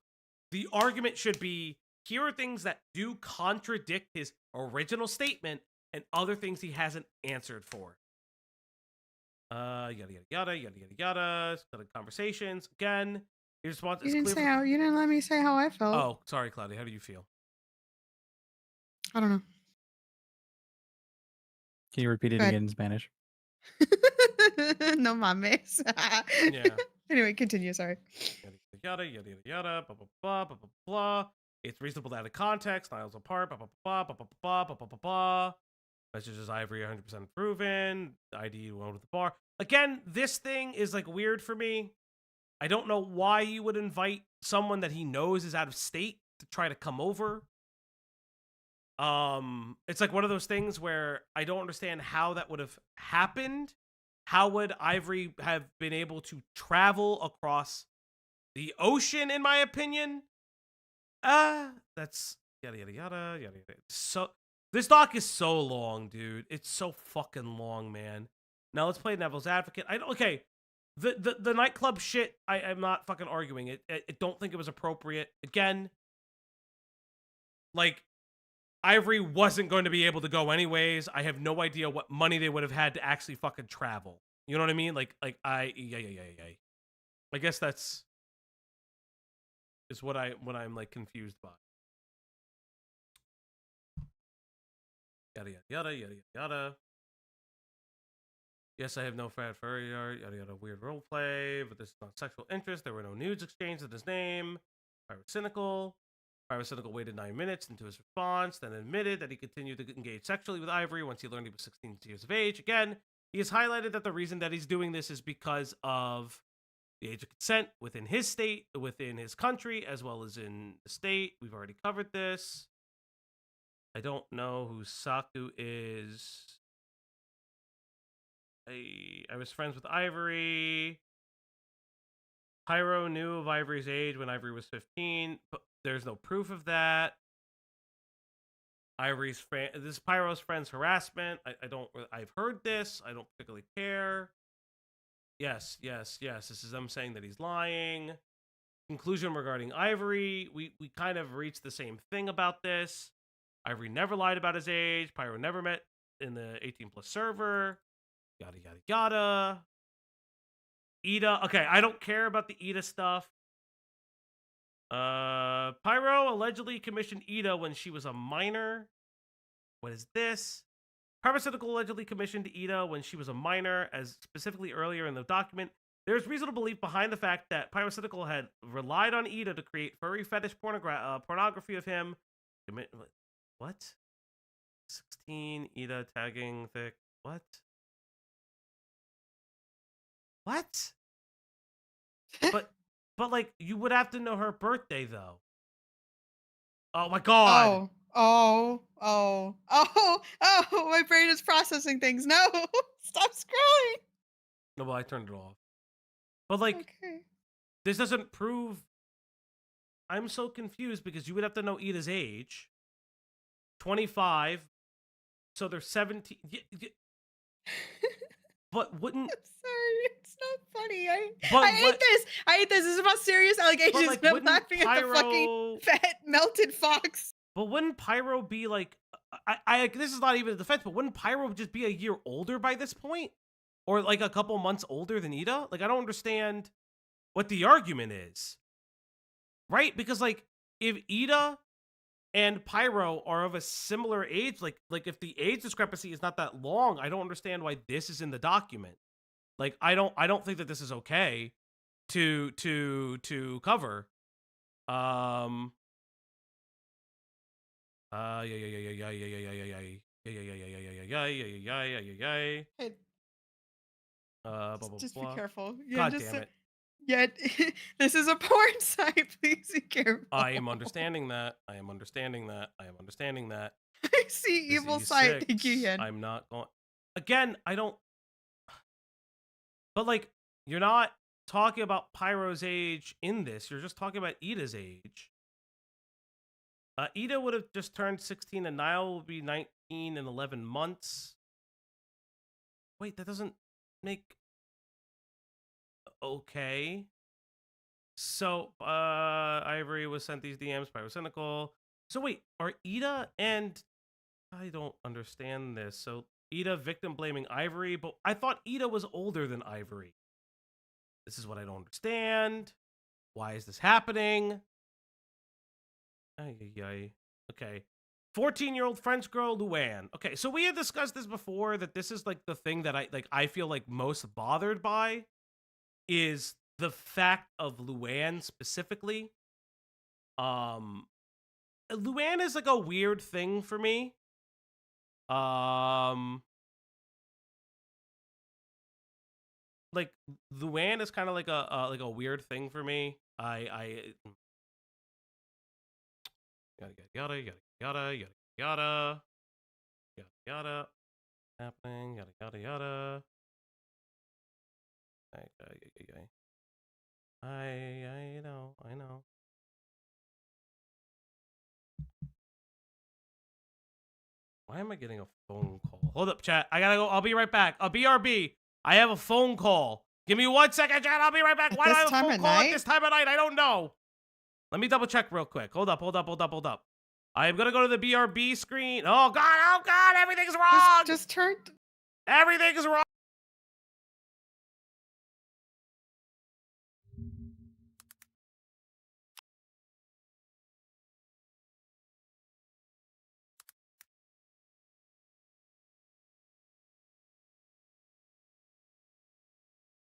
The argument should be, here are things that do contradict his original statement and other things he hasn't answered for. Yada, yada, yada, yada, yada, yada. Started conversations. Again, your response You is didn't clear say from- how. You didn't let me say how I felt. Oh, sorry, Claudia. How do you feel? I don't know. Can you repeat it Go ahead. again in Spanish? No mames. Yeah. Anyway, continue. Sorry. Yada, yada, yada, yada, blah, blah, blah, blah, blah, blah. It's reasonable out of context. Niles apart, blah, blah, blah, blah, blah, blah, blah, blah, blah, blah. Messages Ivory 100% proven. ID one with the bar. Again, this thing is like weird for me. I don't know why you would invite someone that he knows is out of state to try to come over. It's like one of those things where I don't understand how that would have happened. How would Ivory have been able to travel across the ocean, in my opinion? That's yada yada yada yada yada. So this doc is so long, dude. It's so fucking long, man. Now let's play devil's advocate. Okay. The nightclub shit, I'm not fucking arguing it. I don't think it was appropriate. Again, like, Ivory wasn't going to be able to go anyways. I have no idea what money they would have had to actually fucking travel. You know what I mean? Like yeah. I guess that's is what I'm like confused by. Yada yada yada yada yada. Yes, I have no fat furry yada yada. Weird role play, but this is not sexual interest. There were no nudes exchanged in his name. Pyrocynical. Pyrocynical waited 9 minutes into his response, then admitted that he continued to engage sexually with Ivory once he learned he was 16 years of age. Again, he has highlighted that the reason that he's doing this is because of the age of consent within his state, within his country, as well as in the state. We've already covered this. I don't know who Saku is. I was friends with Ivory. Pyro knew of Ivory's age when Ivory was 15, but there's no proof of that. This is Pyro's friend's harassment. I've heard this. I don't particularly care. Yes. This is them saying that he's lying. Conclusion regarding Ivory. We kind of reached the same thing about this. Ivory never lied about his age. Pyro never met in the 18 plus server. Yada, yada, yada. Ida. Okay, I don't care about the Ida stuff. Pyro allegedly commissioned Ida when she was a minor. What is this? Pyrocynical allegedly commissioned Ida when she was a minor, as specifically earlier in the document. There's reasonable belief behind the fact that Pyrocynical had relied on Ida to create furry fetish pornography of him. What? 16, Ida tagging thick. What? What? But like, you would have to know her birthday though. Oh my god. Oh, my brain is processing things. No, stop scrolling. No, well, I turned it off. But like, Okay. this doesn't prove. I'm so confused because you would have to know Ida's age. 25. So they're 17. But wouldn't. I'm sorry, it's not funny. I But hate what- this. I hate this. This is about serious allegations. like, and I'm wouldn't laughing at the fucking fat melted fox. But wouldn't Pyro be like, I this is not even a defense, but wouldn't Pyro just be a year older by this point? Or like a couple months older than Ida? Like, I don't understand what the argument is. Right? Because like, if Ida and Pyro are of a similar age, like if the age discrepancy is not that long, I don't understand why this is in the document. Like, I don't think that this is okay to cover. Just be Blah. careful. Yeah, God just damn it. Yet, this is a porn site. Please be careful. I am understanding that. I am understanding that. I see evil site. Thank you, Yen. I'm not going. Again, I don't. But like, you're not talking about Pyro's age in this. You're just talking about Ida's age. Ida would have just turned 16 and Niall will be 19 in 11 months. Wait, that doesn't make... Okay. So, Ivory was sent these DMs, Pyrocynical. So wait, are Ida and... I don't understand this. So, Ida victim blaming Ivory, but I thought Ida was older than Ivory. This is what I don't understand. Why is this happening? Okay. 14-year-old French girl, Luann. Okay, so we had discussed this before, that this is like the thing that I feel like most bothered by is the fact of Luann specifically. Luann is like a weird thing for me. Like Luann is kind of like a weird thing for me. Yada happening, yada. I know. Why am I getting a phone call? Hold up, chat. I gotta go. I'll be right back. BRB. I have a phone call. Give me 1 second, chat. I'll be right back. Why do I have a phone call at this time of night? I don't know. Let me double check real quick. Hold up. I am gonna go to the BRB screen. Oh god, everything's wrong. Just turn. Everything's wrong.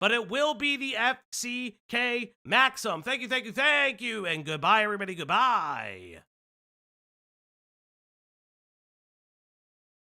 but it will be the FCK Maxim. Thank you, and goodbye, everybody. Goodbye.